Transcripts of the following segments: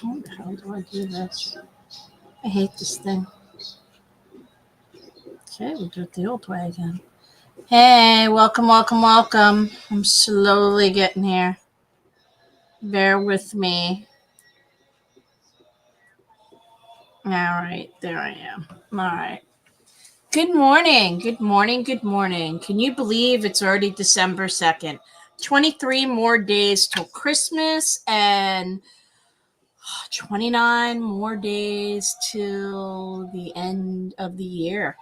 How the hell do I do this? I hate this thing. Okay, we'll do it the old way again. Hey, welcome, welcome, welcome. I'm slowly getting here. Bear with me. All right, there I am. All right. Good morning, good morning, good morning. Can you believe it's already December 2nd? 23 more days till Christmas and 29 more days till the end of the year.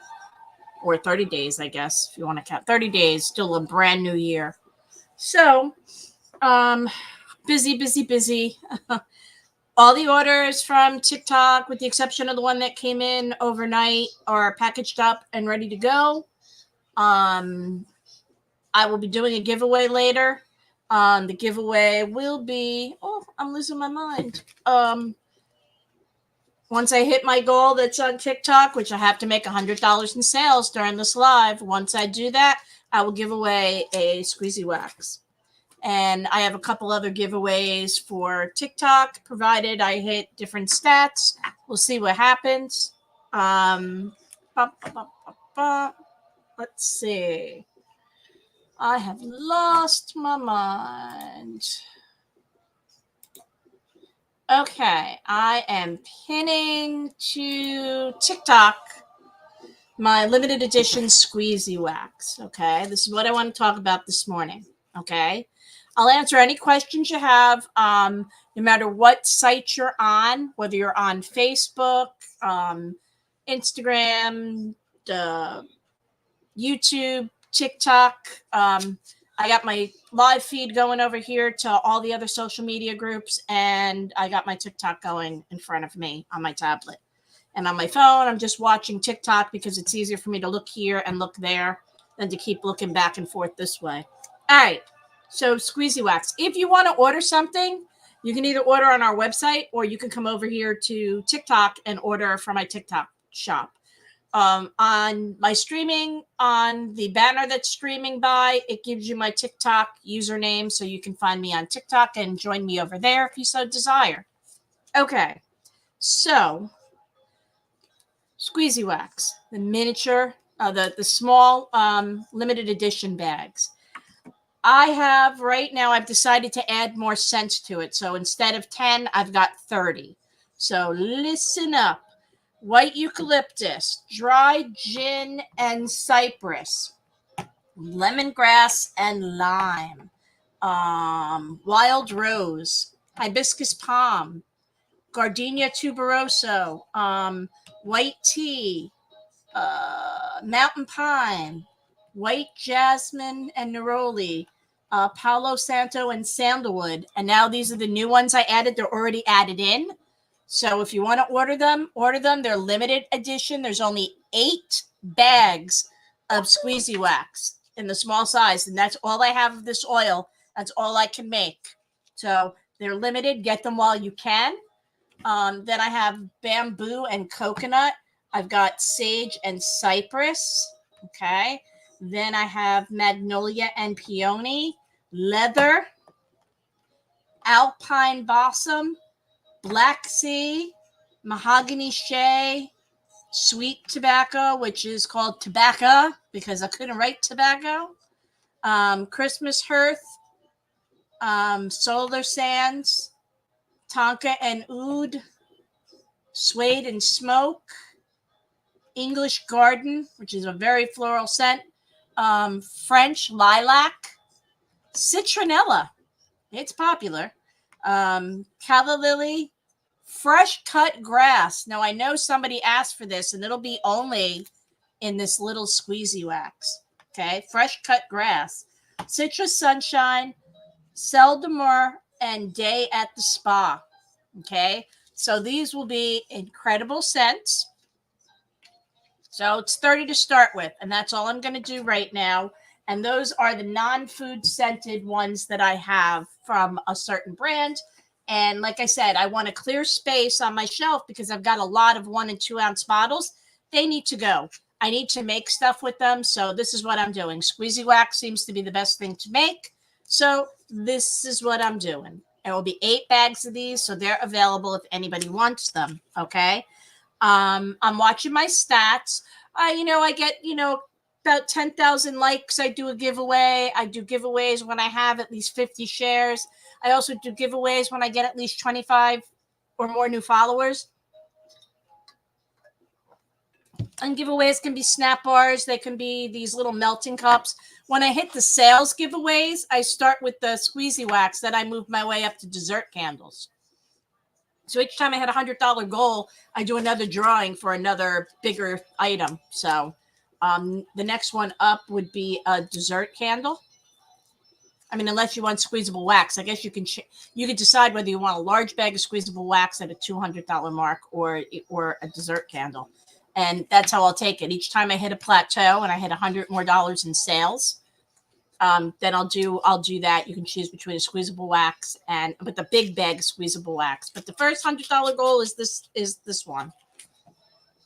Or 30 days, I guess, if you want to count. 30 days, still a brand new year. So, busy, busy, busy. All the orders from TikTok, with the exception of the one that came in overnight, are packaged up and ready to go. I will be doing a giveaway later. The giveaway will be, I'm losing my mind. Once I hit my goal that's on TikTok, which I have to make $100 in sales during this live, once I do that, I will give away a Squeezy Wax. And I have a couple other giveaways for TikTok, provided I hit different stats. We'll see what happens. Let's see. I have lost my mind. Okay, I am pinning to TikTok my limited edition Squeezy Wax. Okay, this is what I want to talk about this morning. Okay, I'll answer any questions you have, no matter what site you're on, whether you're on Facebook, Instagram, YouTube, TikTok. I got my live feed going over here to all the other social media groups, and I got my TikTok going in front of me on my tablet. And on my phone, I'm just watching TikTok because it's easier for me to look here and look there than to keep looking back and forth this way. All right, so Squeezy Wax. If you want to order something, you can either order on our website or you can come over here to TikTok and order from my TikTok shop. On my streaming, on the banner that's streaming by, it gives you my TikTok username, so you can find me on TikTok and join me over there if you so desire. Okay, so Squeezy Wax, the miniature, the small limited edition bags. I have right now, I've decided to add more scents to it. So instead of 10, I've got 30. So listen up. White eucalyptus, dry gin and cypress, lemongrass and lime, wild rose, hibiscus palm, gardenia tuberoso, white tea, mountain pine, white jasmine and neroli, Palo Santo and sandalwood. And now these are the new ones I added. They're already added in. So if you want to order them. They're limited edition. There's only 8 bags of Squeezy Wax in the small size. And that's all I have of this oil. That's all I can make. So they're limited. Get them while you can. Then I have bamboo and coconut. I've got sage and cypress. Okay. Then I have magnolia and peony, leather, alpine balsam, black sea, mahogany shea, sweet tobacco, which is called tobacco because I couldn't write tobacco, Christmas hearth, solar sands, tonka and oud, suede and smoke, English garden, which is a very floral scent, French lilac, citronella, it's popular, calla lily, fresh cut grass. Now I know somebody asked for this, and it'll be only in this little Squeezy Wax. Okay, fresh cut grass, citrus sunshine, Celle d'Amour, and day at the spa. Okay, so these will be incredible scents. So it's 30 to start with, and that's all I'm going to do right now. And those are the non-food scented ones that I have from a certain brand. And like I said, I want a clear space on my shelf because I've got a lot of 1 and 2 ounce bottles. They need to go. I need to make stuff with them. So this is what I'm doing. Squeezy Wax seems to be the best thing to make. So this is what I'm doing. It will be 8 bags of these, so they're available if anybody wants them. Okay. I'm watching my stats. I get, about 10,000 likes. I do a giveaway. I do giveaways when I have at least 50 shares. I also do giveaways when I get at least 25 or more new followers. And giveaways can be snap bars. They can be these little melting cups. When I hit the sales giveaways, I start with the squeezy wax. Then I move my way up to dessert candles. So each time I hit $100 goal, I do another drawing for another bigger item. So the next one up would be a dessert candle. I mean, unless you want squeezable wax, I guess you can decide whether you want a large bag of squeezable wax at a $200 mark or a dessert candle. And that's how I'll take it. Each time I hit a plateau and I hit $100 more in sales, then I'll do that. You can choose between a squeezable wax but the big bag of squeezable wax. But the first $100 goal is this one.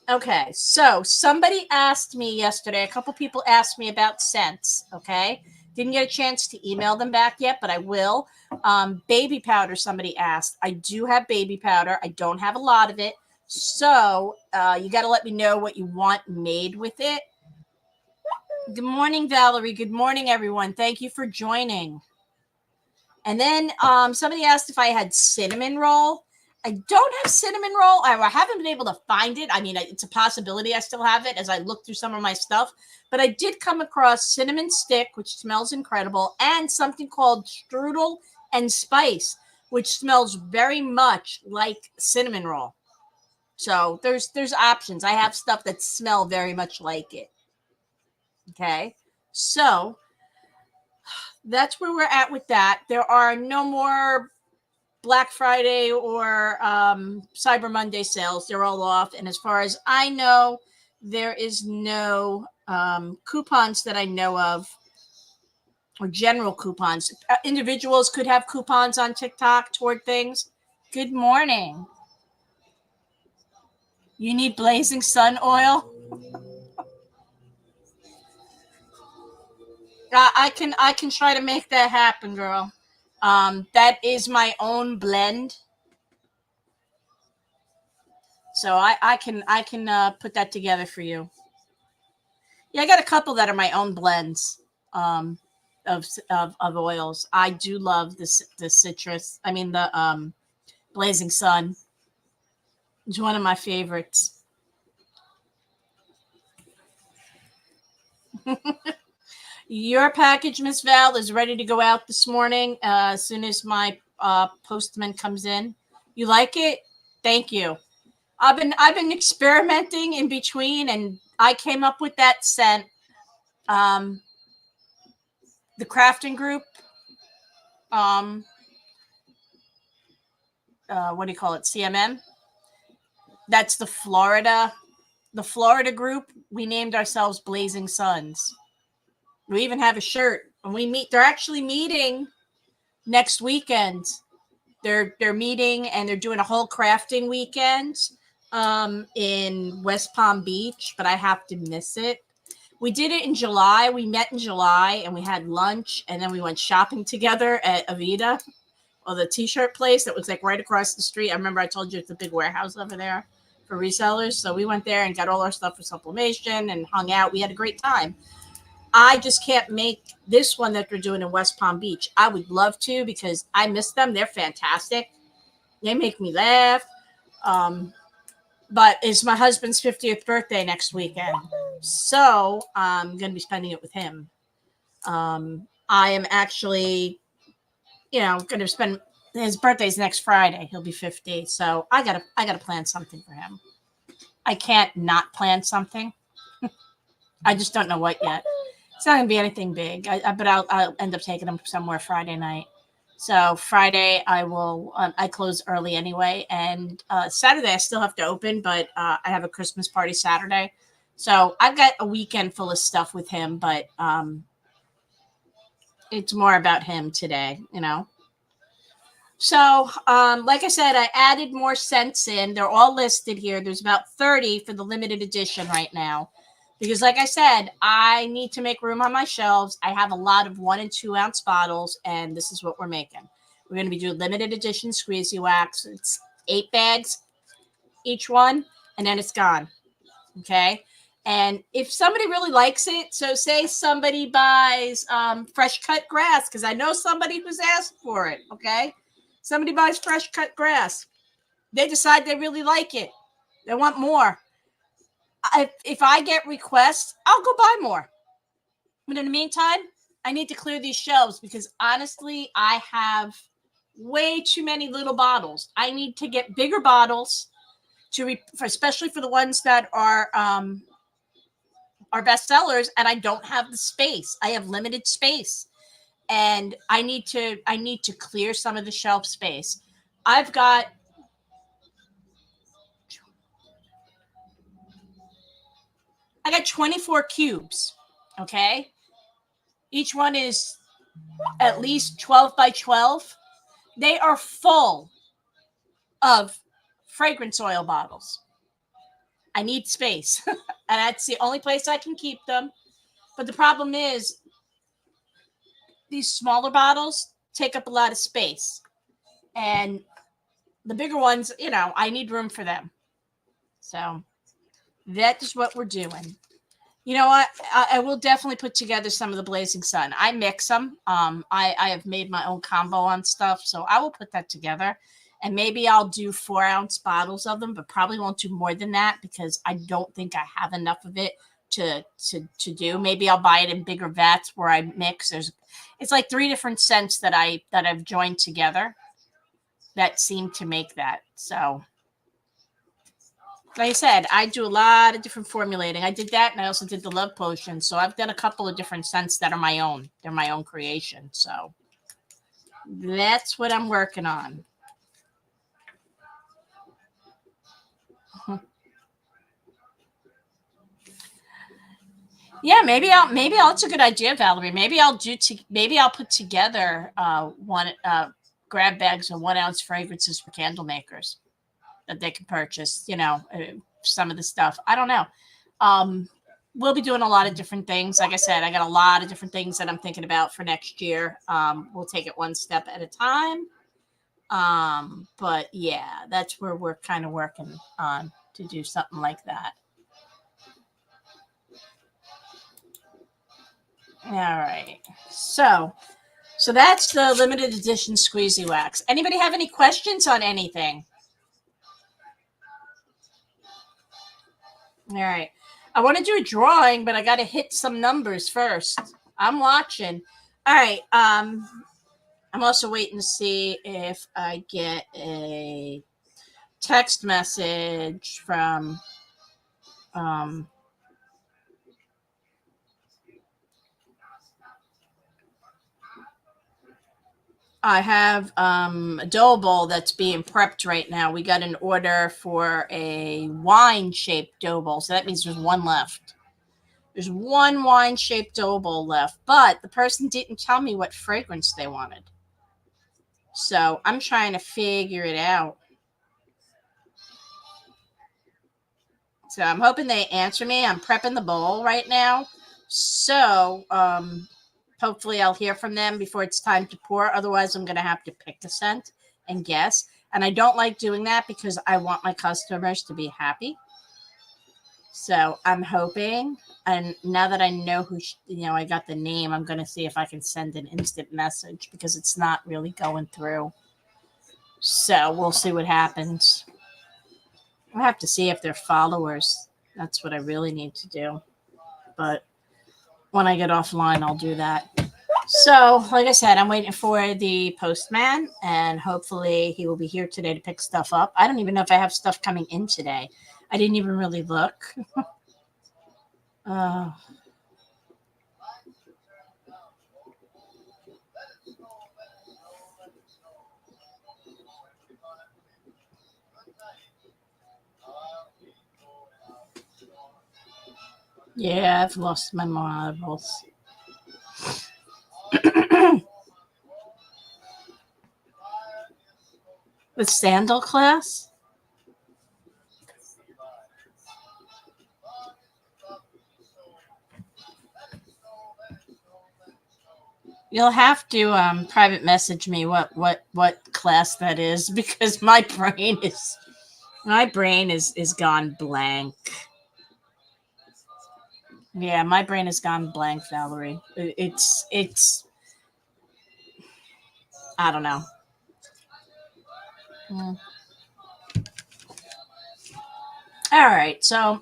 Okay, so somebody asked me yesterday. A couple people asked me about scents. Okay, didn't get a chance to email them back yet, but I will. Baby powder. Somebody asked. I do have baby powder. I don't have a lot of it. So you got to let me know what you want made with it. Good morning, Valerie. Good morning, everyone. Thank you for joining. And then somebody asked if I had cinnamon roll. I don't have cinnamon roll. I haven't been able to find it. I mean, it's a possibility I still have it as I look through some of my stuff. But I did come across cinnamon stick, which smells incredible, and something called strudel and spice, which smells very much like cinnamon roll. So there's options. I have stuff that smell very much like it. Okay. So that's where we're at with that. There are no more Black Friday or Cyber Monday sales. They're all off. And as far as I know, there is no coupons that I know of, or general coupons. Individuals could have coupons on TikTok toward things. Good morning. You need Blazing Sun oil? I can try to make that happen, girl. That is my own blend. So I can put that together for you. Yeah, I got a couple that are my own blends of oils. I do love the citrus. I mean the Blazing Sun. It's one of my favorites. Your package, Miss Val, is ready to go out this morning as soon as my postman comes in. You like it? Thank you. I've been experimenting in between, and I came up with that scent. The crafting group. What do you call it? CMM. That's the Florida group. We named ourselves Blazing Suns. We even have a shirt. When we meet, they're actually meeting next weekend. They're meeting and they're doing a whole crafting weekend in West Palm Beach, but I have to miss it. We did it in July. We met in July and we had lunch, and then we went shopping together at Avida, or the t-shirt place that was like right across the street. I remember I told you it's a big warehouse over there for resellers. So we went there and got all our stuff for sublimation and hung out. We had a great time. I just can't make this one that they're doing in West Palm Beach. I would love to because I miss them. They're fantastic. They make me laugh. But it's my husband's 50th birthday next weekend. So I'm going to be spending it with him. I am actually, going to spend his birthday's next Friday. He'll be 50. So I gotta plan something for him. I can't not plan something. I just don't know what yet. It's not going to be anything big, but I'll end up taking him somewhere Friday night. So Friday I close early anyway. And Saturday I still have to open, but I have a Christmas party Saturday. So I've got a weekend full of stuff with him, but it's more about him today, So like I said, I added more scents in. They're all listed here. There's about 30 for the limited edition right now. Because like I said, I need to make room on my shelves. I have a lot of 1 and 2 ounce bottles, and this is what we're making. We're going to be doing limited edition Squeezy Wax. It's 8 bags each one, and then it's gone. Okay. And if somebody really likes it, so say somebody buys fresh cut grass, because I know somebody who's asked for it. Okay. Somebody buys fresh cut grass. They decide they really like it. They want more. If I get requests, I'll go buy more. But in the meantime, I need to clear these shelves because honestly, I have way too many little bottles. I need to get bigger bottles especially for the ones that are best sellers, and I don't have the space. I have limited space, and I need to clear some of the shelf space. I got 24 cubes. Okay, each one is at least 12 by 12. They are full of fragrance oil bottles. I need space, and that's the only place I can keep them. But the problem is, these smaller bottles take up a lot of space, and the bigger ones, I need room for them. So that is what we're doing. You know what? I will definitely put together some of the Blazing Sun. I mix them. I have made my own combo on stuff, so I will put that together. And maybe I'll do 4-ounce bottles of them, but probably won't do more than that because I don't think I have enough of it to do. Maybe I'll buy it in bigger vats where I mix. It's like 3 different scents that I've joined together that seem to make that. So, like I said, I do a lot of different formulating. I did that, and I also did the love potion. So I've done a couple of different scents that are my own. They're my own creation. So that's what I'm working on. Yeah, maybe I'll. It's a good idea, Valerie. Maybe I'll put together one grab bags of 1-ounce fragrances for candle makers that they can purchase. Some of the stuff. I don't know. We'll be doing a lot of different things. Like I said, I got a lot of different things that I'm thinking about for next year. We'll take it one step at a time. But yeah, that's where we're kind of working on to do something like that. All right. So that's the limited edition Squeezy Wax. Anybody have any questions on anything? All right. I want to do a drawing, but I got to hit some numbers first. I'm watching. All right. I'm also waiting to see if I get a text message from I have a dough bowl that's being prepped right now. We got an order for a wine-shaped dough bowl, so that means there's one left. There's one wine-shaped dough bowl left, but the person didn't tell me what fragrance they wanted. So I'm trying to figure it out. So I'm hoping they answer me. I'm prepping the bowl right now. So hopefully I'll hear from them before it's time to pour. Otherwise, I'm going to have to pick a scent and guess. And I don't like doing that because I want my customers to be happy. So I'm hoping, and now that I know who, I got the name, I'm going to see if I can send an instant message because it's not really going through. So we'll see what happens. I'll have to see if they're followers. That's what I really need to do. But when I get offline, I'll do that. So, like I said, I'm waiting for the postman, and hopefully he will be here today to pick stuff up. I don't even know if I have stuff coming in today. I didn't even really look. Yeah, I've lost my marbles. The sandal class? You'll have to private message me what class that is because my brain is gone blank. Yeah, my brain has gone blank, Valerie. It's I don't know. Mm. All right, so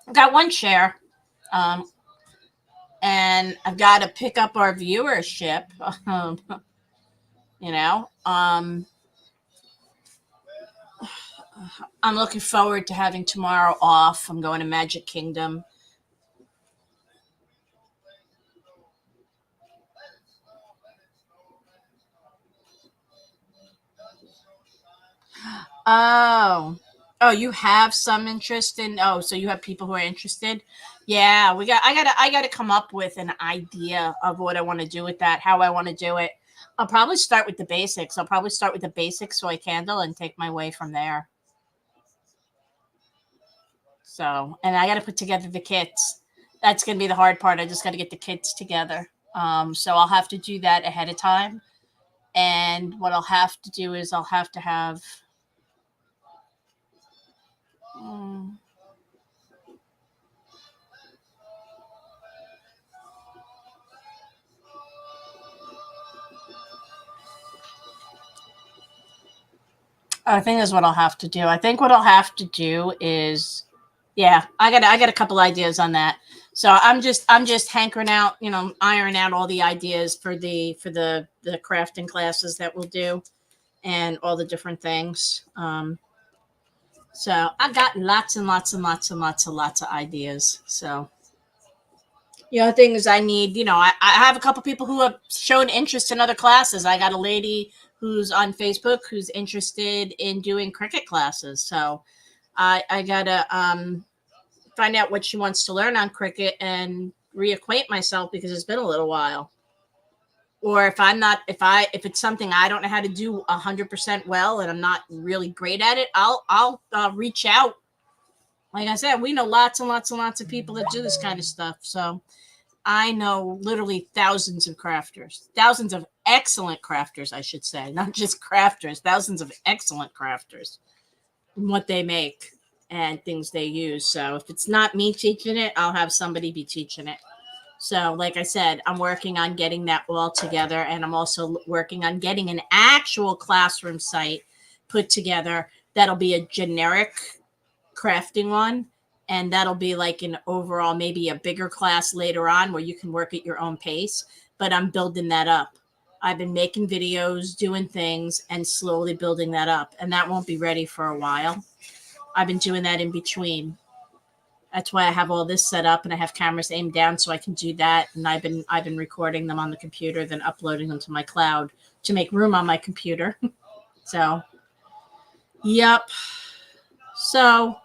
I've got one share, um, and I've got to pick up our viewership. Um, you know, I'm looking forward to having tomorrow off. I'm going to Magic Kingdom. Oh, oh, you have some interest in. Oh, so you have people who are interested. Yeah, I gotta come up with an idea of what I want to do with that, how I want to do it. I'll probably start with the basics. I'll probably start with the basic soy candle and take my way from there. So, and I got to put together the kits. That's going to be the hard part. I just got to get the kits together. So I'll have to do that ahead of time. And what I'll have to do is I'll have to have. mm, I think that's what I'll have to do. I think what I'll have to do is, yeah, I got a couple ideas on that. So I'm just hankering out, ironing out all the ideas for the crafting classes that we'll do and all the different things. So I got lots and lots and lots and lots and lots of ideas. So things I need, I have a couple people who have shown interest in other classes. I got a lady who's on Facebook who's interested in doing cricket classes. So I gotta find out what she wants to learn on cricket and reacquaint myself because it's been a little while. Or if I'm not, if it's something I don't know how to do 100% well and I'm not really great at it, I'll reach out. Like I said, we know lots and lots and lots of people that do this kind of stuff. So I know literally thousands of crafters, thousands of excellent crafters, I should say, not just crafters, thousands of excellent crafters, and what they make and things they use. So if it's not me teaching it, I'll have somebody be teaching it. So, like I said, I'm working on getting that all together, and I'm also working on getting an actual classroom site put together that'll be a generic crafting one, and that'll be like an overall maybe a bigger class later on where you can work at your own pace, but I'm building that up. I've been making videos, doing things, and slowly building that up, and that won't be ready for a while. I've been doing that in between. That's why I have all this set up and I have cameras aimed down so I can do that, and I've been recording them on the computer, then uploading them to my cloud to make room on my computer. So yep. So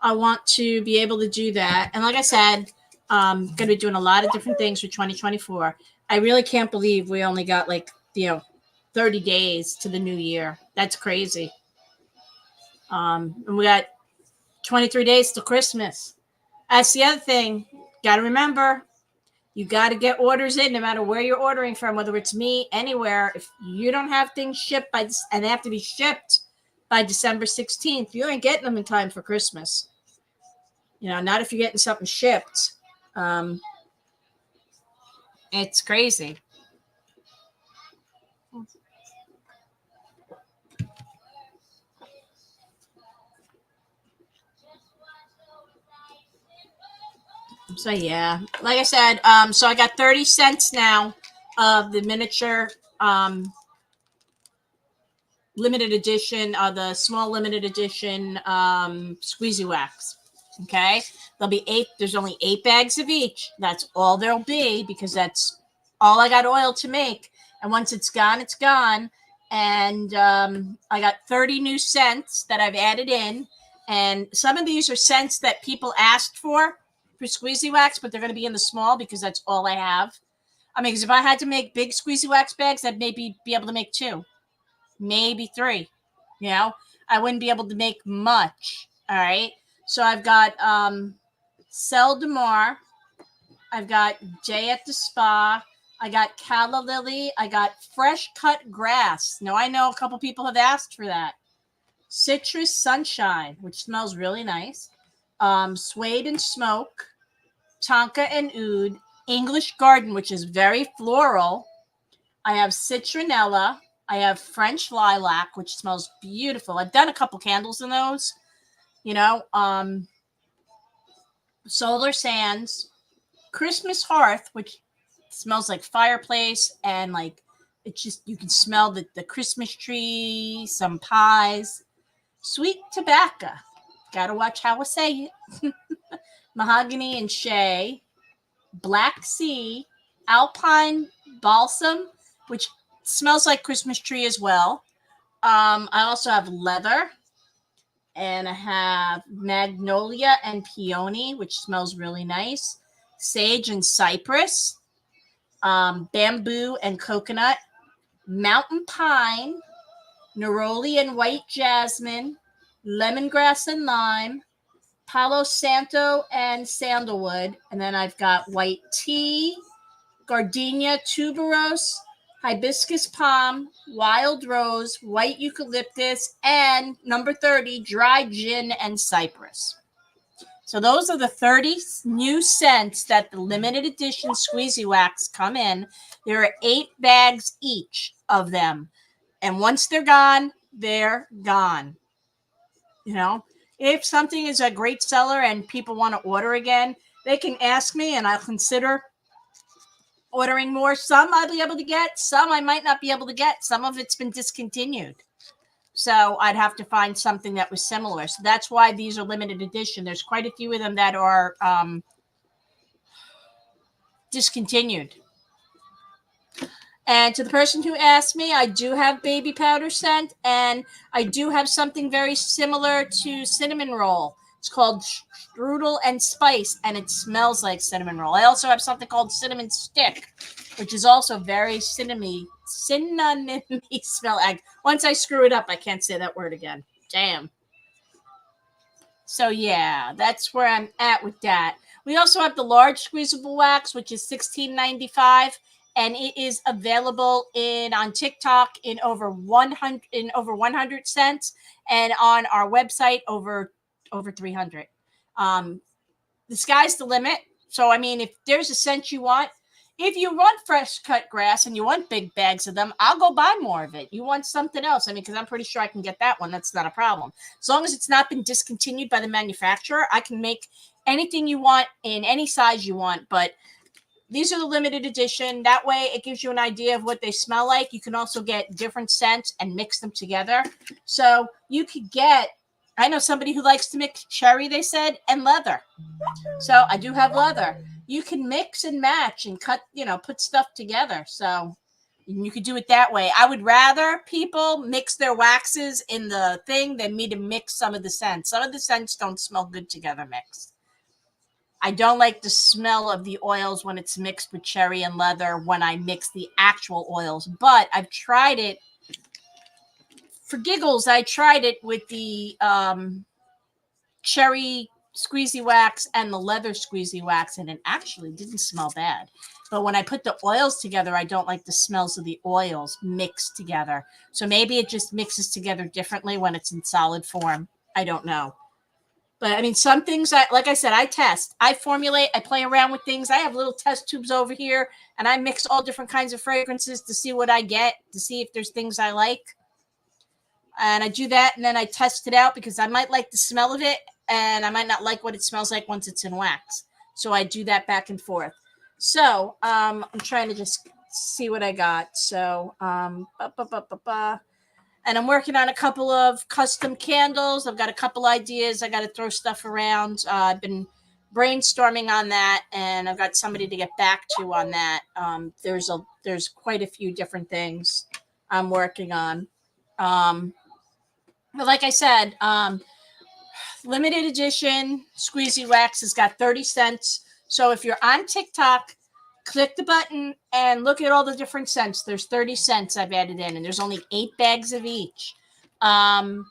I want to be able to do that. And like I said, I'm going to be doing a lot of different things for 2024. I really can't believe we only got 30 days to the new year. That's crazy. And we got 23 days to Christmas. That's the other thing. Got to remember, you got to get orders in no matter where you're ordering from, whether it's me, anywhere. If you don't have things shipped and they have to be shipped by December 16th, you ain't getting them in time for Christmas. Not if you're getting something shipped. Um, it's crazy. So yeah, like I said, so I got 30 cents now of the miniature limited edition, the small limited edition squeezy wax. Okay, there'll be 8. There's only 8 bags of each. That's all there'll be because that's all I got oil to make. And once it's gone, it's gone. And I got 30 new scents that I've added in. And some of these are scents that people asked for squeezy wax, but they're going to be in the small because that's all I have. I mean, because if I had to make big squeezy wax bags, I'd maybe be able to make 2, maybe 3. I wouldn't be able to make much. All right. So I've got Cell de Mar. I've got Jay at the Spa. I got calla lily. I got fresh cut grass. Now I know a couple people have asked for that. Citrus sunshine, which smells really nice. Suede and smoke. Tonka and oud. English garden, which is very floral. I have citronella. I have French lilac, which smells beautiful. I've done a couple candles in those. You know, solar sands, Christmas hearth, which smells like fireplace and like it's just you can smell the Christmas tree, some pies, sweet tobacco. Gotta watch how I say it. Mahogany and shea, black sea, alpine balsam, which smells like Christmas tree as well. I also have leather, and I have magnolia and peony, which smells really nice. Sage and cypress, bamboo and coconut, mountain pine, neroli and white jasmine, lemongrass and lime, Palo Santo and sandalwood. And then I've got white tea, gardenia tuberose, hibiscus palm, wild rose, white eucalyptus, and number 30, dry gin and cypress. So those are the 30 new scents that the limited edition Squeezy Wax come in. There are 8 bags each of them. And once they're gone, they're gone. You know, if something is a great seller and people want to order again, they can ask me and I'll consider ordering more. Some I'll be able to get, some I might not be able to get. Some of it's been discontinued. So I'd have to find something that was similar. So that's why these are limited edition. There's quite a few of them that are discontinued. And to the person who asked me, I do have baby powder scent, and I do have something very similar to cinnamon roll. It's called strudel and spice, and it smells like cinnamon roll. I also have something called cinnamon stick, which is also very cinnamony smell. Once I screw it up, I can't say that word again. Damn. So yeah, that's where I'm at with that. We also have the large squeezable wax, which is $16.95, and it is available on TikTok in over 100 cents, and on our website over 300. The sky's the limit. So I mean, if there's a scent you want, if you want fresh cut grass and you want big bags of them, I'll go buy more of it. You want something else? I mean, because I'm pretty sure I can get that one. That's not a problem. As long as it's not been discontinued by the manufacturer, I can make anything you want in any size you want. But these are the limited edition. That way it gives you an idea of what they smell like. You can also get different scents and mix them together. So you could get, I know somebody who likes to mix cherry, they said, and leather. So I do have leather. You can mix and match and cut, put stuff together. So you could do it that way. I would rather people mix their waxes in the thing than me to mix some of the scents. Some of the scents don't smell good together mixed. I don't like the smell of the oils when it's mixed with cherry and leather when I mix the actual oils. But I've tried it. For giggles, I tried it with the cherry squeezy wax and the leather squeezy wax, and it actually didn't smell bad. But when I put the oils together, I don't like the smells of the oils mixed together. So maybe it just mixes together differently when it's in solid form. I don't know. But I mean, some things, like I said, I test, I formulate, I play around with things. I have little test tubes over here, and I mix all different kinds of fragrances to see what I get, to see if there's things I like. And I do that, and then I test it out because I might like the smell of it, and I might not like what it smells like once it's in wax. So I do that back and forth. So I'm trying to just see what I got. So and I'm working on a couple of custom candles. I've got a couple ideas. I got to throw stuff around. I've been brainstorming on that, and I've got somebody to get back to on that. There's quite a few different things I'm working on. But like I said, limited edition Squeezy Wax has got 30 cents. So if you're on TikTok, click the button and look at all the different scents. There's 30 cents I've added in, and there's only 8 bags of each. I've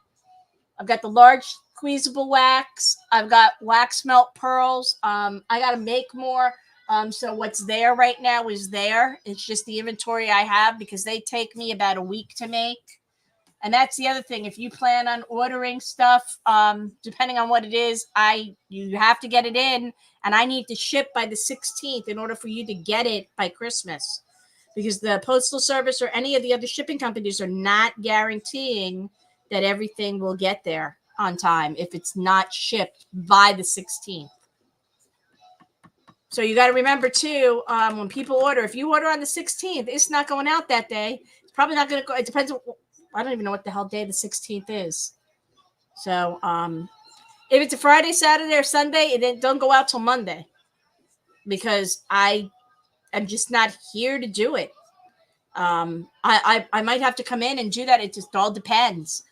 got the large squeezable wax. I've got wax melt pearls. I got to make more. So what's there right now is there. It's just the inventory I have because they take me about a week to make. And that's the other thing. If you plan on ordering stuff, depending on what it is, you have to get it in, and I need to ship by the 16th in order for you to get it by Christmas, because the postal service or any of the other shipping companies are not guaranteeing that everything will get there on time if it's not shipped by the 16th. So you got to remember too, when people order, if you order on the 16th, it's not going out that day. It's probably not going to go. It depends. I don't even know what the hell day the 16th is. So if it's a Friday, Saturday, or Sunday, then don't go out till Monday, because I am just not here to do it. I might have to come in and do that. It just all depends.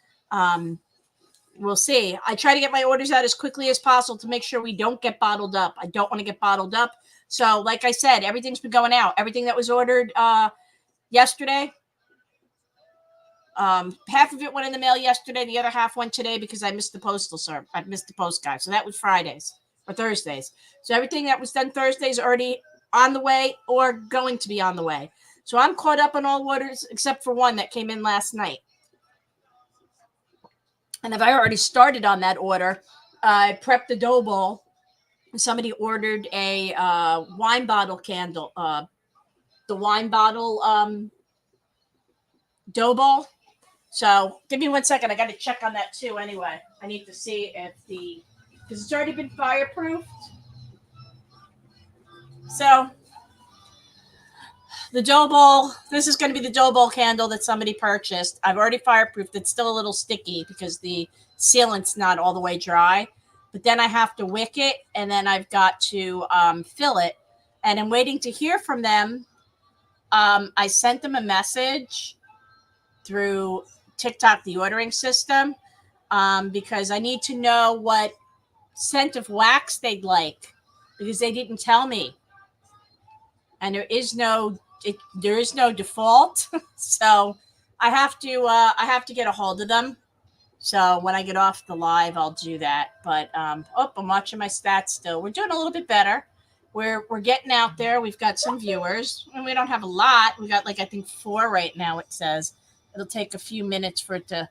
We'll see. I try to get my orders out as quickly as possible to make sure we don't get bottled up. I don't want to get bottled up. So, like I said, everything's been going out. Everything that was ordered yesterday, half of it went in the mail yesterday. The other half went today because I missed the postal service. I missed the post guy. So that was Fridays or Thursdays. So everything that was done Thursday is already on the way or going to be on the way. So I'm caught up on all orders except for one that came in last night. And if I already started on that order, I prepped the dough ball. Somebody ordered a wine bottle candle, the wine bottle dough ball. So give me 1 second. I got to check on that too. Anyway, I need to see if because it's already been fireproofed. So the dough ball, this is going to be the dough ball candle that somebody purchased. I've already fireproofed. It's still a little sticky because the sealant's not all the way dry. But then I have to wick it, and then I've got to fill it. And I'm waiting to hear from them. I sent them a message through TikTok, the ordering system, because I need to know what scent of wax they'd like, because they didn't tell me. And there is no default. So I have to get a hold of them. So when I get off the live, I'll do that. But I'm watching my stats still. We're doing a little bit better. We're getting out there. We've got some viewers, and we don't have a lot. We got I think 4 right now. It says it'll take a few minutes for it to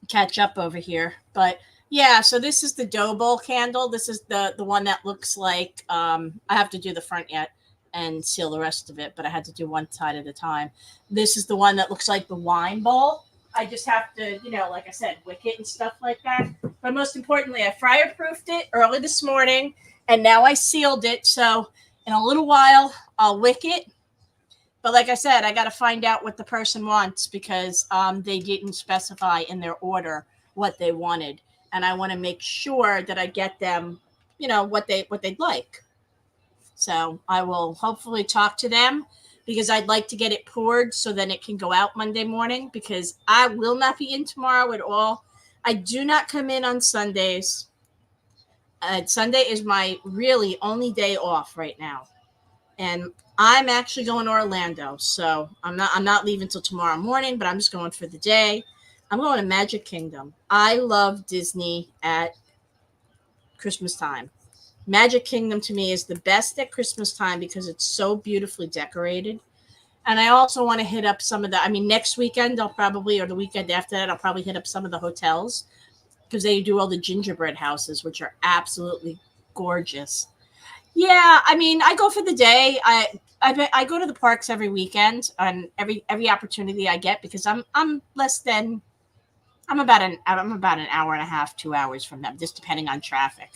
catch up over here. But yeah, so this is the dough bowl candle. This is the one that looks like I have to do the front yet and seal the rest of it, but I had to do one side at a time. This is the one that looks like the wine bowl. I just have to, like I said, wick it and stuff like that. But most importantly, I fireproofed it early this morning, and now I sealed it. So in a little while, I'll wick it. But like I said, I got to find out what the person wants, because they didn't specify in their order what they wanted. And I want to make sure that I get them, what they'd like. So I will hopefully talk to them, because I'd like to get it poured so then it can go out Monday morning, because I will not be in tomorrow at all. I do not come in on Sundays. Sunday is my really only day off right now. And I'm actually going to Orlando. So I'm not leaving till tomorrow morning, but I'm just going for the day. I'm going to Magic Kingdom. I love Disney at Christmas time. Magic Kingdom to me is the best at Christmas time because it's so beautifully decorated. And I also want to hit up some of next weekend or the weekend after that, I'll probably hit up some of the hotels, because they do all the gingerbread houses, which are absolutely gorgeous. Yeah, I go for the day. I go to the parks every weekend and every opportunity I get, because I'm about an hour and a half, 2 hours from them, just depending on traffic.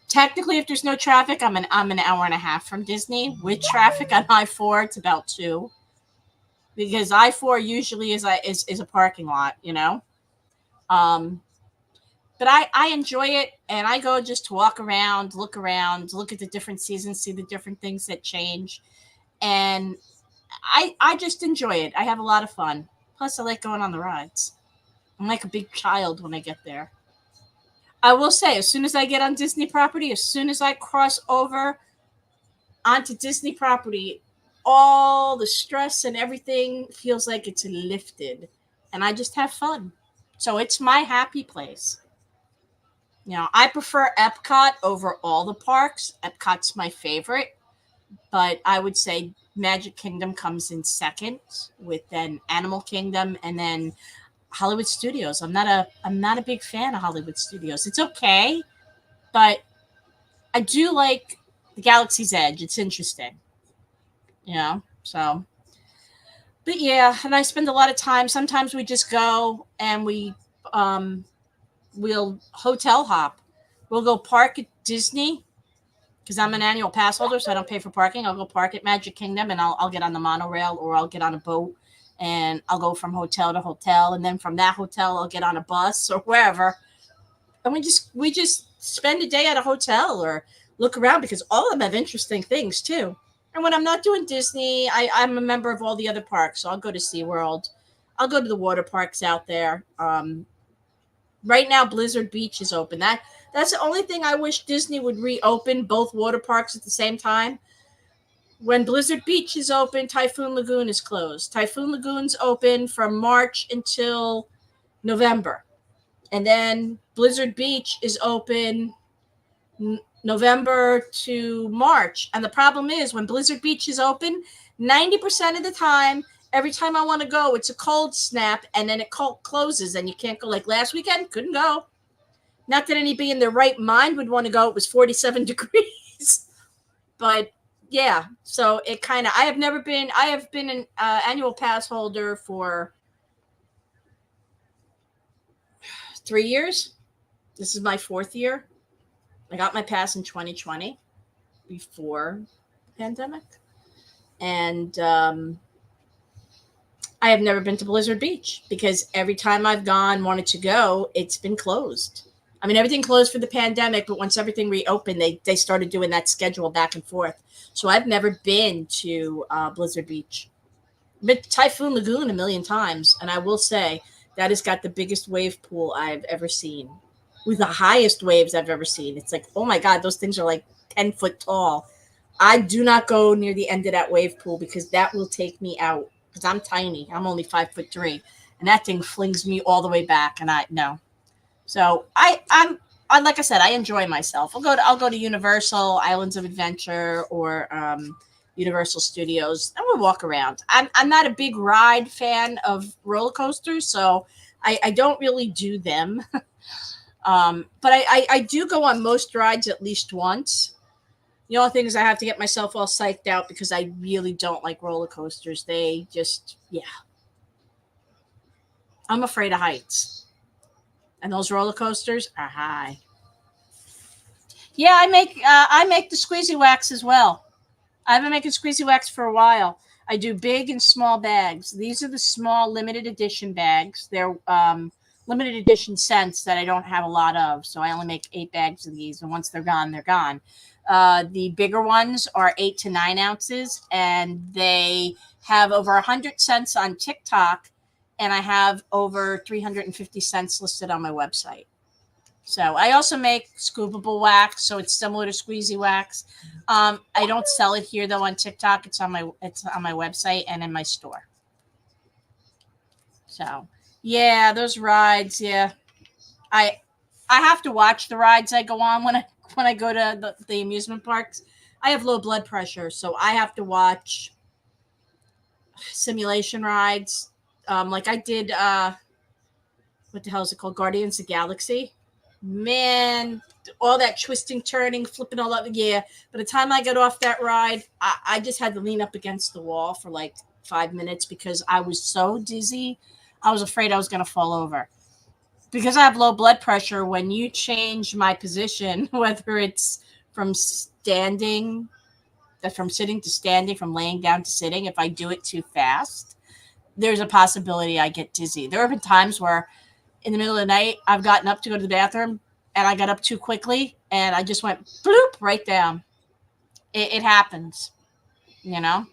Technically, if there's no traffic, I'm an hour and a half from Disney. With traffic on I-4, it's about 2, because I-4 usually is a parking lot, But I enjoy it, and I go just to walk around, look at the different seasons, see the different things that change, and I just enjoy it. I have a lot of fun. Plus, I like going on the rides. I'm like a big child when I get there. I will say, as soon as I get on Disney property, as soon as I cross over onto Disney property, all the stress and everything feels like it's lifted, and I just have fun. So it's my happy place. You know, I prefer Epcot over all the parks. Epcot's my favorite, but I would say Magic Kingdom comes in second, with then Animal Kingdom, and then Hollywood Studios. I'm not a big fan of Hollywood Studios. It's okay, but I do like the Galaxy's Edge. It's interesting, you know. So, but yeah, and I spend a lot of time. Sometimes we just go and um we'll hotel hop. We'll go park at Disney because I'm an annual pass holder, so I don't pay for parking. I'll go park at Magic Kingdom, and I'll get on the monorail, or I'll get on a boat, and I'll go from hotel to hotel, and then from that hotel I'll get on a bus or wherever, and we just spend a day at a hotel or look around, because all of them have interesting things too. And when I'm not doing Disney, I'm a member of all the other parks, so I'll go to SeaWorld. I'll go to the water parks out there. Right now Blizzard Beach is open. That's the only thing I wish Disney would reopen both water parks at the same time. When Blizzard Beach is open, Typhoon Lagoon is closed. Typhoon Lagoon's open from March until November. And then Blizzard Beach is open November to March. And the problem is, when Blizzard Beach is open, 90% of the time, every time I want to go, it's a cold snap, and then it closes and you can't go. Like last weekend, couldn't go. Not that anybody in their right mind would want to go. It was 47 degrees. But yeah, so it kind of, I have been an annual pass holder for 3 years. This is my fourth year. I got my pass in 2020 before pandemic. And I have never been to Blizzard Beach because every time I've wanted to go, it's been closed. I mean, everything closed for the pandemic, but once everything reopened, they started doing that schedule back and forth. So I've never been to Blizzard Beach. Been to Typhoon Lagoon a million times, and I will say that has got the biggest wave pool I've ever seen, with the highest waves I've ever seen. It's like, oh my God, those things are like 10 foot tall. I do not go near the end of that wave pool because that will take me out. Because I'm tiny. I'm only 5'3", and that thing flings me all the way back. And I no. So I like I said, I enjoy myself. I'll go to Universal Islands of Adventure, or Universal Studios, and we'll walk around. I'm not a big ride fan of roller coasters, so I don't really do them. But I do go on most rides at least once. The only thing is I have to get myself all psyched out because I really don't like roller coasters. They just, yeah. I'm afraid of heights. And those roller coasters are high. Yeah, I make the squeezy wax as well. I've been making squeezy wax for a while. I do big and small bags. These are the small limited edition bags. They're limited edition scents that I don't have a lot of, so I only make 8 bags of these. And once they're gone, they're gone. The bigger ones are 8 to 9 ounces, and they have over 100 cents on TikTok, and I have over 350 cents listed on my website. So I also make scoopable wax, so it's similar to squeezy wax. I don't sell it here though on TikTok. It's on my website and in my store. So yeah, those rides. Yeah, I I have to watch the rides I go on when I go to the amusement parks. I have low blood pressure, so I have to watch simulation rides. Like I did. What the hell is it called? Guardians of the Galaxy. Man, all that twisting, turning, flipping all up. Yeah. By the time I got off that ride, I just had to lean up against the wall for like 5 minutes because I was so dizzy. I was afraid I was going to fall over. Because I have low blood pressure, when you change my position, whether it's from standing, from sitting to standing, from laying down to sitting, if I do it too fast, there's a possibility I get dizzy. There have been times where in the middle of the night, I've gotten up to go to the bathroom and I got up too quickly and I just went bloop right down. It happens, you know?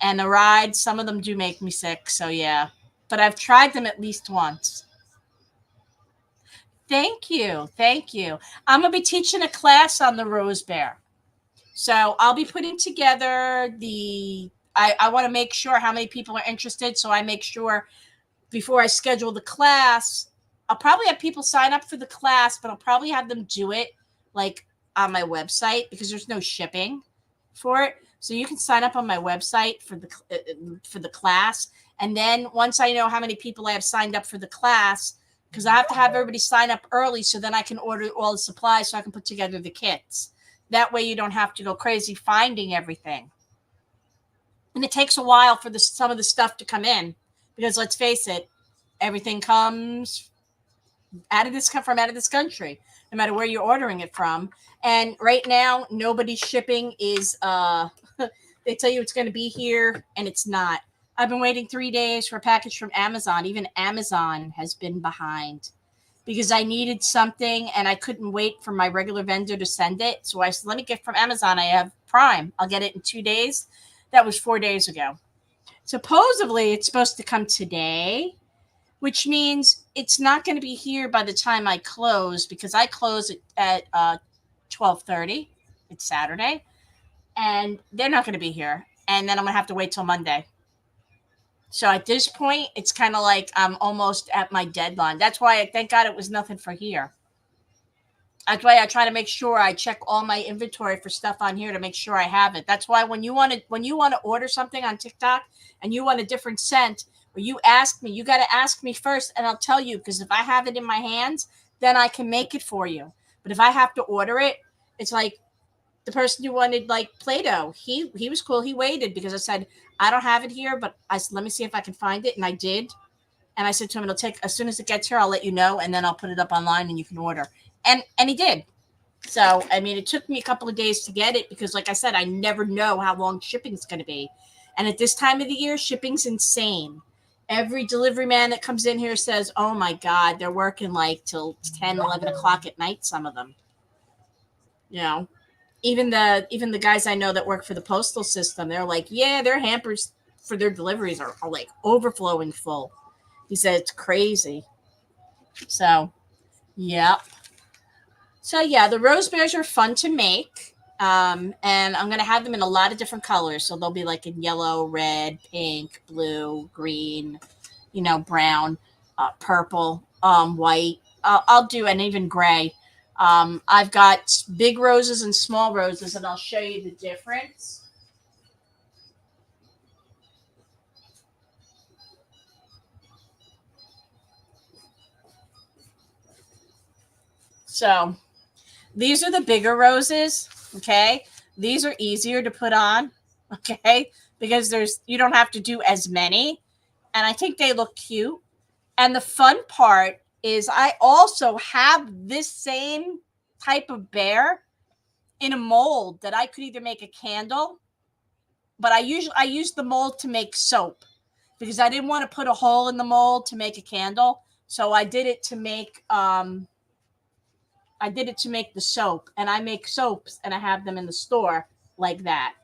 And the rides, some of them do make me sick. So yeah, but I've tried them at least once. Thank you. Thank you. I'm going to be teaching a class on the Rose Bear. So I'll be putting together I want to make sure how many people are interested. So I make sure before I schedule the class, I'll probably have people sign up for the class, but I'll probably have them do it like on my website because there's no shipping for it. So you can sign up on my website for the class, and then once I know how many people I have signed up for the class, because I have to have everybody sign up early, so then I can order all the supplies so I can put together the kits. That way you don't have to go crazy finding everything. And it takes a while for some of the stuff to come in because let's face it, everything comes from out of this country, no matter where you're ordering it from. And right now, nobody's shipping is they tell you it's going to be here and it's not. I've been waiting 3 days for a package from Amazon. Even Amazon has been behind because I needed something and I couldn't wait for my regular vendor to send it. So I said, let me get from Amazon. I have Prime. I'll get it in 2 days. That was 4 days ago. Supposedly, it's supposed to come today, which means it's not going to be here by the time I close because I close at 12:30. It's Saturday. And they're not going to be here. And then I'm going to have to wait till Monday. So at this point, it's kind of like I'm almost at my deadline. That's why, thank God, it was nothing for here. That's why I try to make sure I check all my inventory for stuff on here to make sure I have it. That's why when you want to order something on TikTok and you want a different scent, or you ask me, you got to ask me first, and I'll tell you, because if I have it in my hands, then I can make it for you. But if I have to order it, it's like the person who wanted like Play-Doh. He was cool. He waited because I said, I don't have it here, but I said, let me see if I can find it. And I did. And I said to him, it'll take, as soon as it gets here, I'll let you know. And then I'll put it up online and you can order. And he did. So, I mean, it took me a couple of days to get it because, like I said, I never know how long shipping's going to be. And at this time of the year, shipping's insane. Every delivery man that comes in here says, oh my God, they're working like till 10, 11 o'clock at night, some of them. You know, even the guys I know that work for the postal system, they're like, yeah, their hampers for their deliveries are like overflowing full. He said it's crazy. So, yeah. So, yeah, the rose bears are fun to make. And I'm going to have them in a lot of different colors. So they'll be like in yellow, red, pink, blue, green, brown, purple, white. I'll do, and even gray. I've got big roses and small roses, and I'll show you the difference. So these are the bigger roses, okay? These are easier to put on, okay? Because you don't have to do as many, and I think they look cute. And the fun part is I also have this same type of bear in a mold that I could either make a candle, but I use the mold to make soap because I didn't want to put a hole in the mold to make a candle. So I did it to make the soap, and I make soaps and I have them in the store like that.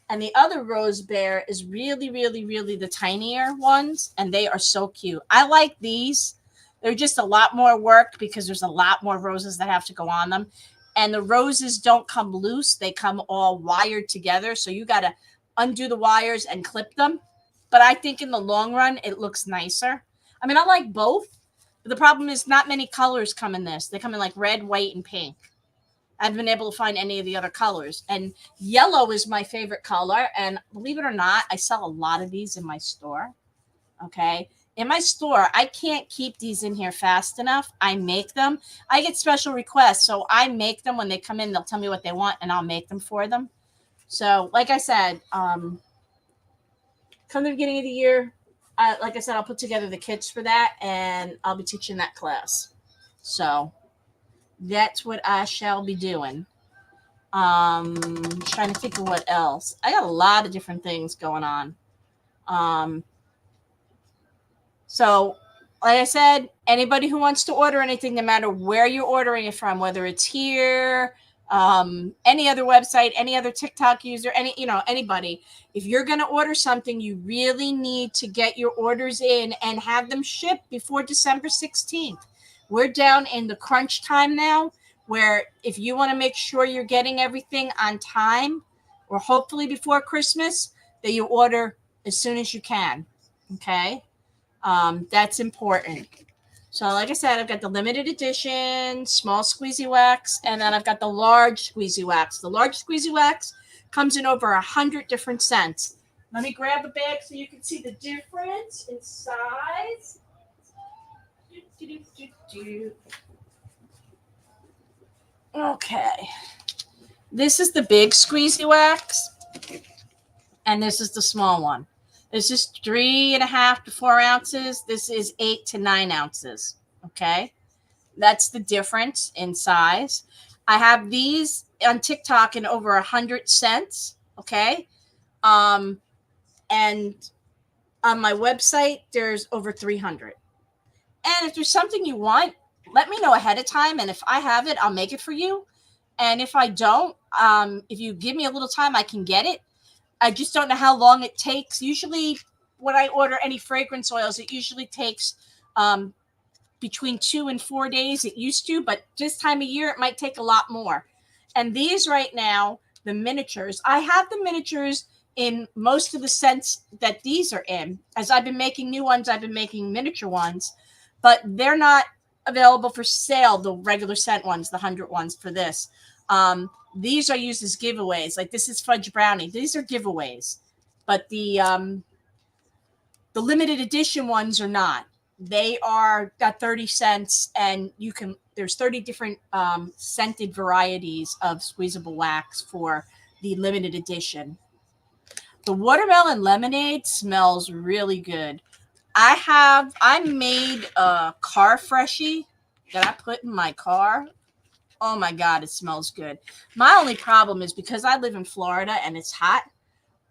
And the other rose bear is really, really, really the tinier ones, and they are so cute. I like these. They're just a lot more work because there's a lot more roses that have to go on them. And the roses don't come loose. They come all wired together. So you got to undo the wires and clip them. But I think in the long run, it looks nicer. I mean, I like both. But the problem is not many colors come in this. They come in like red, white, and pink. I haven't been able to find any of the other colors. And yellow is my favorite color. And believe it or not, I sell a lot of these in my store. Okay. In my store, I can't keep these in here fast enough. I make them. I get special requests. So I make them when they come in. They'll tell me what they want and I'll make them for them. So like I said, come the beginning of the year, like I said, I'll put together the kits for that and I'll be teaching that class. So that's what I shall be doing. Trying to think of what else. I got a lot of different things going on. So, like I said, anybody who wants to order anything, no matter where you're ordering it from, whether it's here, any other website, any other TikTok user, anybody, if you're going to order something, you really need to get your orders in and have them shipped before December 16th. We're down in the crunch time now, where if you want to make sure you're getting everything on time, or hopefully before Christmas, that you order as soon as you can. Okay. That's important. So like I said, I've got the limited edition small squeezy wax, and then I've got the large squeezy wax. The large squeezy wax comes in over 100 different scents. Let me grab a bag so you can see the difference in size. Okay. This is the big squeezy wax, and this is the small one. This is 3.5 to 4 ounces. This is 8 to 9 ounces. Okay. That's the difference in size. I have these on TikTok in over 100 cents. Okay. And on my website, there's over 300. And if there's something you want, let me know ahead of time. And if I have it, I'll make it for you. And if I don't, if you give me a little time, I can get it. I just don't know how long it takes. Usually when I order any fragrance oils, it usually takes between 2 and 4 days. It used to, but this time of year, it might take a lot more. And these right now, the miniatures, I have the miniatures in most of the scents that these are in. As I've been making new ones, I've been making miniature ones, but they're not available for sale, the regular scent ones, the 100 ones for this. These are used as giveaways. Like this is Fudge Brownie. These are giveaways, but the limited edition ones are not. They are got 30 cents, and you can. There's 30 different scented varieties of squeezable wax for the limited edition. The watermelon lemonade smells really good. I made a car freshie that I put in my car. Oh my God, it smells good. My only problem is because I live in Florida and it's hot,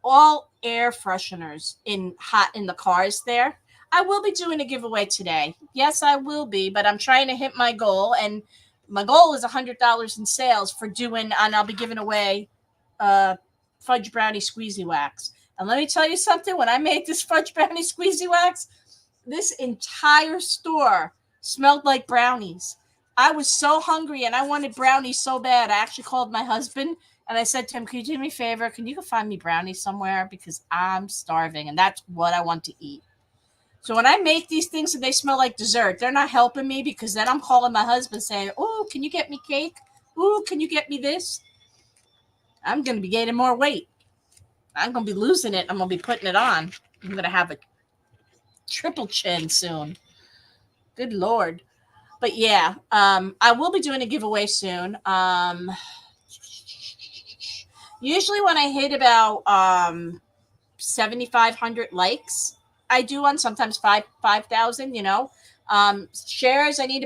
all air fresheners in the cars there. I will be doing a giveaway today. Yes, I will be, but I'm trying to hit my goal, and my goal is $100 in sales for doing, and I'll be giving away fudge brownie squeezy wax. And let me tell you something, when I made this fudge brownie squeezy wax, this entire store smelled like brownies. I was so hungry and I wanted brownies so bad. I actually called my husband and I said to him, "Can you do me a favor? Can you go find me brownies somewhere? Because I'm starving and that's what I want to eat." So when I make these things and they smell like dessert, they're not helping me, because then I'm calling my husband saying, "Oh, can you get me cake? Oh, can you get me this?" I'm going to be gaining more weight. I'm going to be losing it. I'm going to be putting it on. I'm going to have a triple chin soon. Good Lord. But yeah, I will be doing a giveaway soon. Usually when I hit about 7,500 likes, I do one, sometimes 5,000, shares. I need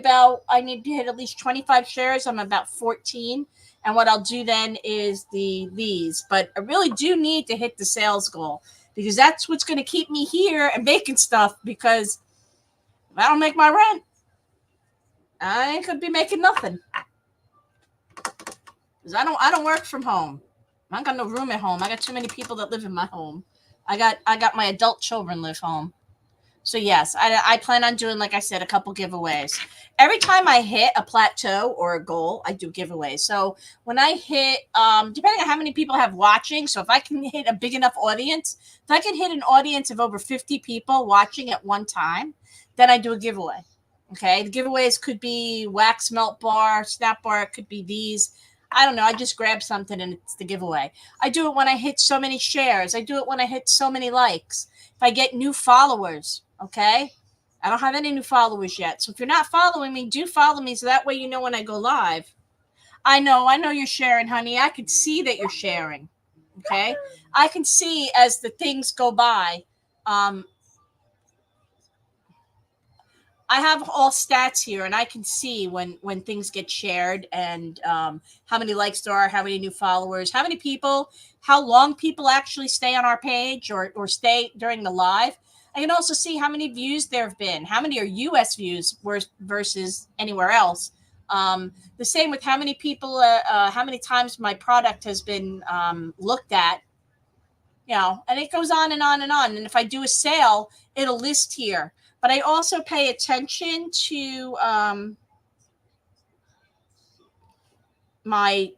to hit at least 25 shares. I'm about 14. And what I'll do then is these, but I really do need to hit the sales goal, because that's what's going to keep me here and making stuff, because if I don't make my rent, I could be making nothing. Because I don't work from home. I don't got no room at home. I got too many people that live in my home. I got my adult children live home. So yes, I plan on doing, like I said, a couple giveaways. Every time I hit a plateau or a goal, I do giveaways. So when I hit, depending on how many people I have watching, so if I can hit a big enough audience, if I can hit an audience of over 50 people watching at one time, then I do a giveaway. Okay, the giveaways could be wax melt bar, snap bar. It could be these. I don't know. I just grab something and it's the giveaway. I do it when I hit so many shares. I do it when I hit so many likes. If I get new followers, okay? I don't have any new followers yet. So if you're not following me, do follow me so that way you know when I go live. I know you're sharing, honey. I can see that you're sharing. Okay? I can see as the things go by. I have all stats here, and I can see when things get shared, and how many likes there are, how many new followers, how many people, how long people actually stay on our page or stay during the live. I can also see how many views there have been, how many are U.S. views versus anywhere else. The same with how many people, how many times my product has been looked at, and it goes on and on and on. And if I do a sale, it'll list here. But I also pay attention to my,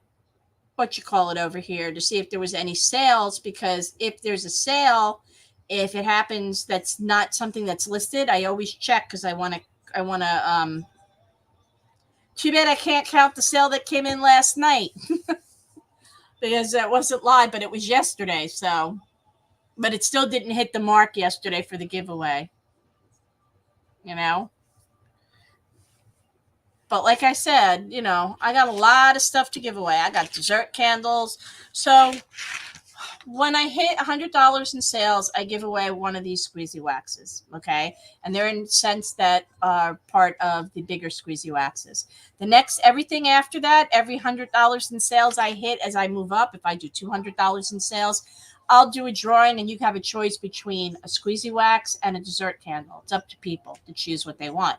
over here, to see if there was any sales, because if there's a sale, if it happens that's not something that's listed, I always check, because I want to Too bad I can't count the sale that came in last night because that wasn't live, but it was yesterday. So, but it still didn't hit the mark yesterday for the giveaway. You know. But like I said, I got a lot of stuff to give away. I got dessert candles. So when I hit $100 in sales, I give away one of these squeezy waxes, okay? And they're in scents that are part of the bigger squeezy waxes. Everything after that, every $100 in sales I hit as I move up, if I do $200 in sales, I'll do a drawing, and you have a choice between a squeezy wax and a dessert candle. It's up to people to choose what they want.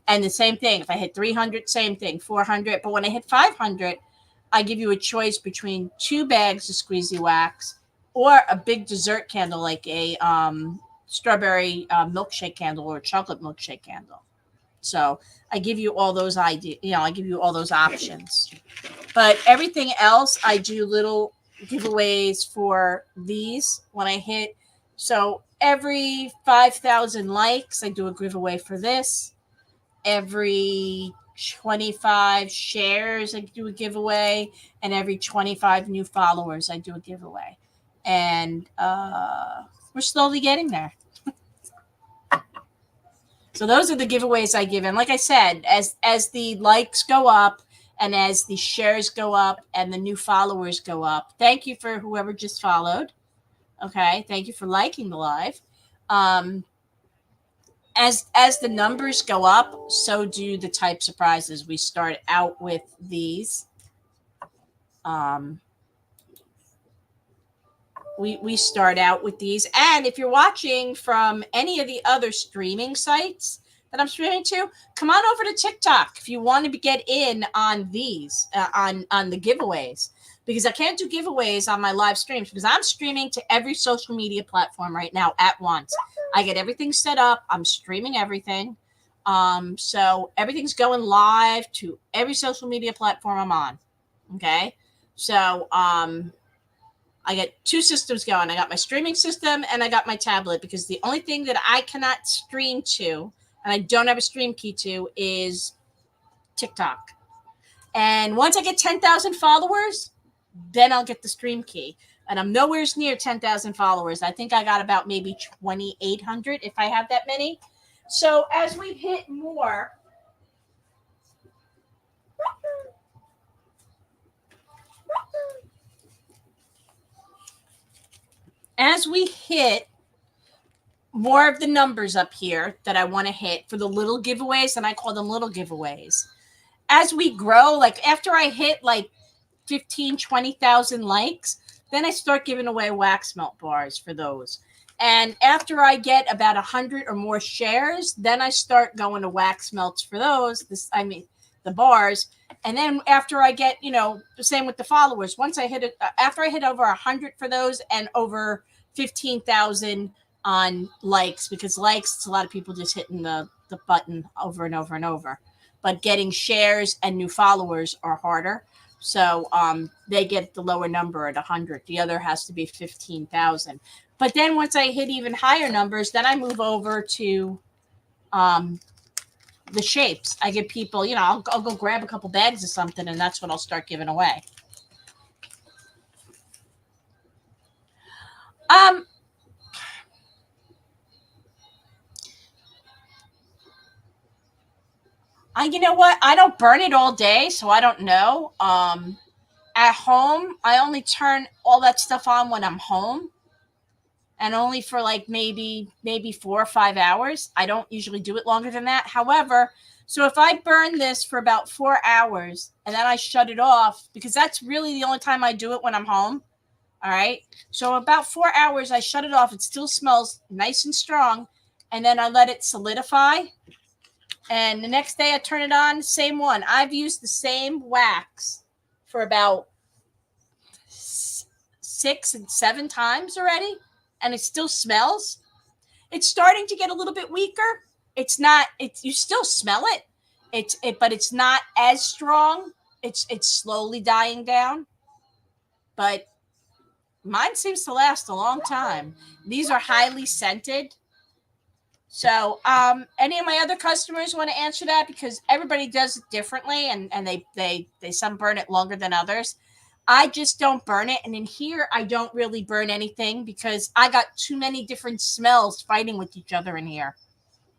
And the same thing, if I hit 300, same thing, 400. But when I hit 500, I give you a choice between 2 bags of squeezy wax or a big dessert candle, like a strawberry milkshake candle or a chocolate milkshake candle. So I give you all those ideas. I give you all those options. But everything else, I do little giveaways for these when I hit. So every 5,000 likes, I do a giveaway for this. Every 25 shares, I do a giveaway, and every 25 new followers, I do a giveaway. And we're slowly getting there. So those are the giveaways I give. And like I said, as the likes go up and as the shares go up and the new followers go up, thank you for whoever just followed. Okay, thank you for liking the live. As the numbers go up, so do the types of prizes. We start out with these. We start out with these. And if you're watching from any of the other streaming sites that I'm streaming to, come on over to TikTok if you want to get in on these, on the giveaways. Because I can't do giveaways on my live streams because I'm streaming to every social media platform right now at once. I get everything set up. I'm streaming everything. So everything's going live to every social media platform I'm on. Okay. So I got 2 systems going. I got my streaming system and I got my tablet, because the only thing that I cannot stream to, and I don't have a stream key to, is TikTok. And once I get 10,000 followers, then I'll get the stream key. And I'm nowhere near 10,000 followers. I think I got about maybe 2,800 if I have that many. So as we hit more, as we hit more of the numbers up here that I want to hit for the little giveaways, and I call them little giveaways. As we grow, like after I hit like 15, 20,000 likes, then I start giving away wax melt bars for those. And after I get about 100 or more shares, then I start going to wax melts for those. The bars. And then after I get, the same with the followers. Once I hit it, after I hit over 100 for those and over 15,000 on likes, because likes, it's a lot of people just hitting the button over and over and over. But getting shares and new followers are harder. So they get the lower number at 100. The other has to be 15,000. But then once I hit even higher numbers, then I move over to the shapes. I give people, I'll go grab a couple bags of something, and that's what I'll start giving away. You know what? I don't burn it all day, so I don't know. At home, I only turn all that stuff on when I'm home, and only for like maybe 4 or 5 hours. I don't usually do it longer than that. However, so if I burn this for about 4 hours and then I shut it off, because that's really the only time I do it when I'm home. All right. So about 4 hours, I shut it off. It still smells nice and strong. And then I let it solidify. And the next day I turn it on, same one. I've used the same wax for about 6 and 7 times already, and it still smells. It's starting to get a little bit weaker. It's not, you still smell it. But it's not as strong. It's slowly dying down. But mine seems to last a long time. These are highly scented. So, any of my other customers want to answer that, because everybody does it differently, and they some burn it longer than others. I just don't burn it, and in here I don't really burn anything because I got too many different smells fighting with each other in here.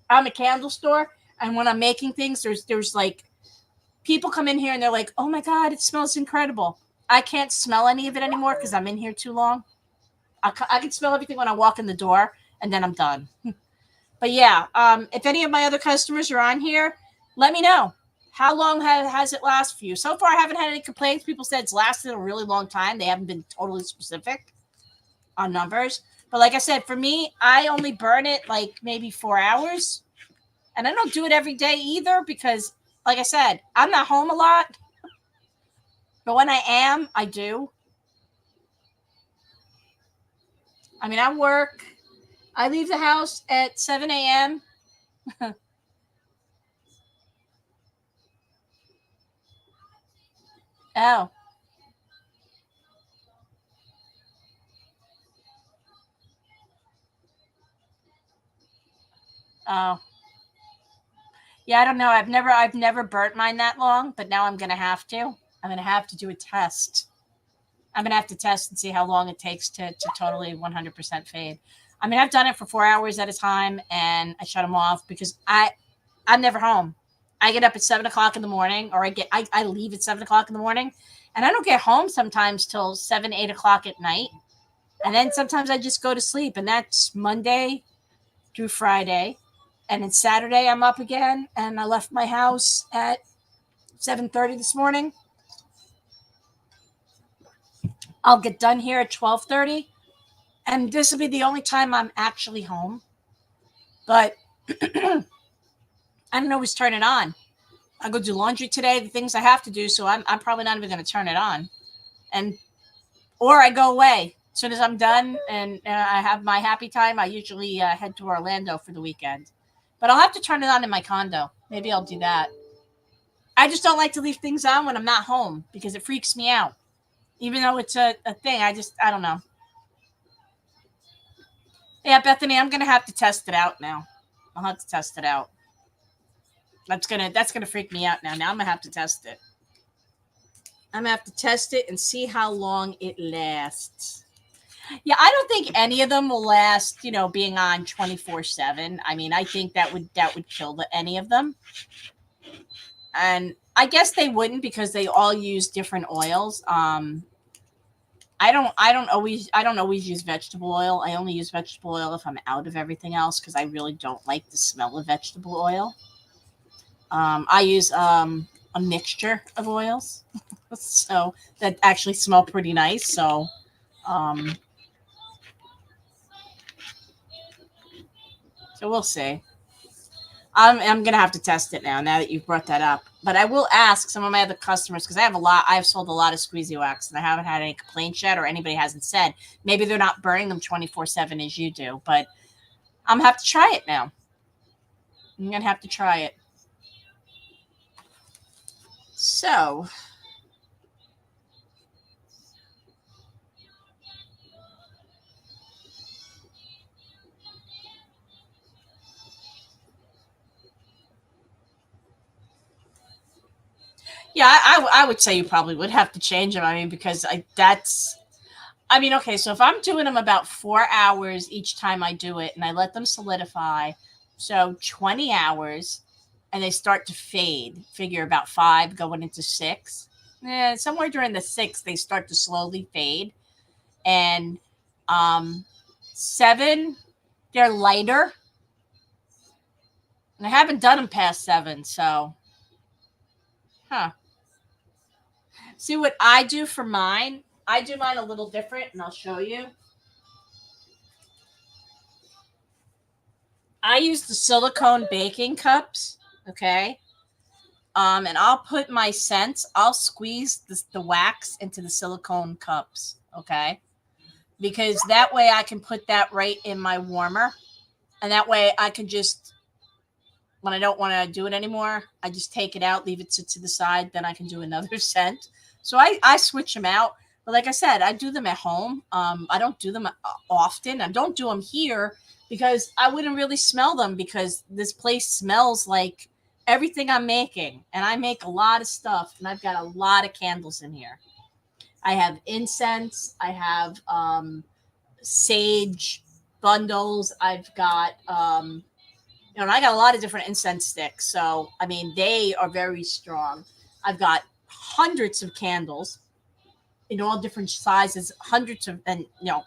I'm a candle store, and when I'm making things, there's like people come in here and they're like, "Oh my god, it smells incredible." I can't smell any of it anymore because I'm in here too long. I can smell everything when I walk in the door, and then I'm done. But yeah, if any of my other customers are on here, let me know. How long has it lasted for you? So far, I haven't had any complaints. People said it's lasted a really long time. They haven't been totally specific on numbers. But like I said, for me, I only burn it like maybe 4 hours. And I don't do it every day either because, like I said, I'm not home a lot. But when I am, I do. I mean, I work. I leave the house at 7 a.m. Oh, oh. Yeah, I don't know. I've never burnt mine that long, but now I'm gonna have to. I'm gonna have to do a test. I'm gonna have to test and see how long it takes to totally 100% fade. I mean, I've done it for 4 hours at a time, and I shut them off because I'm never home. I get up at 7 o'clock in the morning, or I leave at 7 o'clock in the morning, and I don't get home sometimes till 7, 8 o'clock at night, and then sometimes I just go to sleep, and that's Monday through Friday. And then Saturday I'm up again, and I left my house at 7:30 this morning. I'll get done here at 12:30, and this will be the only time I'm actually home. But I don't always turn it on. I go do laundry today, the things I have to do, so I'm probably not even going to turn it on. And or I go away. As soon as I'm done and I have my happy time, I usually head to Orlando for the weekend. But I'll have to turn it on in my condo. Maybe I'll do that. I just don't like to leave things on when I'm not home because it freaks me out. Even though it's a thing, I don't know. Yeah, Bethany, I'm gonna have to test it out now. I'll have to test it out. That's gonna freak me out now. Now I'm gonna have to test it. I'm gonna have to test it and see how long it lasts. Yeah, I don't think any of them will last, being on 24/7. I mean, I think that would kill any of them. And I guess they wouldn't because they all use different oils. I don't always use vegetable oil. I only use vegetable oil if I'm out of everything else because I really don't like the smell of vegetable oil. I use a mixture of oils, so that actually smell pretty nice. Um, so we'll see. I'm gonna have to test it now. Now that you've brought that up, but I will ask some of my other customers because I have a lot. I've sold a lot of squeezy wax, and I haven't had any complaints yet, or anybody hasn't said maybe they're not burning them 24/7 as you do. But I'm gonna have to try it now. I'm gonna have to try it. So yeah, I would say you probably would have to change them. I mean, because I mean, okay, so if I'm doing them about 4 hours each time I do it and I let them solidify, so 20 hours, and they start to fade, figure about five going into six. Somewhere during the six, they start to slowly fade. And seven, they're lighter. And I haven't done them past seven, so, huh. See what I do for mine? I do mine a little different, and I'll show you. I use the silicone baking cups, okay? And I'll put my scents, I'll squeeze the wax into the silicone cups, okay? Because that way I can put that right in my warmer. And that way I can just, when I don't want to do it anymore, I just take it out, leave it sit to the side, then I can do another scent. So I switch them out. But like I said, I do them at home. I don't do them often. I don't do them here because I wouldn't really smell them because this place smells like everything I'm making. And I make a lot of stuff and I've got a lot of candles in here. I have incense. I have sage bundles. I've got, and I got a lot of different incense sticks. So, I mean, they are very strong. I've got hundreds of candles in all different sizes, hundreds of, and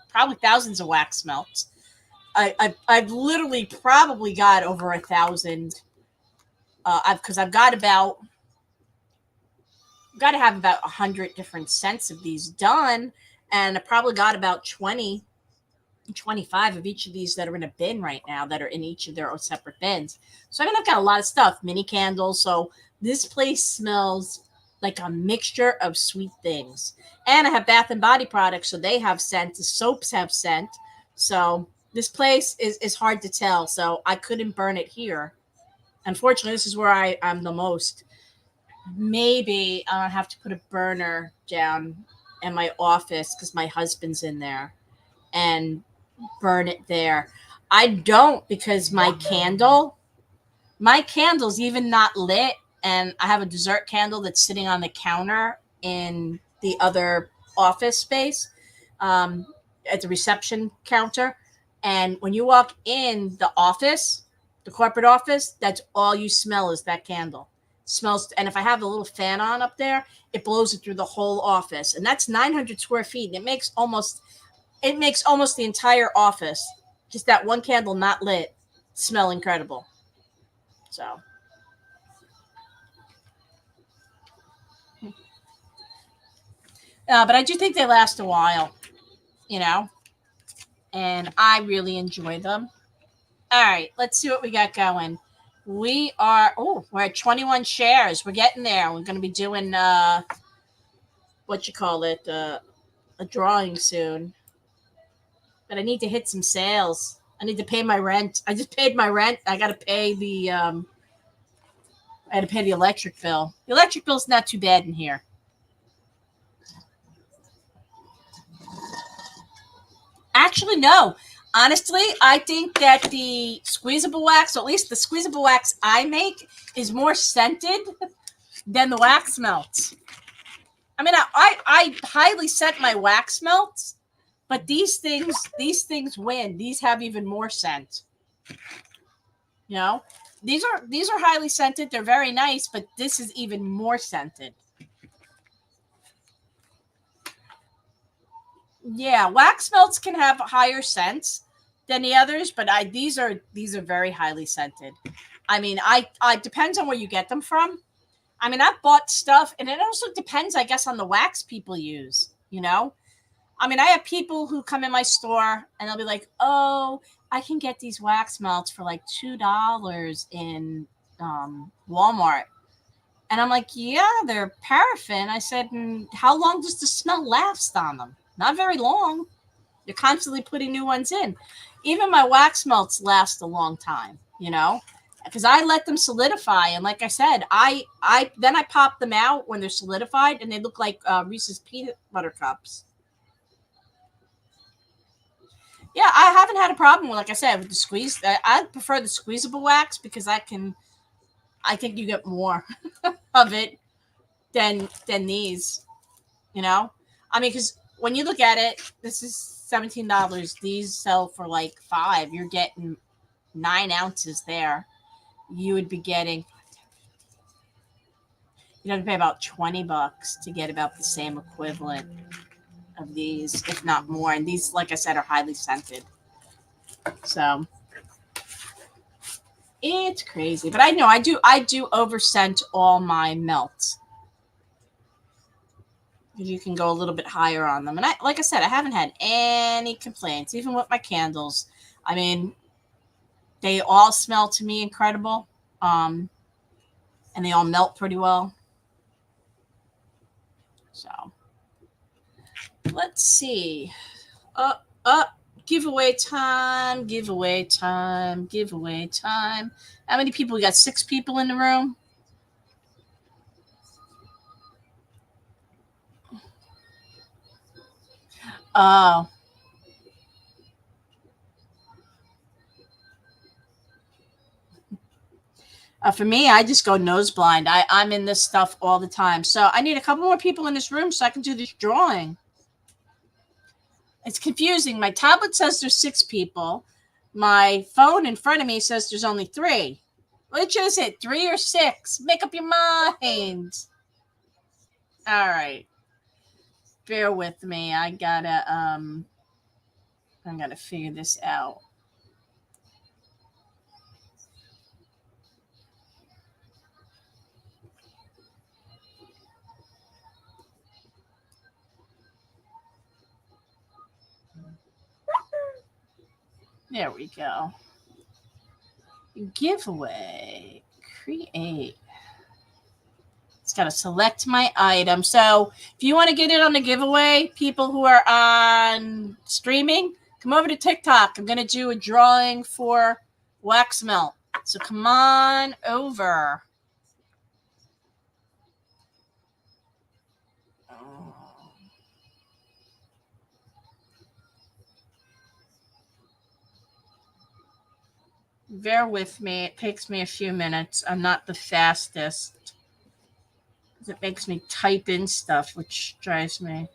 probably thousands of wax melts. I've literally probably got over 1,000. I've got to have about 100 different scents of these done, and I probably got about 25 of each of these that are in a bin right now that are in each of their own separate bins. So I mean, I've got a lot of stuff, mini candles. So this place smells like a mixture of sweet things. And I have Bath and Body products, so they have scent. The soaps have scent. So this place is hard to tell. So I couldn't burn it here. Unfortunately, this is where I'm the most. Maybe I'll have to put a burner down in my office because my husband's in there and burn it there. I don't because my candle's even not lit, and I have a dessert candle that's sitting on the counter in the other office space, at the reception counter. And when you walk in the office, the corporate office, that's all you smell is that candle. Smells, and if I have a little fan on up there, it blows it through the whole office, and that's 900 square feet. And it makes almost the entire office, just that one candle not lit, smell incredible. So, but I do think they last a while, you know, and I really enjoy them. All right, let's see what we got going. We're at 21 shares. We're getting there. We're going to be doing, what you call it, a drawing soon. But I need to hit some sales. I need to pay my rent. I just paid my rent. I got to pay I had to pay the electric bill. The electric bill's not too bad in here. Actually, no. Honestly, I think that the squeezable wax, or at least the squeezable wax I make, is more scented than the wax melts. I mean, I highly scent my wax melts, but these things win. These have even more scent. You know, these are highly scented. They're very nice, but this is even more scented. Yeah, wax melts can have higher scents than the others, but these are very highly scented. I mean, I depends on where you get them from. I mean, I've bought stuff, and it also depends, I guess, on the wax people use. I mean, I have people who come in my store and they'll be like, "Oh, I can get these wax melts for like $2 in Walmart." And I'm like, "Yeah, they're paraffin." I said, "How long does the smell last on them? Not very long. You're constantly putting new ones in. Even my wax melts last a long time, because I let them solidify. And like I said, I then I pop them out when they're solidified, and they look like Reese's peanut butter cups. Yeah, I haven't had a problem with, like I said, with the squeeze. I prefer the squeezable wax because I think you get more of it than these. I mean, because when you look at it, this is $17. These sell for like 5. You're getting 9 ounces there. You would be getting. You have to pay about $20 to get about the same equivalent of these, if not more. And these, like I said, are highly scented. So it's crazy. But I know I do over scent all my melts. You can go a little bit higher on them. And like I said, I haven't had any complaints, even with my candles. I mean, they all smell to me incredible. And they all melt pretty well. So let's see. Giveaway time, giveaway time, giveaway time. How many people? We got 6 people in the room. Oh. For me, I just go nose blind. I'm in this stuff all the time. So I need a couple more people in this room so I can do this drawing. It's confusing. My tablet says there's 6 people. My phone in front of me says there's only 3. Which is it, 3 or 6? Make up your mind. All right. Bear with me. I gotta figure this out. There we go. Giveaway. Create. It's got to select my item. So if you want to get in on the giveaway, people who are on streaming, come over to TikTok. I'm going to do a drawing for wax melt. So come on over. Bear with me. It takes me a few minutes. I'm not the fastest. It makes me type in stuff, which drives me.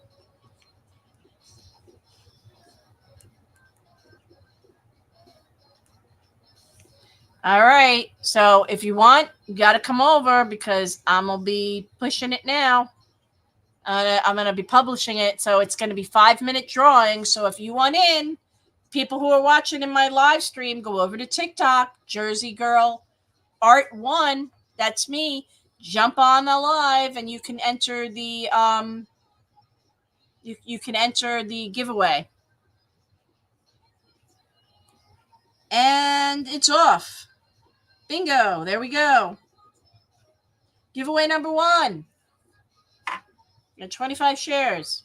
All right. So if you want, you got to come over because I'm going to be pushing it now. I'm going to be publishing it. So it's going to be 5-minute drawing. So if you want in, people who are watching in my live stream, go over to TikTok, Jersey Girl Art 1. That's me. Jump on the live and you can enter the you can enter the giveaway. And it's off. Bingo. There we go. Giveaway number 1. You got 25 shares.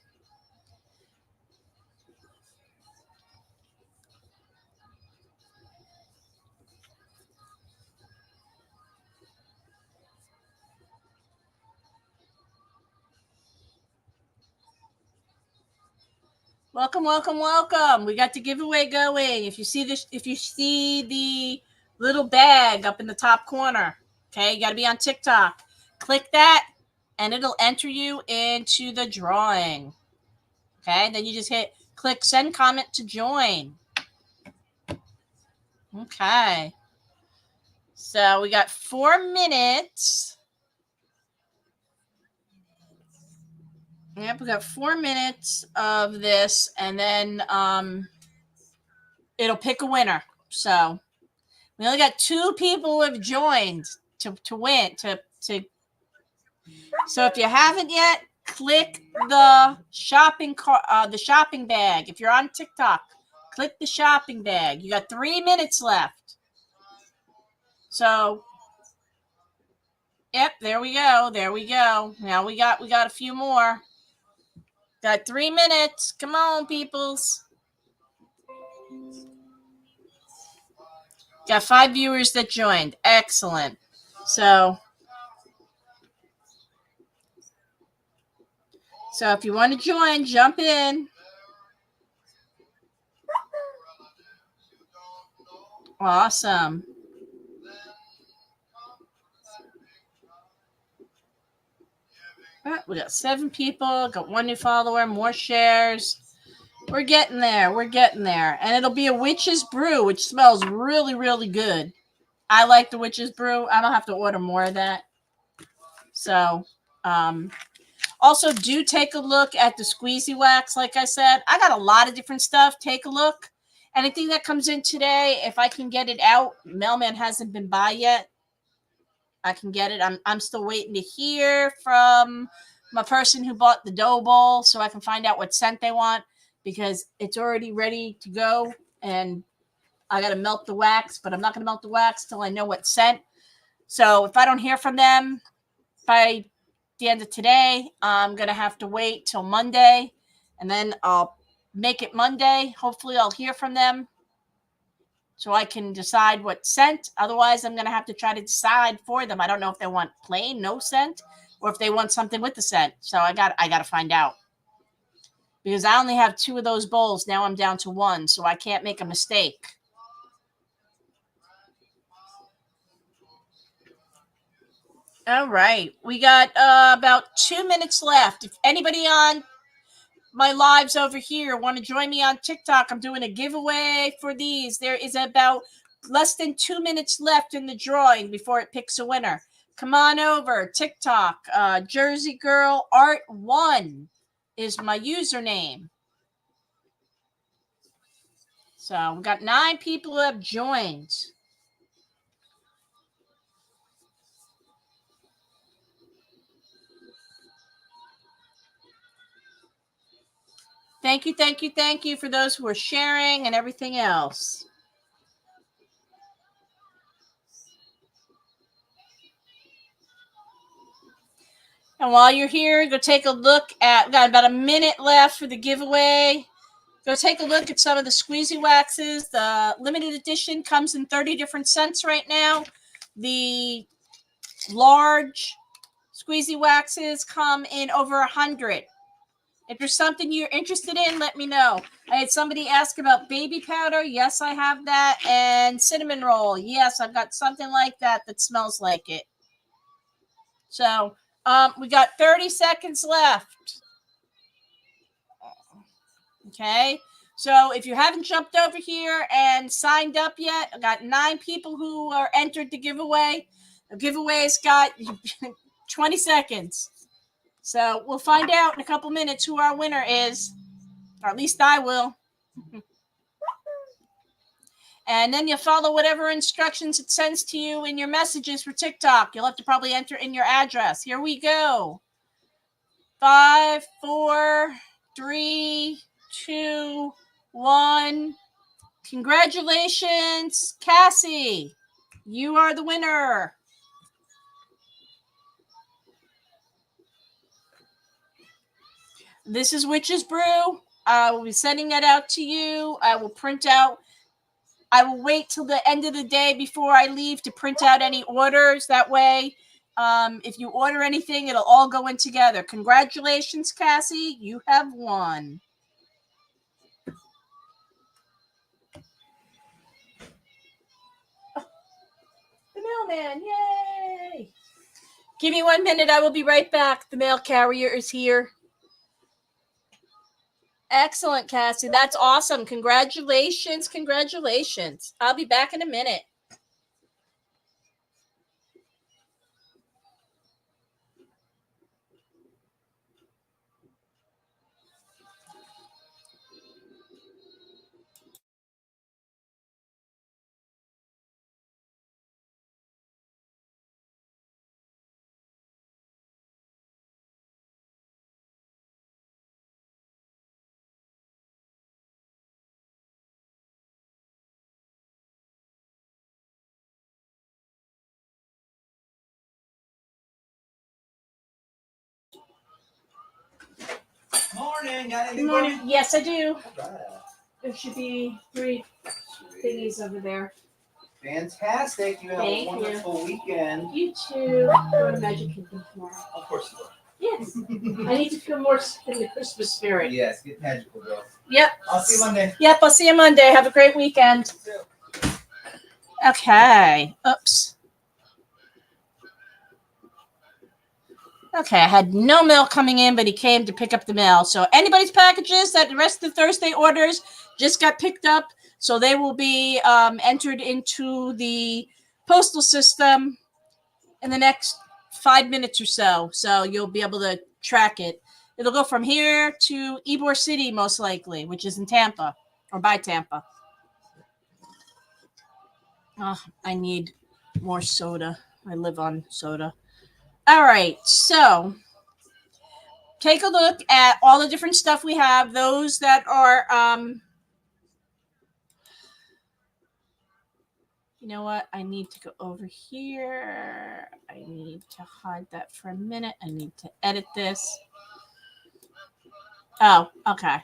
Welcome, welcome, welcome. We got the giveaway going. If you see the little bag up in the top corner, okay, you got to be on TikTok. Click that, and it'll enter you into the drawing. Okay, then you just click send comment to join. Okay. So we got 4 minutes. Yep, we got 4 minutes of this, and then it'll pick a winner. So we only got 2 people who have joined to win. So if you haven't yet, click the shopping bag. If you're on TikTok, click the shopping bag. You got 3 minutes left. So, yep, there we go. There we go. Now we got a few more. Got 3 minutes. Come on, peoples. Got 5 viewers that joined. Excellent. So if you want to join, jump in. Awesome. We got 7 people. Got 1 new follower. More shares. We're getting there. We're getting there. And it'll be a witch's brew, which smells really, really good. I like the witch's brew. I don't have to order more of that. So, also do take a look at the squeezy wax. Like I said, I got a lot of different stuff. Take a look. Anything that comes in today, if I can get it out, mailman hasn't been by yet. I can get it. I'm still waiting to hear from my person who bought the dough bowl so I can find out what scent they want because it's already ready to go and I got to melt the wax, but I'm not going to melt the wax till I know what scent. So if I don't hear from them by the end of today, I'm going to have to wait till Monday and then I'll make it Monday. Hopefully I'll hear from them so I can decide what scent. Otherwise, I'm going to have to try to decide for them. I don't know if they want plain, no scent, or if they want something with the scent. So I got to find out. because I only have 2 of those bowls. Now I'm down to 1, so I can't make a mistake. All right. We got about 2 minutes left. If anybody on my lives over here want to join me on TikTok, I'm doing a giveaway for these. There is about less than 2 minutes left in the drawing before it picks a winner. Come on over. TikTok, Jersey Girl Art 1 is my username. So we've got 9 people who have joined. Thank you, thank you, thank you for those who are sharing and everything else. And while you're here, go take a look at, got about a minute left for the giveaway. Go take a look at some of the squeezy waxes. The limited edition comes in 30 different scents right now. The large squeezy waxes come in over 100. If there's something you're interested in, let me know. I had somebody ask about baby powder. Yes, I have that. And cinnamon roll. Yes, I've got something like that that smells like it. So we got 30 seconds left. Okay. So if you haven't jumped over here and signed up yet, I got 9 people who are entered the giveaway. The giveaway's got 20 seconds. So we'll find out in a couple minutes who our winner is, or at least I will. And then you'll follow whatever instructions it sends to you in your messages for TikTok. You'll have to probably enter in your address. Here we go. 5, 4, 3, 2, 1. Congratulations, Cassie. You are the winner. This is Witch's Brew. I will be sending that out to you. I will print out. I will wait till the end of the day before I leave to print out any orders. That way, if you order anything, it'll all go in together. Congratulations, Cassie. You have won. The mailman. Yay. Give me 1 minute. I will be right back. The mail carrier is here. Excellent, Cassie. That's awesome. Congratulations. Congratulations. I'll be back in a minute. Morning. Got anything Good for morning. me? Yes, I do. Right. There should be 3 thingies over there. Fantastic. You have Thank a wonderful weekend. You too. Go to Magic Kingdom tomorrow. Of course you will. Yes. I need to feel more in the Christmas spirit. Yes, get magical, girl. Yep. I'll see you Monday. Yep, I'll see you Monday. Have a great weekend. Okay. Oops. Okay, I had no mail coming in, but he came to pick up the mail. So anybody's packages that the rest of the Thursday orders just got picked up. So they will be entered into the postal system in the next 5 minutes or so. So you'll be able to track it. It'll go from here to Ybor City, most likely, which is in Tampa or by Tampa. Oh, I need more soda. I live on soda. All right, so take a look at all the different stuff we have. Those that are, you know what? I need to go over here. I need to hide that for a minute. I need to edit this. Oh, okay.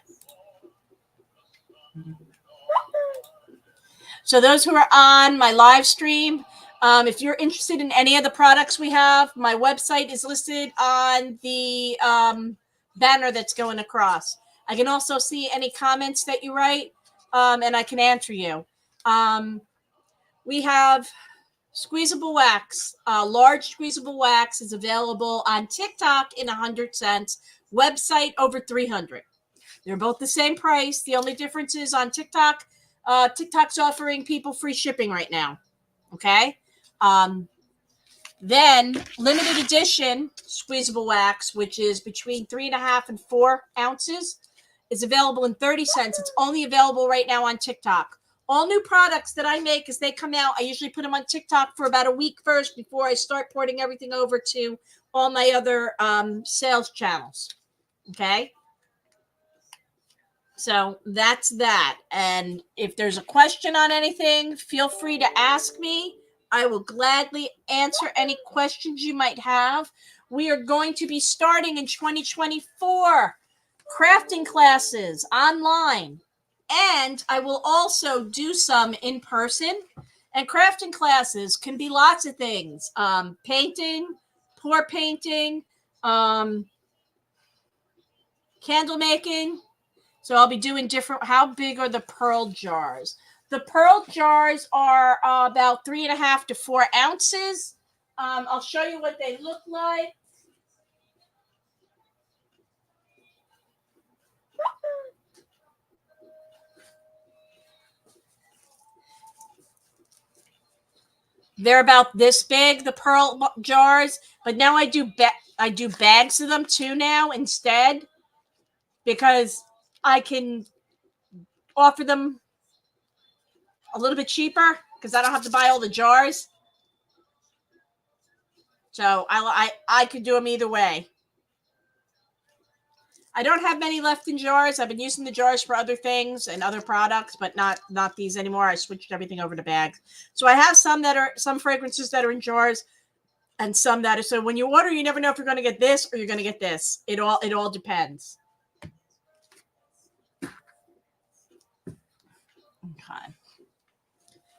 So those who are on my live stream, if you're interested in any of the products we have, my website is listed on the banner that's going across. I can also see any comments that you write, and I can answer you. We have squeezable wax. Large squeezable wax is available on TikTok in 100 cents. Website over 300. They're both the same price. The only difference is on TikTok. TikTok's offering people free shipping right now. Okay. Then limited edition squeezable wax, which is between 3.5 and 4 ounces, is available in 30 cents. It's only available right now on TikTok. All new products that I make as they come out, I usually put them on TikTok for about a week first before I start porting everything over to all my other sales channels. Okay. So that's that. And if there's a question on anything, feel free to ask me. I will gladly answer any questions you might have. We are going to be starting in 2024 crafting classes online. And I will also do some in person. And crafting classes can be lots of things. Painting, pour painting, candle making. So I'll be doing different. How big are the pearl jars? The pearl jars are about 3.5 to 4 ounces. I'll show you what they look like. They're about this big, the pearl jars, but now I do bags of them too now instead, because I can offer them a little bit cheaper because I don't have to buy all the jars. So I could do them either way. I don't have many left in jars. I've been using the jars for other things and other products, but not these anymore. I switched everything over to bags. So I have some fragrances that are in jars and some that are, so when you order, you never know if you're going to get this or you're going to get this. It all depends. Okay.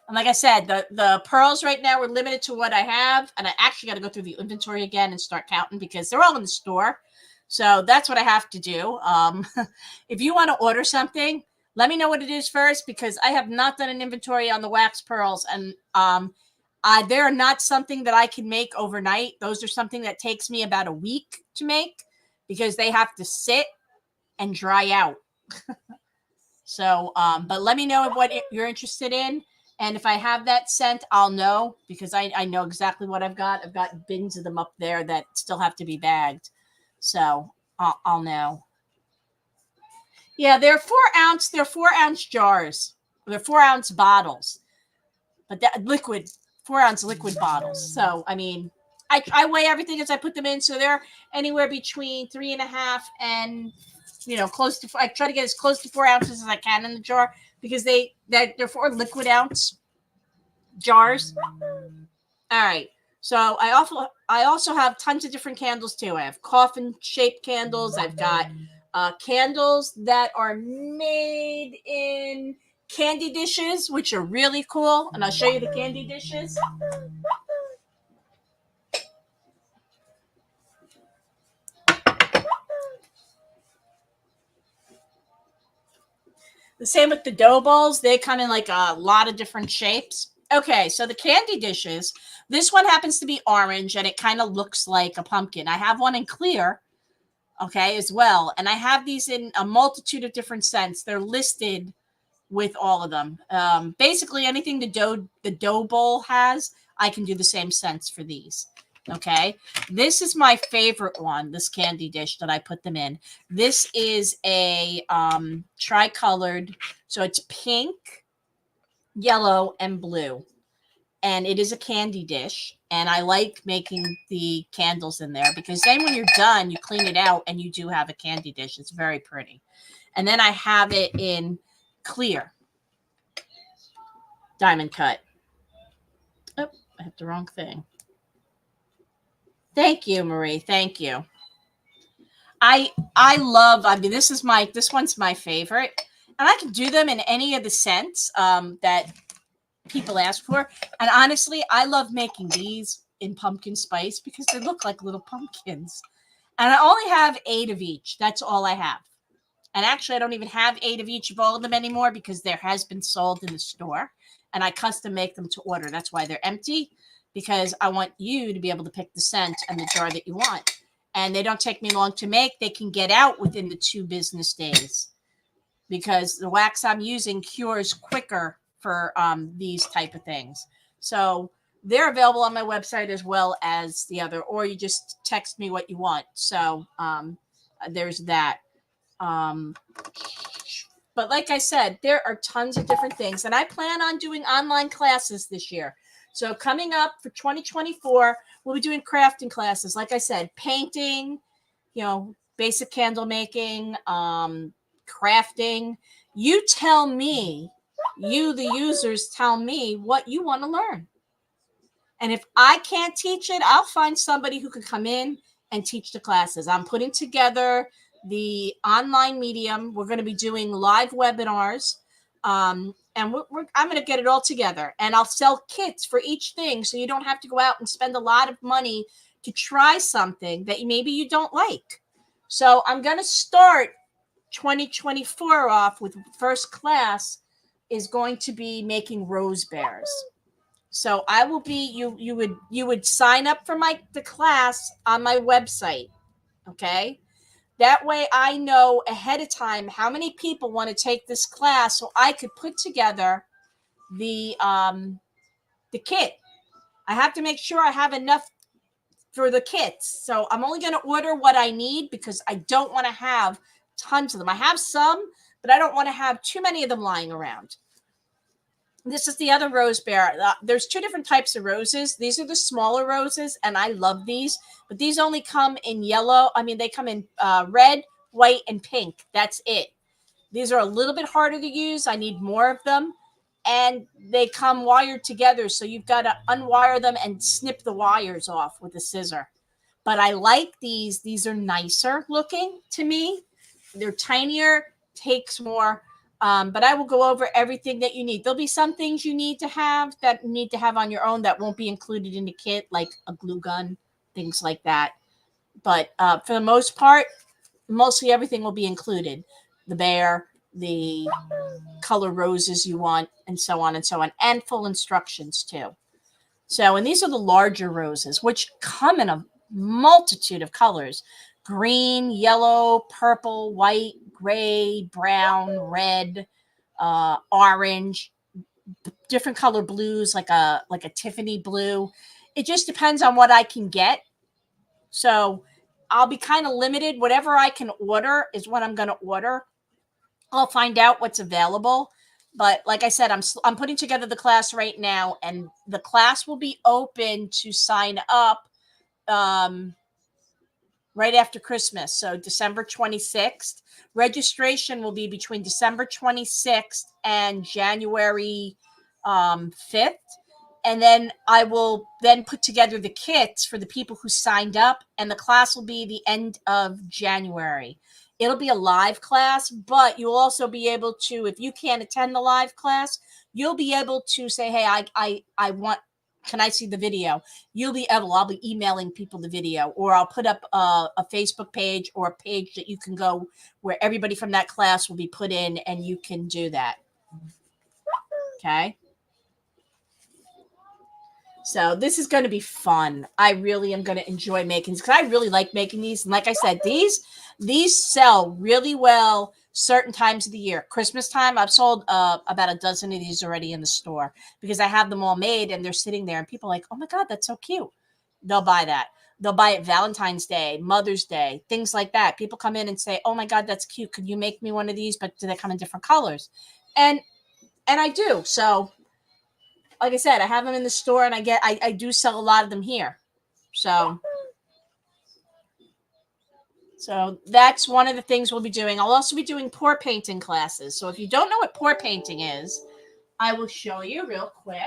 And like I said, the pearls right now are limited to what I have. And I actually got to go through the inventory again and start counting because they're all in the store. So that's what I have to do. If you want to order something, let me know what it is first, because I have not done an inventory on the wax pearls. And they're not something that I can make overnight. Those are something that takes me about a week to make because they have to sit and dry out. So, but let me know what you're interested in. And if I have that scent, I'll know, because I know exactly what I've got. I've got bins of them up there that still have to be bagged. So I'll know. Yeah, they're 4 ounce. They're 4-ounce jars. They're 4-ounce bottles, but that liquid 4-ounce liquid bottles. So I mean, I weigh everything as I put them in. So they're anywhere between 3.5 and close to. I try to get as close to 4 ounces as I can in the jar because they're 4 liquid ounce jars. All right. So I also have tons of different candles too. I have coffin shaped candles. I've got candles that are made in candy dishes, which are really cool. And I'll show you the candy dishes. The same with the dough balls. They come in like a lot of different shapes. Okay, so the candy dishes. This one happens to be orange, and it kind of looks like a pumpkin. I have one in clear, okay, as well. And I have these in a multitude of different scents. They're listed with all of them. Basically, anything the dough bowl has, I can do the same scents for these. Okay, this is my favorite one, this candy dish that I put them in. This is a tricolored, so it's pink, yellow, and blue. And it is a candy dish. And I like making the candles in there because then when you're done, you clean it out and you do have a candy dish. It's very pretty. And then I have it in clear diamond cut. Oh, I have the wrong thing. Thank you, Marie. Thank you. I mean, this one's my favorite. And I can do them in any of the scents that people ask for. And honestly, I love making these in pumpkin spice because they look like little pumpkins. And I only have 8 of each. That's all I have. And actually, I don't even have 8 of each of all of them anymore because there has been sold in the store. And I custom make them to order. That's why they're empty, because I want you to be able to pick the scent and the jar that you want. And they don't take me long to make. They can get out within the 2 business days because the wax I'm using cures quicker for these type of things. So they're available on my website as well as the other, or you just text me what you want. So there's that. But like I said, there are tons of different things, and I plan on doing online classes this year. So coming up for 2024, we'll be doing crafting classes. Like I said, painting, basic candle making, crafting. You tell me, you, the users, tell me what you want to learn. And if I can't teach it, I'll find somebody who can come in and teach the classes. I'm putting together the online medium. We're going to be doing live webinars. And I'm going to get it all together. And I'll sell kits for each thing, so you don't have to go out and spend a lot of money to try something that maybe you don't like. So I'm going to start 2024 off with first class is going to be making rose bears. So I will be you would sign up for the class on my website, okay? That way I know ahead of time how many people want to take this class, so I could put together the kit. I have to make sure I have enough for the kits. So I'm only going to order what I need because I don't want to have tons of them. I have some, but I don't want to have too many of them lying around. This is the other rose bear. There's 2 different types of roses. These are the smaller roses, and I love these. But these only come in yellow. I mean, they come in red, white, and pink. That's it. These are a little bit harder to use. I need more of them. And they come wired together, so you've got to unwire them and snip the wires off with a scissor. But I like these. These are nicer looking to me. They're tinier, takes more. But I will go over everything that you need. There'll be some things you need to have on your own that won't be included in the kit, like a glue gun, things like that. But for the most part, mostly everything will be included. The bear, the color roses you want, and so on and so on, and full instructions too. So, and these are the larger roses, which come in a multitude of colors: green, yellow, purple, white, gray, brown, red, orange, different color blues, like a Tiffany blue. It just depends on what I can get. So I'll be kind of limited. Whatever I can order is what I'm going to order. I'll find out what's available. But like I said, I'm putting together the class right now, and the class will be open to sign up right after Christmas. So December 26th. Registration will be between December 26th and January 5th. And then I will then put together the kits for the people who signed up, and the class will be the end of January. It'll be a live class, but you'll also be able to, if you can't attend the live class, you'll be able to say, hey, I want, can I see the video? I'll be emailing people the video, or I'll put up a Facebook page or a page that you can go where everybody from that class will be put in, and you can do that. Okay. So this is going to be fun. I really am going to enjoy making these because I really like making these. And like I said, these sell really well certain times of the year. Christmas time, I've sold about a dozen of these already in the store because I have them all made and they're sitting there and people are like, oh my God, that's so cute. They'll buy that. They'll buy it Valentine's Day, Mother's Day, things like that. People come in and say, oh my God, that's cute. Could you make me one of these? But do they come in different colors? And I do. So like I said, I have them in the store and I do sell a lot of them here. So that's one of the things we'll be doing. I'll also be doing pour painting classes. So if you don't know what pour painting is, I will show you real quick.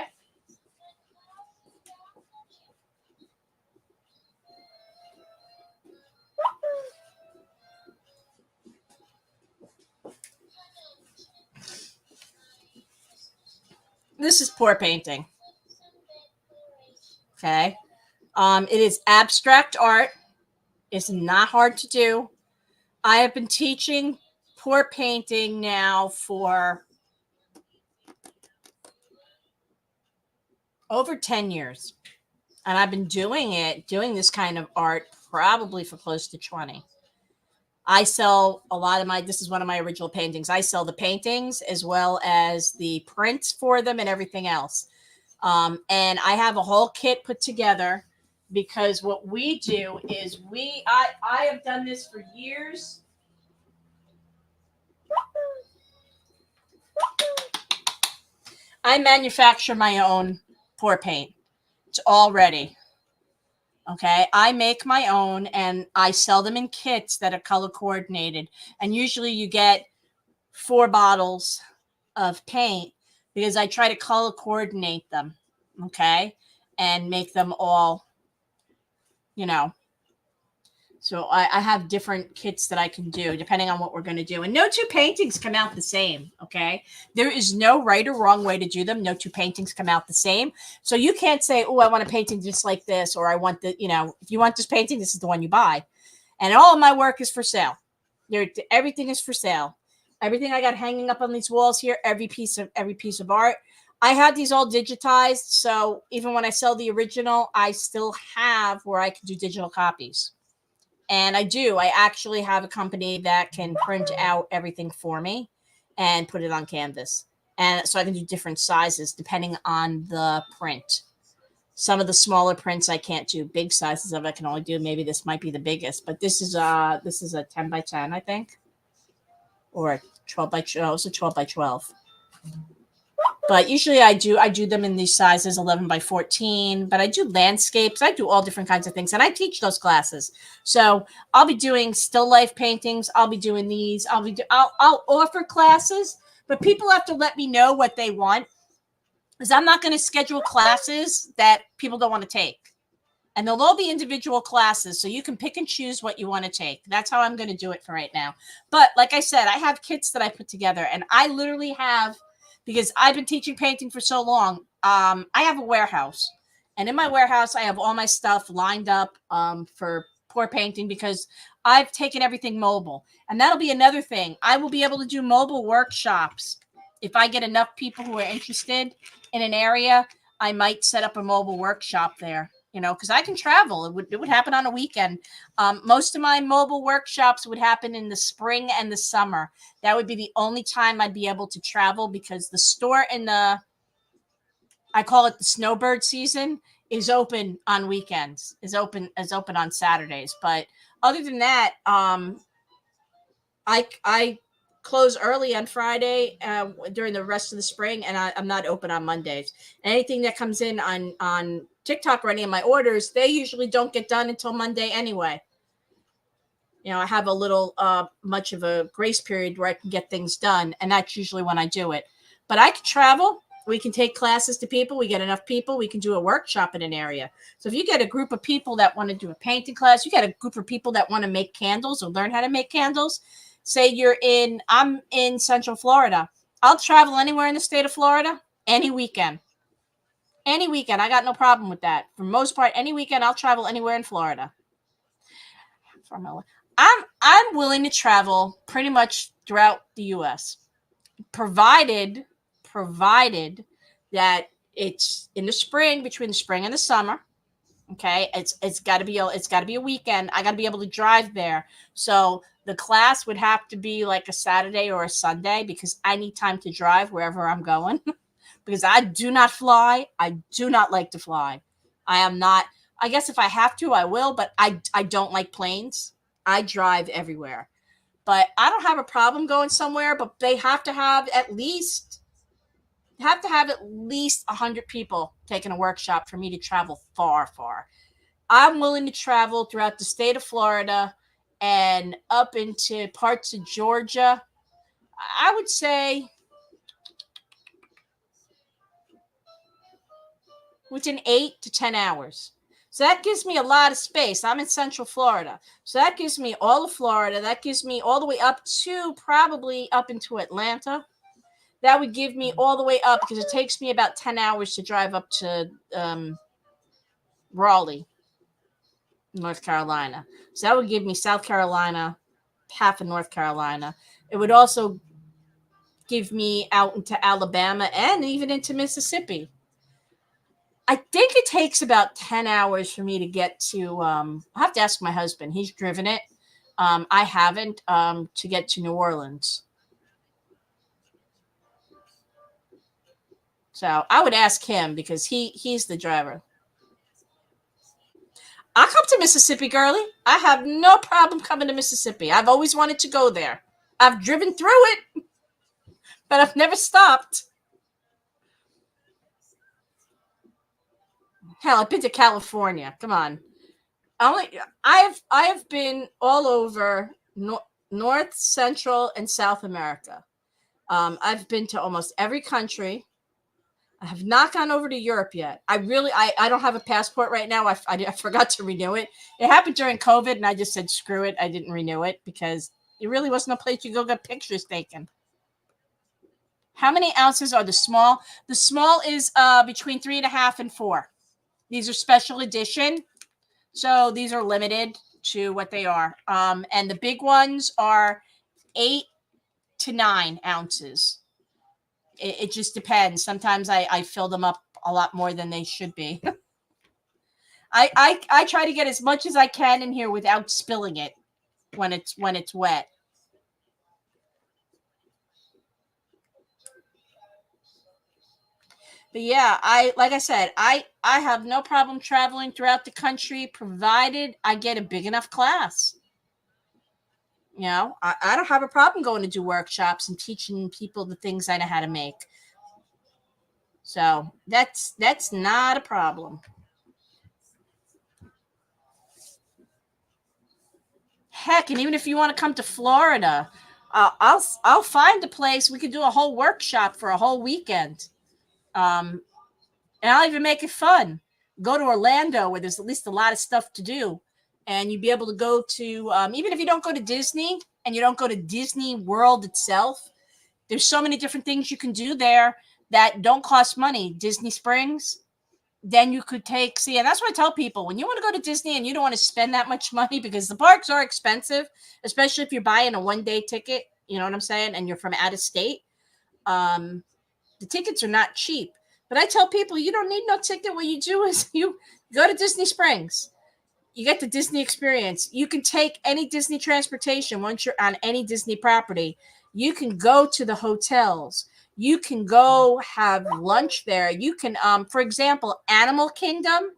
This is pour painting. Okay. It is abstract art. It's not hard to do. I have been teaching pour painting now for over 10 years. And I've been doing this kind of art probably for close to 20. I sell a lot of this is one of my original paintings. I sell the paintings as well as the prints for them and everything else. And I have a whole kit put together because what we do is I have done this for years. I manufacture my own pour paint. It's all ready. Okay. I make my own and I sell them in kits that are color coordinated. And usually you get 4 bottles of paint because I try to color coordinate them. Okay. And make them all, so I have different kits that I can do depending on what we're going to do. And no two paintings come out the same. Okay. There is no right or wrong way to do them. No two paintings come out the same. So you can't say, oh, I want a painting just like this, or I want if you want this painting, this is the one you buy. And all of my work is for sale. Everything is for sale. Everything I got hanging up on these walls here, every piece of art. I had these all digitized. So even when I sell the original, I still have where I can do digital copies. And I actually have a company that can print out everything for me and put it on canvas. And so I can do different sizes depending on the print. Some of the smaller prints I can't do. Big sizes of it I can only do. Maybe this might be the biggest, but this is a 10 by 10, I think. Or a 12 by 12. It's a 12 by 12. But usually I do them in these sizes, 11 by 14, but I do landscapes. I do all different kinds of things. And I teach those classes. So I'll be doing still life paintings. I'll be doing these. I'll offer classes, but people have to let me know what they want because I'm not going to schedule classes that people don't want to take. And they'll all be individual classes. So you can pick and choose what you want to take. That's how I'm going to do it for right now. But like I said, I have kits that I put together and I literally have, because I've been teaching painting for so long, I have a warehouse. And in my warehouse, I have all my stuff lined up for pour painting because I've taken everything mobile. And that'll be another thing. I will be able to do mobile workshops. If I get enough people who are interested in an area, I might set up a mobile workshop there. Because I can travel. It would happen on a weekend. Most of my mobile workshops would happen in the spring and the summer. That would be the only time I'd be able to travel because the store I call it the snowbird season, is open on weekends. Is open on Saturdays. But other than that, I close early on Friday during the rest of the spring, and I'm not open on Mondays. Anything that comes in on TikTok or any of my orders, they usually don't get done until Monday anyway. I have a little much of a grace period where I can get things done, and that's usually when I do it. But I can travel. We can take classes to people. We get enough people. We can do a workshop in an area. So if you get a group of people that want to do a painting class, you get a group of people that want to make candles or learn how to make candles. Say I'm in Central Florida. I'll travel anywhere in the state of Florida any weekend. Any weekend. I got no problem with that. For the most part, any weekend I'll travel anywhere in Florida. I'm willing to travel pretty much throughout the US, provided that it's in the spring, between the spring and the summer. Okay, it's got to be a weekend. I got to be able to drive there. So the class would have to be like a Saturday or a Sunday because I need time to drive wherever I'm going. Because I do not fly. I do not like to fly. I am not. I guess if I have to, I will. But I don't like planes. I drive everywhere. But I don't have a problem going somewhere. But they have to have at least 100 people taking a workshop for me to travel far, far. I'm willing to travel throughout the state of Florida and up into parts of Georgia. I would say within 8 to 10 hours. So that gives me a lot of space. I'm in Central Florida. So that gives me all of Florida. That gives me all the way up to probably up into Atlanta. That would give me all the way up because it takes me about 10 hours to drive up to Raleigh, North Carolina. So that would give me South Carolina, half of North Carolina. It would also give me out into Alabama and even into Mississippi. I think it takes about 10 hours for me to get to, I have to ask my husband. He's driven it. I haven't, to get to New Orleans. So I would ask him because he's the driver. I come to Mississippi, girly. I have no problem coming to Mississippi. I've always wanted to go there. I've driven through it, but I've never stopped. Hell, I've been to California. Come on. I have been all over North, Central, and South America. I've been to almost every country. I have not gone over to Europe yet. I don't have a passport right now. I forgot to renew it. It happened during COVID, and I just said screw it. I didn't renew it because it really wasn't a place you go get pictures taken. How many ounces are the small? The small is between 3.5 and 4. These are special edition, so these are limited to what they are. And the big ones are 8 to 9 ounces. It just depends. Sometimes I fill them up a lot more than they should be. I try to get as much as I can in here without spilling it when it's wet. But yeah, like I said, I have no problem traveling throughout the country provided I get a big enough class. You know, I don't have a problem going to do workshops and teaching people the things I know how to make. So that's not a problem. Heck, and even if you want to come to Florida, I'll find a place. We could do a whole workshop for a whole weekend. And I'll even make it fun. Go to Orlando where there's at least a lot of stuff to do, and you'd be able to go to even if you don't go to Disney and you don't go to Disney World itself. There's so many different things you can do there that don't cost money. Disney Springs, then you could see, and that's what I tell people when you want to go to Disney and you don't want to spend that much money because the parks are expensive, especially if you're buying a 1-day ticket. You know what I'm saying? And you're from out of state. The tickets are not cheap. But I tell people you don't need no ticket. What you do is you go to Disney Springs. You get the Disney experience. You can take any Disney transportation once you're on any Disney property. You can go to the hotels. You can go have lunch there. You can, for example, Animal Kingdom.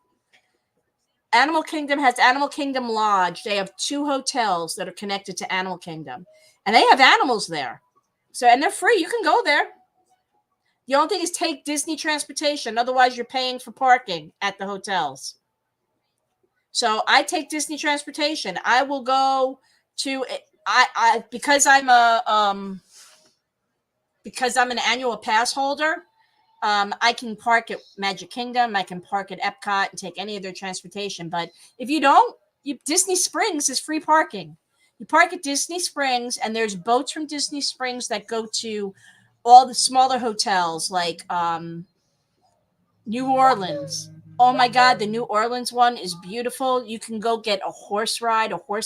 Animal Kingdom has Animal Kingdom Lodge. They have 2 hotels that are connected to Animal Kingdom. And they have animals there. So, and they're free. You can go there. The only thing is take Disney transportation. Otherwise, you're paying for parking at the hotels. So I take Disney transportation. I will go to because I'm an annual pass holder. I can park at Magic Kingdom. I can park at Epcot and take any of their transportation. But if you don't, Disney Springs is free parking. You park at Disney Springs, and there's boats from Disney Springs that go to all the smaller hotels like New Orleans. Oh my God, the New Orleans one is beautiful. You can go get a horse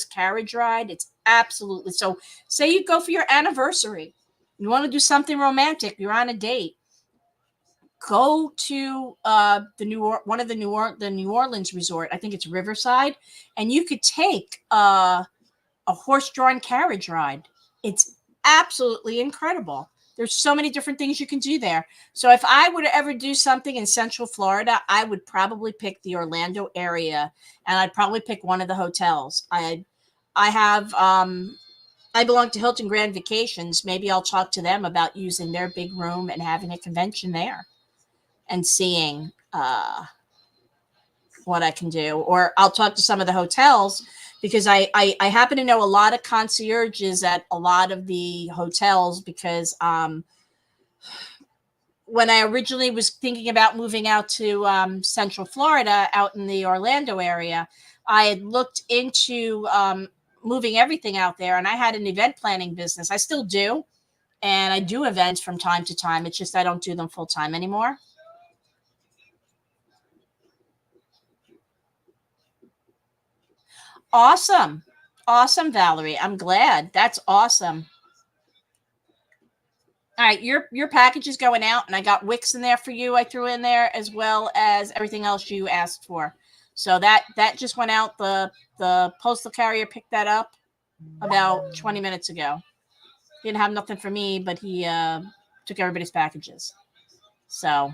carriage ride. It's absolutely so. Say you go for your anniversary, you want to do something romantic. You're on a date. Go to the New Orleans resort. I think it's Riverside, and you could take a horse-drawn carriage ride. It's absolutely incredible. There's so many different things you can do there. So if I were to ever do something in Central Florida, I would probably pick the Orlando area, and I'd probably pick one of the hotels. I belong to Hilton Grand Vacations. Maybe I'll talk to them about using their big room and having a convention there and seeing what I can do. Or I'll talk to some of the hotels because I happen to know a lot of concierges at a lot of the hotels because when I originally was thinking about moving out to Central Florida, out in the Orlando area, I had looked into moving everything out there, and I had an event planning business. I still do, and I do events from time to time. It's just I don't do them full time anymore. Awesome. Awesome, Valerie. I'm glad. That's awesome. All right, your package is going out, and I got Wix in there for you. I threw in there as well as everything else you asked for. So that just went out. The postal carrier picked that up about 20 minutes ago. He didn't have nothing for me, but he took everybody's packages. So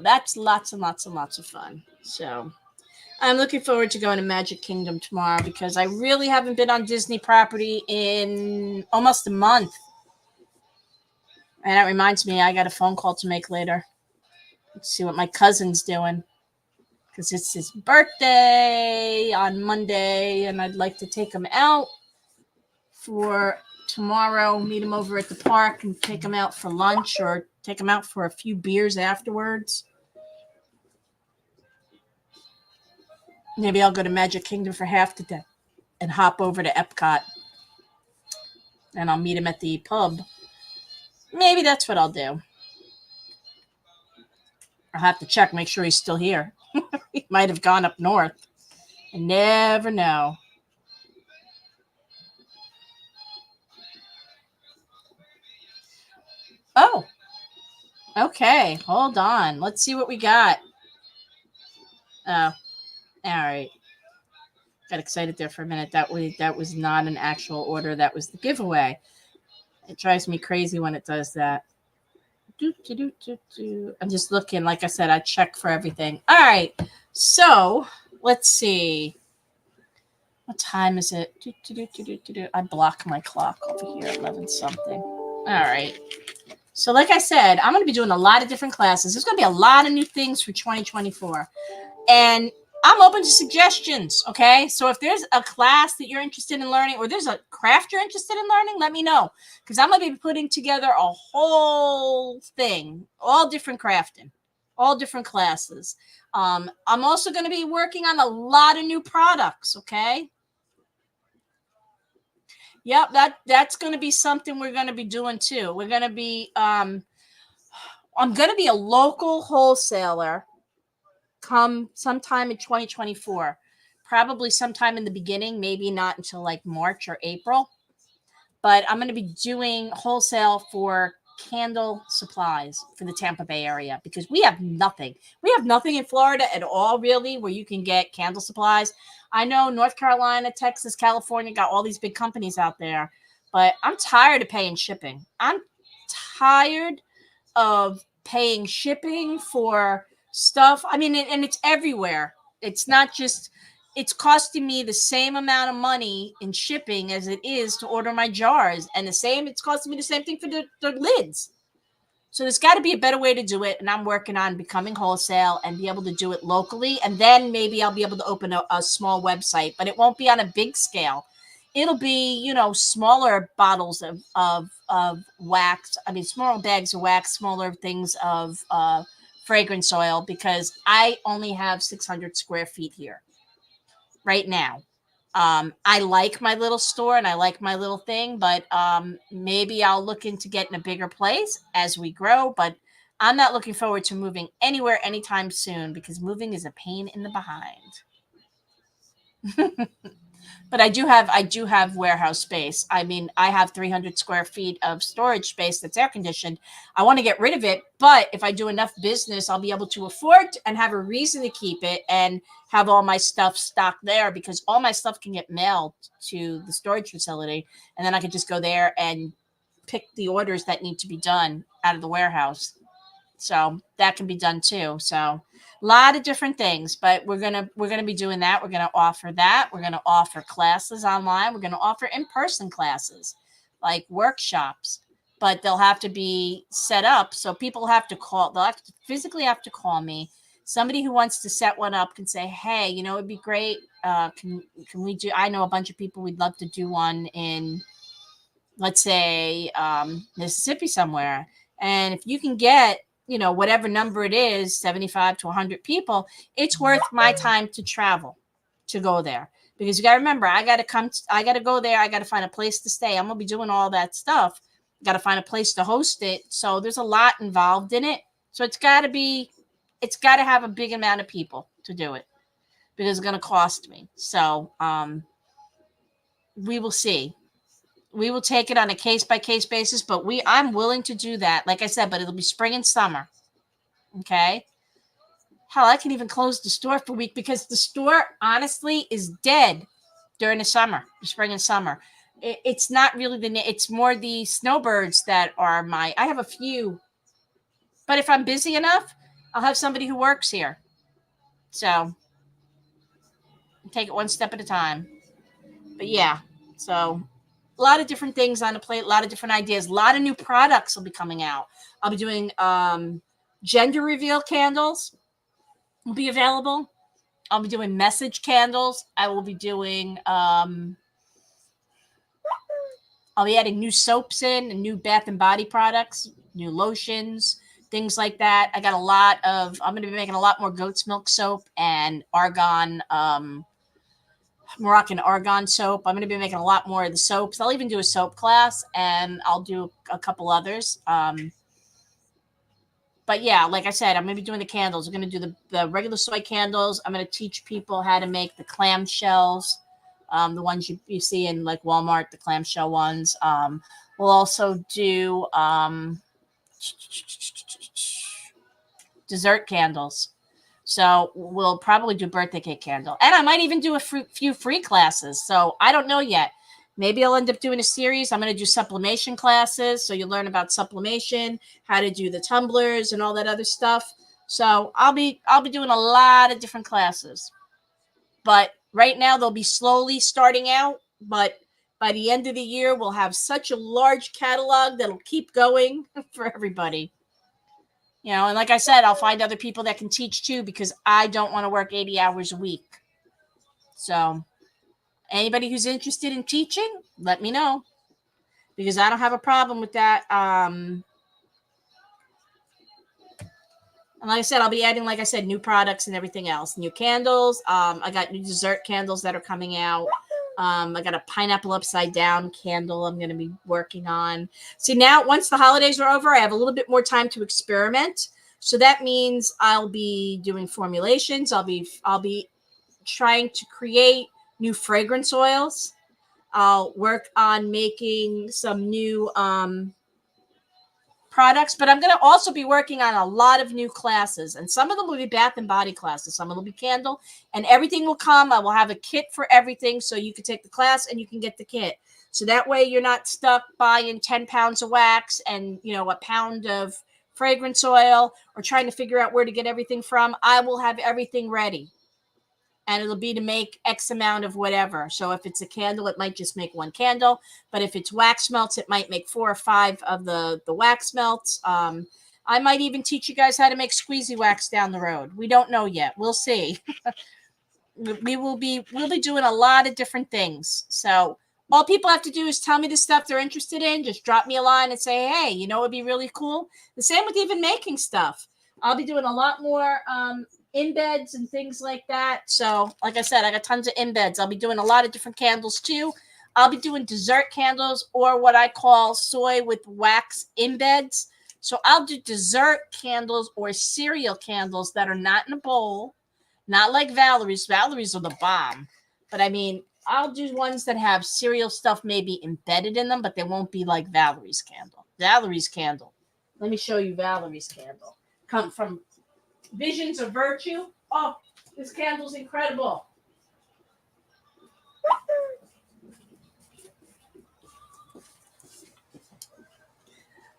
that's lots and lots and lots of fun. So I'm looking forward to going to Magic Kingdom tomorrow because I really haven't been on Disney property in almost a month. And that reminds me, I got a phone call to make later. Let's see what my cousin's doing. Because it's his birthday on Monday, and I'd like to take him out for tomorrow, meet him over at the park and take him out for lunch or take him out for a few beers afterwards. Maybe I'll go to Magic Kingdom for half the day and hop over to Epcot. And I'll meet him at the pub. Maybe that's what I'll do. I'll have to check, make sure he's still here. He might have gone up north. I never know. Oh. Okay. Hold on. Let's see what we got. Oh. All right. Got excited there for a minute. That was not an actual order. That was the giveaway. It drives me crazy when it does that. I'm just looking. Like I said, I check for everything. All right. So let's see. What time is it? I block my clock over here, 11 something. All right. So like I said, I'm going to be doing a lot of different classes. There's going to be a lot of new things for 2024. And I'm open to suggestions, okay? So if there's a class that you're interested in learning or there's a craft you're interested in learning, let me know. Because I'm going to be putting together a whole thing, all different crafting, all different classes. I'm also going to be working on a lot of new products, okay? Yep, that's going to be something we're going to be doing too. We're going to be, I'm going to be a local wholesaler come sometime in 2024, probably sometime in the beginning, maybe not until like March or April, but I'm going to be doing wholesale for candle supplies for the Tampa Bay area because we have nothing. We have nothing in Florida at all, really, where you can get candle supplies. I know North Carolina, Texas, California got all these big companies out there, but I'm tired of paying shipping. I'm tired of paying shipping for stuff. I mean, and it's everywhere. It's not just, it's costing me the same amount of money in shipping as it is to order my jars. And it's costing me the same thing for the lids. So there's got to be a better way to do it. And I'm working on becoming wholesale and be able to do it locally. And then maybe I'll be able to open a small website, but it won't be on a big scale. It'll be, smaller bottles of wax. I mean, smaller bags of wax, smaller things of fragrance oil, because I only have 600 square feet here right now. I like my little store and I like my little thing, but maybe I'll look into getting a bigger place as we grow. But I'm not looking forward to moving anywhere anytime soon because moving is a pain in the behind. But I do have warehouse space. I mean, I have 300 square feet of storage space that's air conditioned. I want to get rid of it, but if I do enough business, I'll be able to afford and have a reason to keep it and have all my stuff stocked there because all my stuff can get mailed to the storage facility. And then I can just go there and pick the orders that need to be done out of the warehouse. So that can be done too. So a lot of different things, but we're gonna be doing that. We're gonna offer that. We're gonna offer classes online. We're gonna offer in-person classes, like workshops, but they'll have to be set up. So people have to call. They'll have to physically have to call me. Somebody who wants to set one up can say, "Hey, it'd be great. Can we do? I know a bunch of people. We'd love to do one in, let's say, Mississippi somewhere. And if you can get whatever number it is, 75 to 100 people, it's worth my time to travel to go there. Because you got to remember, I got to go there. I got to find a place to stay. I'm going to be doing all that stuff. Got to find a place to host it. So there's a lot involved in it. So it's got to have a big amount of people to do it because it's going to cost me. So we will see. will take it on a case by case basis, but I'm willing to do that. Like I said, but it'll be spring and summer. Okay. Hell, I can even close the store for a week because the store honestly is dead during the summer, the spring and summer. It's not really it's more the snowbirds that are I have a few, but if I'm busy enough, I'll have somebody who works here. So take it one step at a time. But yeah, so a lot of different things on the plate, a lot of different ideas, a lot of new products will be coming out. I'll be doing gender reveal candles will be available. I'll be doing message candles. I will be doing I'll be adding new soaps in and new bath and body products, new lotions, things like that. I'm going to be making a lot more goat's milk soap and argan, Moroccan argan soap. I'm going to be making a lot more of the soaps. I'll even do a soap class and I'll do a couple others. But yeah, like I said, I'm going to be doing the candles. I'm going to do the regular soy candles. I'm going to teach people how to make the clamshells. The ones you see in like Walmart, the clamshell ones. We'll also do dessert candles. So we'll probably do birthday cake candle. And I might even do a few free classes. So I don't know yet. Maybe I'll end up doing a series. I'm going to do sublimation classes. So you learn about sublimation, how to do the tumblers and all that other stuff. So I'll be doing a lot of different classes. But right now they'll be slowly starting out. But by the end of the year, we'll have such a large catalog that'll keep going for everybody. You know, and like I said, I'll find other people that can teach too, because I don't want to work 80 hours a week. So anybody who's interested in teaching, let me know, because I don't have a problem with that. And like I said, I'll be adding, like I said, new products and everything else, new candles. I got new dessert candles that are coming out. I got a pineapple upside down candle I'm going to be working on. See, now once the holidays are over, I have a little bit more time to experiment. So that means I'll be doing formulations. I'll be trying to create new fragrance oils. I'll work on making some new products, but I'm going to also be working on a lot of new classes, and some of them will be bath and body classes. Some of them will be candle, and everything will come. I will have a kit for everything, so you can take the class and you can get the kit. So that way you're not stuck buying 10 pounds of wax and, you know, a pound of fragrance oil, or trying to figure out where to get everything from. I will have everything ready, and it'll be to make X amount of whatever. So if it's a candle, it might just make one candle. But if it's wax melts, it might make 4 or 5 of the wax melts. I might even teach you guys how to make squeezy wax down the road. We don't know yet. We'll see. We'll be doing a lot of different things. So all people have to do is tell me the stuff they're interested in. Just drop me a line and say, hey, you know, it'd be really cool. The same with even making stuff. I'll be doing a lot more embeds and things like that. So like I said, I got tons of embeds. I'll be doing a lot of different candles too. I'll be doing dessert candles, or what I call soy with wax embeds. So I'll do dessert candles or cereal candles that are not in a bowl, not like Valerie's. Valerie's are the bomb. But I mean, I'll do ones that have cereal stuff maybe embedded in them, but they won't be like Valerie's candle. Valerie's candle. Let me show you Valerie's candle. Come from Visions of Virtue. Oh, this candle's incredible.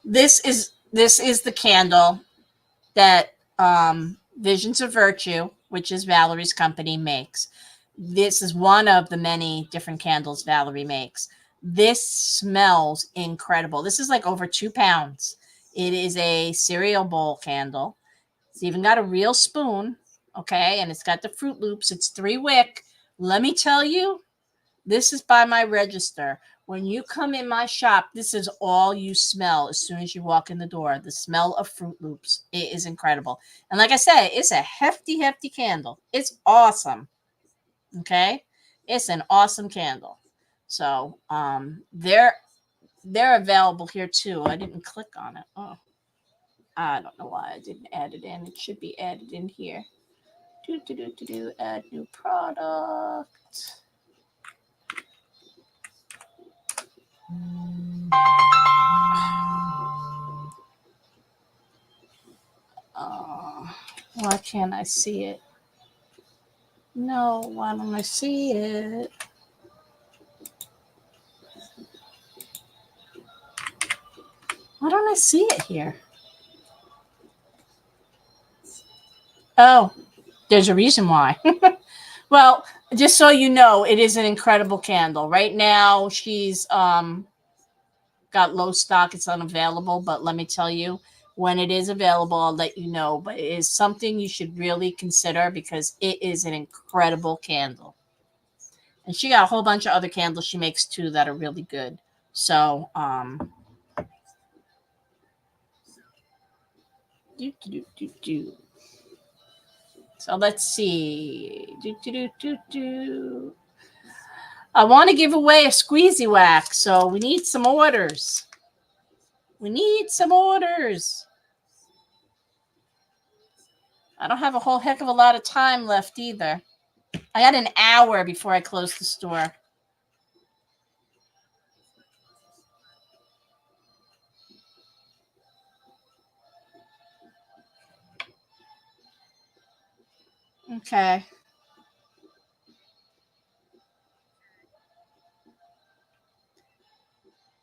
This is the candle that Visions of Virtue, which is Valerie's company, makes. This is one of the many different candles Valerie makes. This smells incredible. This is like over 2 pounds. It is a cereal bowl candle. It's even got a real spoon, okay? And it's got the Fruit Loops. It's 3 wick. Let me tell you, this is by my register. When you come in my shop, this is all you smell as soon as you walk in the door. The smell of Fruit Loops. It is incredible. And like I said, it's a hefty, hefty candle. It's awesome, okay? It's an awesome candle. So they're available here too. I didn't click on it. Oh. I don't know why I didn't add it in. It should be added in here. Add new product. can't I see it? No, why don't I see it? Why don't I see it here? Oh, there's a reason why. Well, just so you know, it is an incredible candle. Right now, she's got low stock. It's unavailable, but let me tell you, when it is available, I'll let you know. But it is something you should really consider because it is an incredible candle. And she got a whole bunch of other candles she makes too that are really good. So, so let's see. I want to give away a squeezy wax, so we need some orders. We need some orders. I don't have a whole heck of a lot of time left either. I got an hour before I close the store. Okay.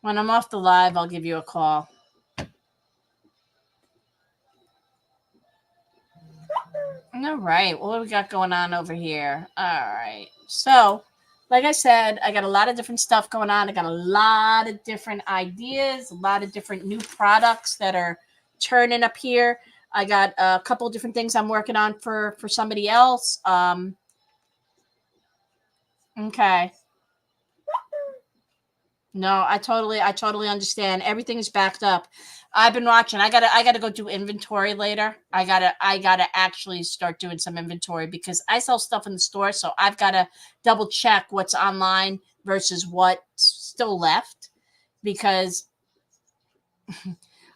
When I'm off the live, I'll give you a call. All right. What do we got going on over here? All right. So, like I said, I got a lot of different stuff going on. I got a lot of different ideas, a lot of different new products that are turning up here. I got a couple of different things I'm working on for somebody else. Okay. No, I totally understand. Everything is backed up. I've been watching. I gotta go do inventory later. I gotta actually start doing some inventory because I sell stuff in the store, so I've gotta double check what's online versus what's still left because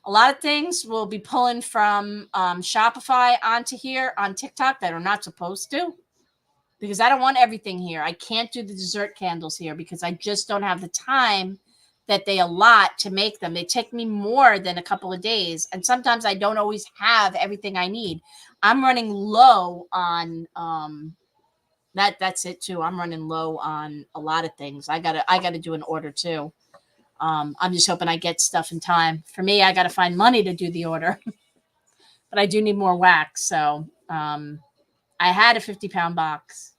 a lot of things will be pulling from Shopify onto here on TikTok that are not supposed to. Because I don't want everything here. I can't do the dessert candles here because I just don't have the time that they allot to make them. They take me more than a couple of days. And sometimes I don't always have everything I need. I'm running low on that's it too. I'm running low on a lot of things. I gotta do an order too. I'm just hoping I get stuff in time. For me, I gotta find money to do the order. But I do need more wax. So I had a 50-pound box.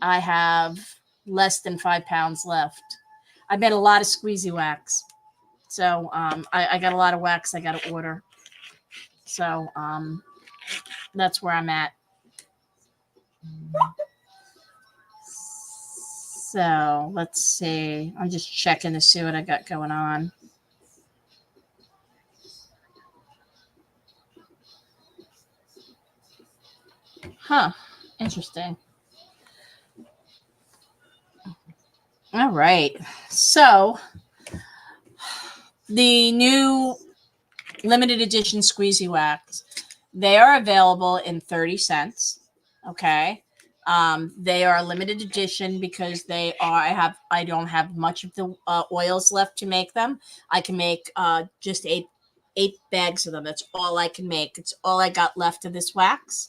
I have less than 5 pounds left. I made a lot of squeezy wax. So I got a lot of wax I got to order. So that's where I'm at. So let's see. I'm just checking to see what I got going on. Huh. Interesting. All right. So the new limited edition squeezy wax, they are available in 30 cents. Okay. They are a limited edition because I don't have much of the oils left to make them. I can make just eight bags of them. That's all I can make. It's all I got left of this wax.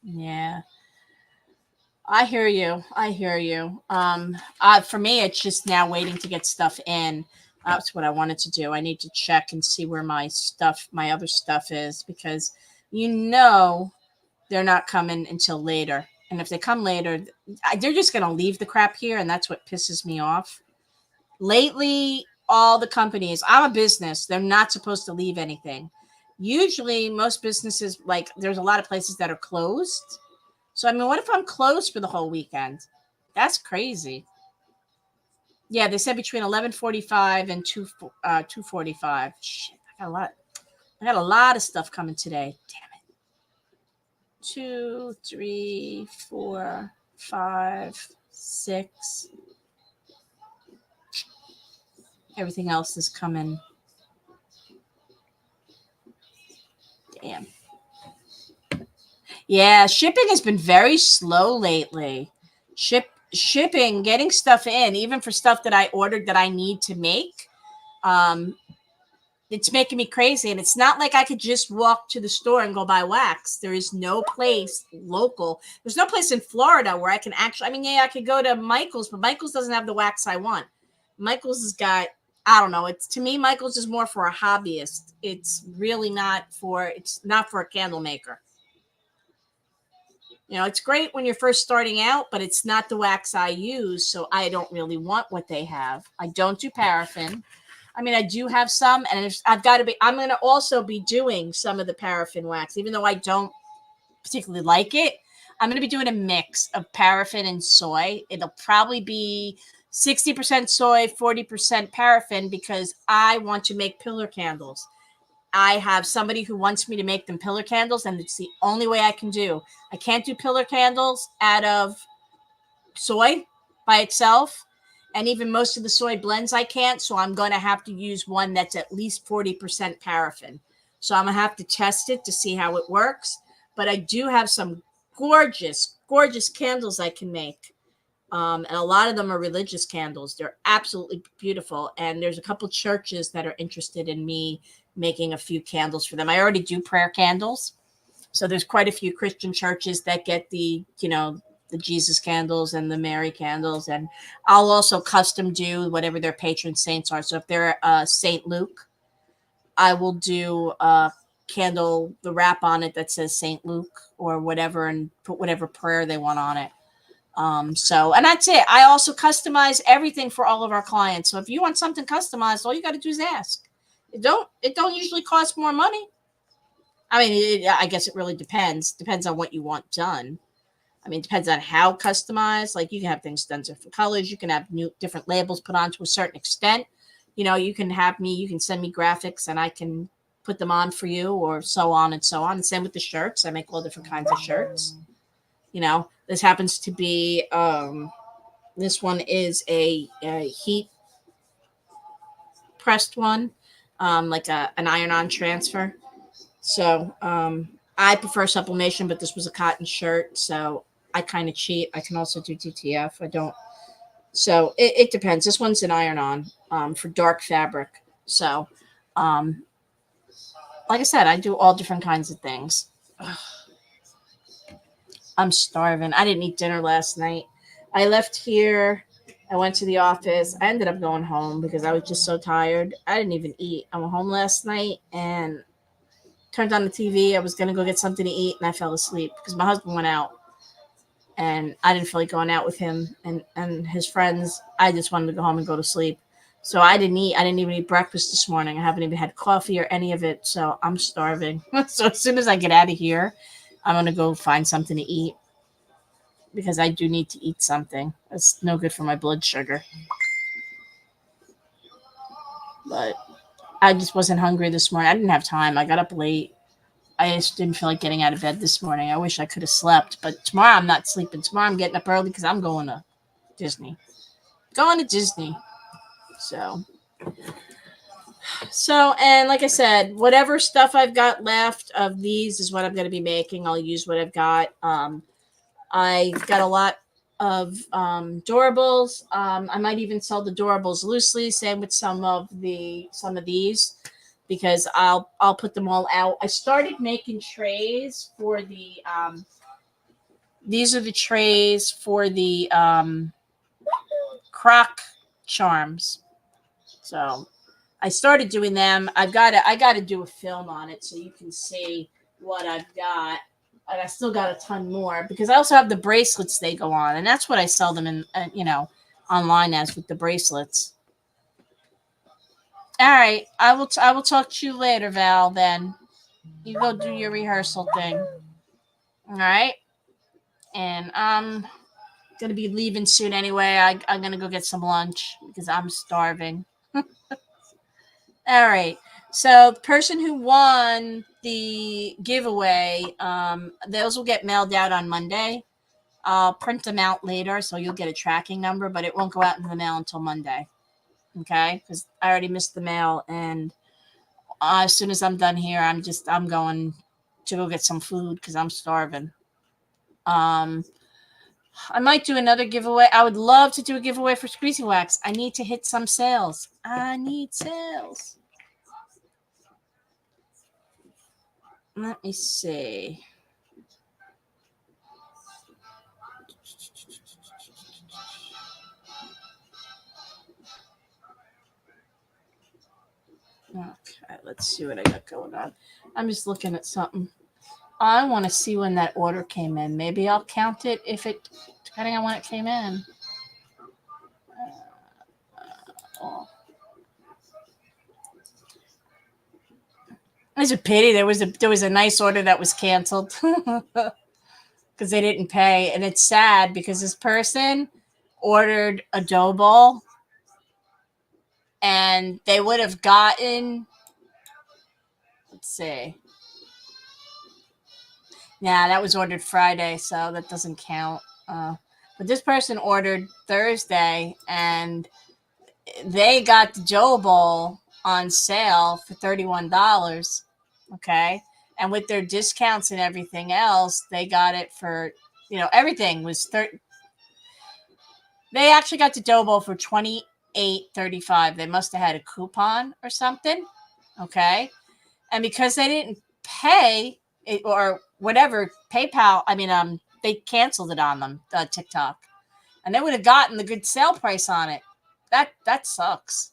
Yeah. I hear you. I hear you. For me, it's just now waiting to get stuff in. That's what I wanted to do. I need to check and see where my other stuff is because they're not coming until later. And if they come later, they're just going to leave the crap here. And that's what pisses me off. Lately, all the companies, I'm a business, they're not supposed to leave anything. Usually, most businesses, like there's a lot of places that are closed. So, I mean, what if I'm closed for the whole weekend? That's crazy. Yeah, they said between 11:45 and 2:45. Shit, I got a lot of stuff coming today. Damn it. 2, 3, 4, 5, 6. Everything else is coming. Damn. Yeah, shipping has been very slow lately. shipping, getting stuff in, even for stuff that I ordered that I need to make, it's making me crazy. And it's not like I could just walk to the store and go buy wax. There is no place local. There's no place in Florida where I can actually, I mean, yeah, I could go to Michael's, but Michael's doesn't have the wax I want. Michael's has got, I don't know. It's, to me, Michael's is more for a hobbyist. It's really not for, it's not for a candle maker. You know, it's great when you're first starting out, but it's not the wax I use. So I don't really want what they have. I don't do paraffin. I mean, I do have some, and I've got to be, I'm going to also be doing some of the paraffin wax, even though I don't particularly like it. I'm going to be doing a mix of paraffin and soy. It'll probably be 60% soy, 40% paraffin, because I want to make pillar candles. I have somebody who wants me to make them pillar candles, and it's the only way I can do. I can't do pillar candles out of soy by itself. And even most of the soy blends I can't. So I'm going to have to use one that's at least 40% paraffin. So I'm going to have to test it to see how it works. But I do have some gorgeous, gorgeous candles I can make. And a lot of them are religious candles. They're absolutely beautiful. And there's a couple churches that are interested in me making a few candles for them. I already do prayer candles. So there's quite a few Christian churches that get the, you know, the Jesus candles and the Mary candles. And I'll also custom do whatever their patron saints are. So if they're St. Luke, I will do a candle, the wrap on it that says St. Luke or whatever, and put whatever prayer they want on it. So, and that's it. I also customize everything for all of our clients. So if you want something customized, all you got to do is ask. It don't usually cost more money. I mean, I guess it really depends on what you want done. I mean, it depends on how customized. Like, you can have things done different colors. You can have different labels put on to a certain extent. You know, you can send me graphics and I can put them on for you, or so on and so on. And same with the shirts. I make all different kinds of shirts. You know, this happens to be, this one is a heat pressed one, like an iron-on transfer. So I prefer sublimation, but this was a cotton shirt, so I kind of cheat. I can also do DTF. I don't. So it depends. This one's an iron-on for dark fabric. So, like I said, I do all different kinds of things. Ugh. I'm starving. I didn't eat dinner last night. I left here. I went to the office. I ended up going home because I was just so tired. I didn't even eat. I went home last night and turned on the TV. I was going to go get something to eat, and I fell asleep because my husband went out. And I didn't feel like going out with him and his friends. I just wanted to go home and go to sleep. So I didn't eat. I didn't even eat breakfast this morning. I haven't even had coffee or any of it. So I'm starving. So as soon as I get out of here, I'm going to go find something to eat because I do need to eat something. It's no good for my blood sugar. But I just wasn't hungry this morning. I didn't have time. I got up late. I just didn't feel like getting out of bed this morning. I wish I could have slept. But tomorrow I'm not sleeping. Tomorrow I'm getting up early because I'm going to Disney. Going to Disney. So, and like I said, whatever stuff I've got left of these is what I'm going to be making. I'll use what I've got. I got a lot of durables. I might even sell the durables loosely. Same with some of these, because I'll put them all out. I started making trays for the these are the trays for the crock charms. So I started doing them. I got to do a film on it so you can see what I've got. And I still got a ton more because I also have the bracelets they go on, and that's what I sell them in, online as, with the bracelets. All right, I will talk to you later, Val. Then you go do your rehearsal thing. All right, and I'm gonna be leaving soon anyway. I'm gonna go get some lunch because I'm starving. All right. So the person who won the giveaway, those will get mailed out on Monday. I'll print them out later, so you'll get a tracking number, but it won't go out in the mail until Monday. Okay? Because I already missed the mail, and as soon as I'm done here, I'm going to go get some food because I'm starving. I might do another giveaway. I would love to do a giveaway for Squeezy Wax. I need to hit some sales. I need sales. Let me see. Okay, let's see what I got going on. I'm just looking at something. I want to see when that order came in. Maybe I'll count it depending on when it came in. Oh. It's a pity there was a nice order that was canceled because they didn't pay, and it's sad because this person ordered a dough ball, and they would have gotten. Let's see. Yeah, that was ordered Friday, so that doesn't count. But this person ordered Thursday, and they got the dough ball on sale for $31. Okay. And with their discounts and everything else, they got it for, everything was they actually got the dough ball for $28.35. They must have had a coupon or something. Okay. And because they didn't pay it or whatever, PayPal, they canceled it on them, TikTok. And they would have gotten the good sale price on it. That sucks.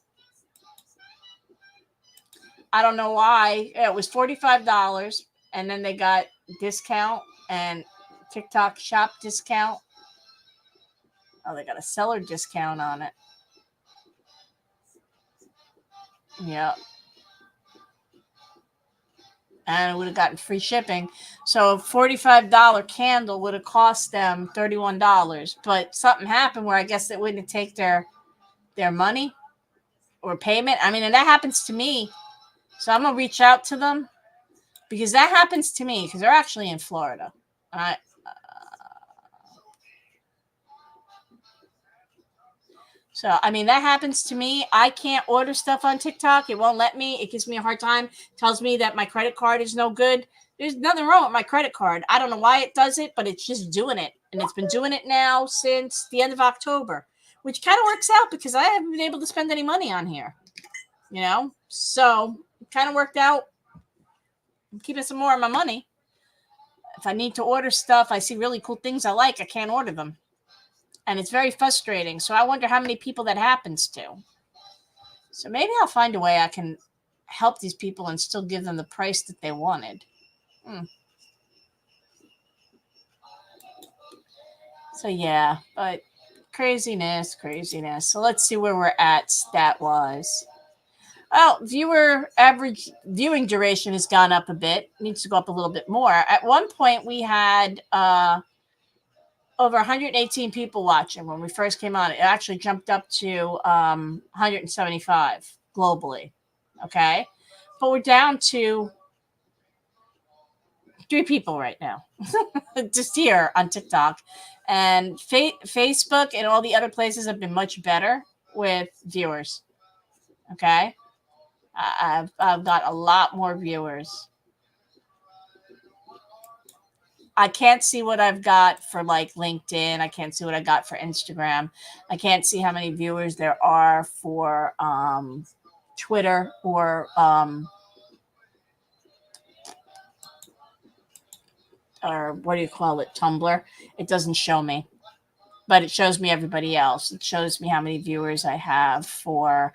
I don't know why. It was $45, and then they got discount and TikTok shop discount. Oh, they got a seller discount on it. Yeah. And it would have gotten free shipping. So a $45 candle would have cost them $31. But something happened where I guess they wouldn't take their money or payment. And that happens to me. So I'm going to reach out to them because that happens to me because they're actually in Florida. So, that happens to me. I can't order stuff on TikTok. It won't let me. It gives me a hard time. Tells me that my credit card is no good. There's nothing wrong with my credit card. I don't know why it does it, but it's just doing it. And it's been doing it now since the end of October, which kind of works out because I haven't been able to spend any money on here. So it kind of worked out. I'm keeping some more of my money. If I need to order stuff, I see really cool things I like, I can't order them. And it's very frustrating. So I wonder how many people that happens to. So maybe I'll find a way I can help these people and still give them the price that they wanted. So yeah, but craziness. So let's see where we're at stat-wise. Well, average viewing duration has gone up a bit. Needs to go up a little bit more. At one point, we had over 118 people watching when we first came on. It actually jumped up to 175 globally. Okay. But we're down to 3 people right now, just here on TikTok. And Facebook and all the other places have been much better with viewers. Okay. I've got a lot more viewers. I can't see what I've got for like LinkedIn. I can't see what I got for Instagram. I can't see how many viewers there are for Twitter or what do you call it? Tumblr. It doesn't show me, but it shows me everybody else. It shows me how many viewers I have for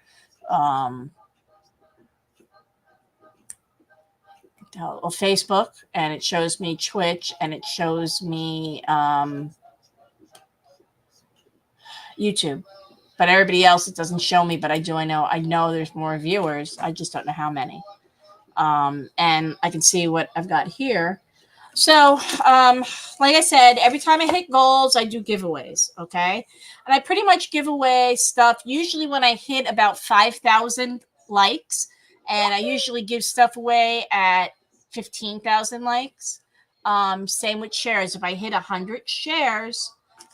Facebook, and it shows me Twitch, and it shows me YouTube. But everybody else, it doesn't show me, but I know there's more viewers. I just don't know how many. And I can see what I've got here. So, like I said, every time I hit goals, I do giveaways, okay? And I pretty much give away stuff usually when I hit about 5,000 likes, and I usually give stuff away at 15,000 likes. Same with shares. If I hit 100 shares,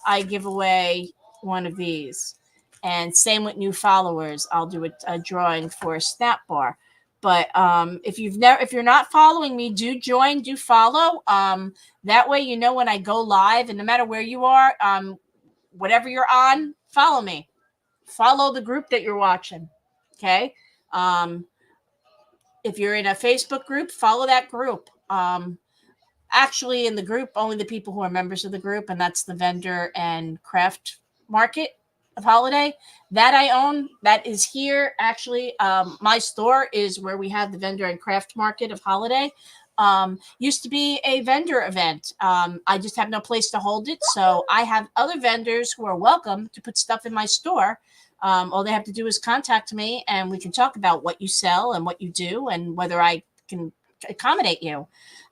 I give away one of these. And same with new followers. I'll do a drawing for a snap bar. But if you're not following me, do join, do follow. That way you know when I go live, and no matter where you are, whatever you're on, follow me. Follow the group that you're watching. Okay. If you're in a Facebook group, follow that group. Actually, in the group, only the people who are members of the group, and that's the vendor and craft market of Holiday that I own. That is here. Actually, my store is where we have the vendor and craft market of Holiday. Used to be a vendor event. I just have no place to hold it, so I have other vendors who are welcome to put stuff in my store. All they have to do is contact me, and we can talk about what you sell and what you do, and whether I can accommodate you.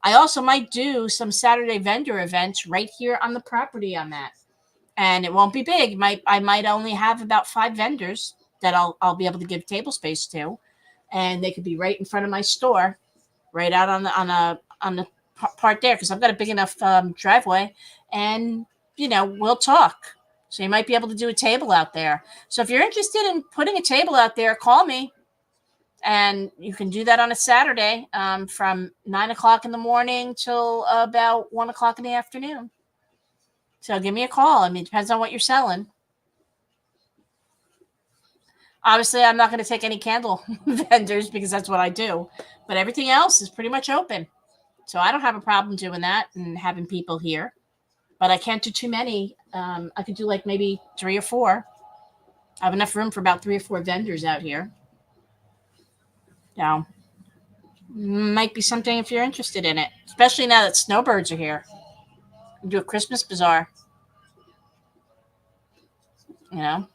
I also might do some Saturday vendor events right here on the property on that. And it won't be big. I might only have about 5 vendors that I'll be able to give table space to, and they could be right in front of my store, right out on the part there, because I've got a big enough driveway, and we'll talk. So you might be able to do a table out there. So if you're interested in putting a table out there, call me. And you can do that on a Saturday from 9 o'clock in the morning till about 1 o'clock in the afternoon. So give me a call. I mean, it depends on what you're selling. Obviously, I'm not going to take any candle vendors because that's what I do. But everything else is pretty much open. So I don't have a problem doing that and having people here. But I can't do too many. I could do like maybe 3 or 4. I have enough room for about 3 or 4 vendors out here. Now, might be something if you're interested in it, especially now that snowbirds are here. Do a Christmas bazaar. And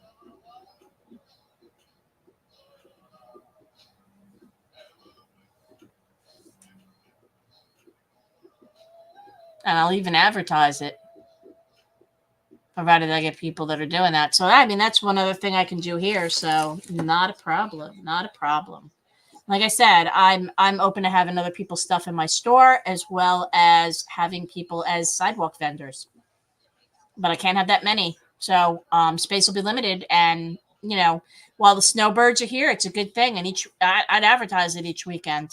I'll even advertise it, provided I get people that are doing that. So, I mean, that's one other thing I can do here. So, not a problem. Not a problem. Like I said, I'm open to having other people's stuff in my store, as well as having people as sidewalk vendors. But I can't have that many. So space will be limited. And, while the snowbirds are here, it's a good thing. And I'd advertise it each weekend.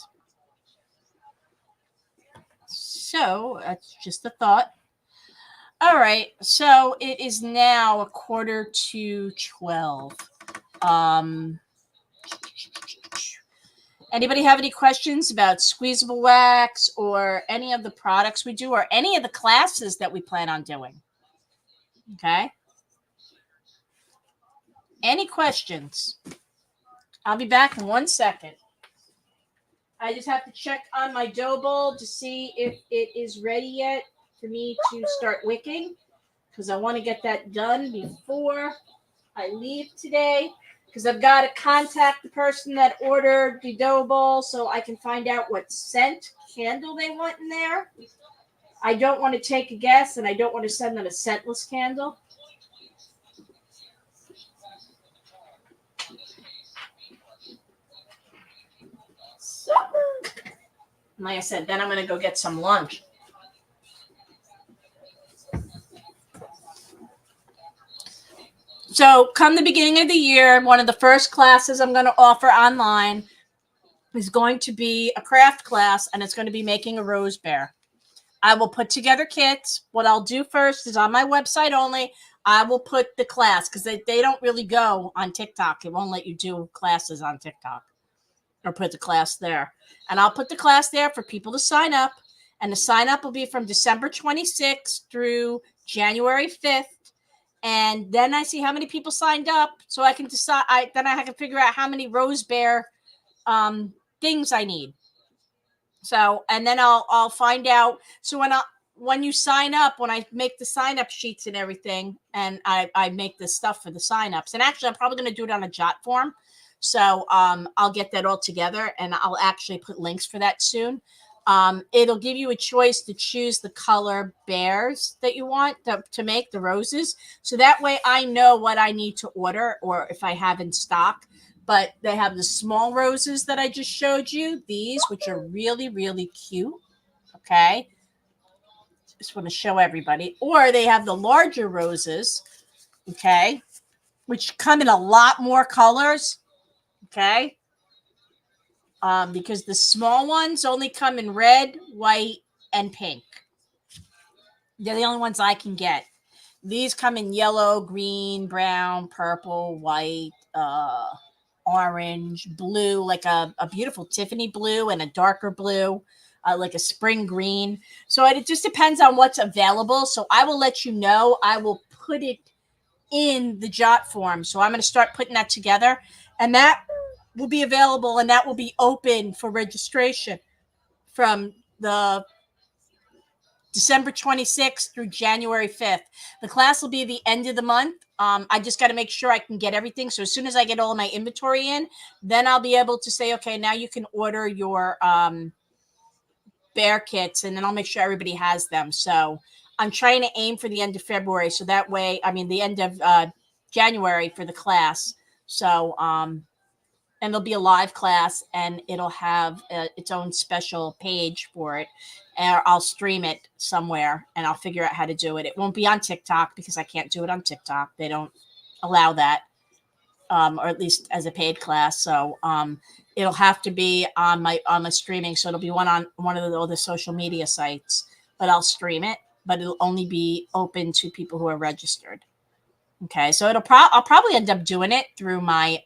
So that's just a thought. All right. So it is now 11:45. Anybody have any questions about squeezable wax or any of the products we do or any of the classes that we plan on doing? Okay. Any questions? I'll be back in 1 second. I just have to check on my dough bowl to see if it is ready yet for me to start wicking, because I want to get that done before I leave today. Because I've got to contact the person that ordered the dough bowl so I can find out what scent candle they want in there. I don't want to take a guess, and I don't want to send them a scentless candle. So, like I said, then I'm going to go get some lunch. So come the beginning of the year, one of the first classes I'm going to offer online is going to be a craft class, and it's going to be making a rose bear. I will put together kits. What I'll do first is on my website only, I will put the class, because they don't really go on TikTok. It won't let you do classes on TikTok or put the class there. And I'll put the class there for people to sign up. And the sign up will be from December 26th through January 5th. And then I see how many people signed up, so I can decide. Then I can figure out how many rose bear things I need. So, and then I'll find out. So when you sign up, when I make the sign up sheets and everything, and I make the stuff for the sign ups, and actually I'm probably going to do it on a jot form. So I'll get that all together, and I'll actually put links for that soon. It'll give you a choice to choose the color bears that you want to make the roses. So that way I know what I need to order or if I have in stock. But they have the small roses that I just showed you, these, which are really, really cute. Okay. Just want to show everybody. Or they have the larger roses. Okay. Which come in a lot more colors. Okay. because the small ones only come in red, white, and pink. They're the only ones I can get. These come in yellow, green, brown, purple, white, orange, blue, like a beautiful Tiffany blue and a darker blue, like a spring green. So it just depends on what's available. So I will let you know. I will put it in the jot form. So I'm going to start putting that together, and that will be available, and that will be open for registration from the December 26th through January 5th. The class will be the end of the month. I just got to make sure I can get everything. So as soon as I get all of my inventory in, then I'll be able to say, okay, now you can order your bear kits, and then I'll make sure everybody has them. So I'm trying to aim for the end of February. So that way, the end of January for the class. So, and there'll be a live class, and it'll have its own special page for it. Or I'll stream it somewhere, and I'll figure out how to do it. It won't be on TikTok because I can't do it on TikTok. They don't allow that, or at least as a paid class. So it'll have to be on my streaming. So it'll be on one of all the social media sites, but I'll stream it. But it'll only be open to people who are registered. Okay, so I'll probably end up doing it through my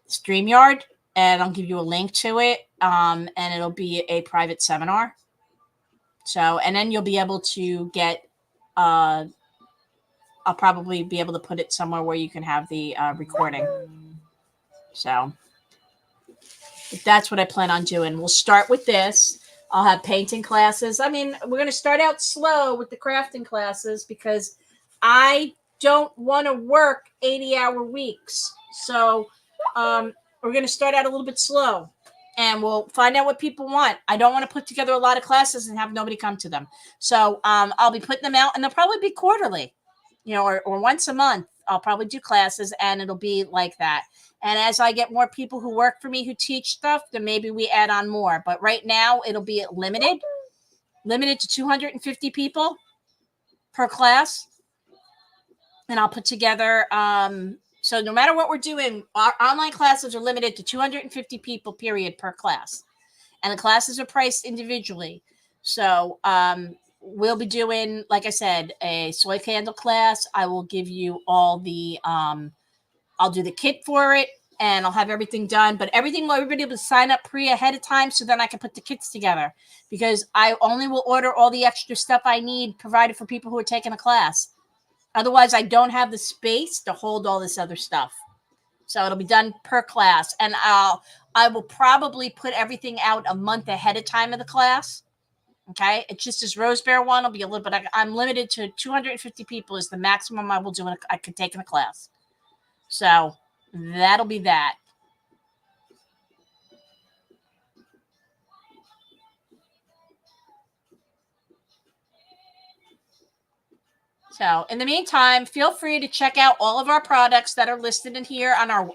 StreamYard, and I'll give you a link to it, and it'll be a private seminar. So, and then you'll be able to get, I'll probably be able to put it somewhere where you can have the recording. So that's what I plan on doing. We'll start with this. I'll have painting classes. We're going to start out slow with the crafting classes because I don't want to work 80-hour weeks. So, we're going to start out a little bit slow, and we'll find out what people want. I don't want to put together a lot of classes and have nobody come to them. So I'll be putting them out, and they'll probably be quarterly, or once a month. I'll probably do classes, and it'll be like that. And as I get more people who work for me who teach stuff, then maybe we add on more. But right now, it'll be limited to 250 people per class. And I'll put together so no matter what we're doing, our online classes are limited to 250 people, period, per class. And the classes are priced individually. So we'll be doing, like I said, a soy candle class. I will give you all the, I'll do the kit for it, and I'll have everything done. But everybody will sign up ahead of time so then I can put the kits together. Because I only will order all the extra stuff I need provided for people who are taking a class. Otherwise, I don't have the space to hold all this other stuff. So it'll be done per class. And I will probably put everything out a month ahead of time of the class. Okay? It's just this Rose Bear one will be a little bit. I'm limited to 250 people is the maximum I will do. I could take in a class. So that'll be that. So in the meantime, feel free to check out all of our products that are listed in here on our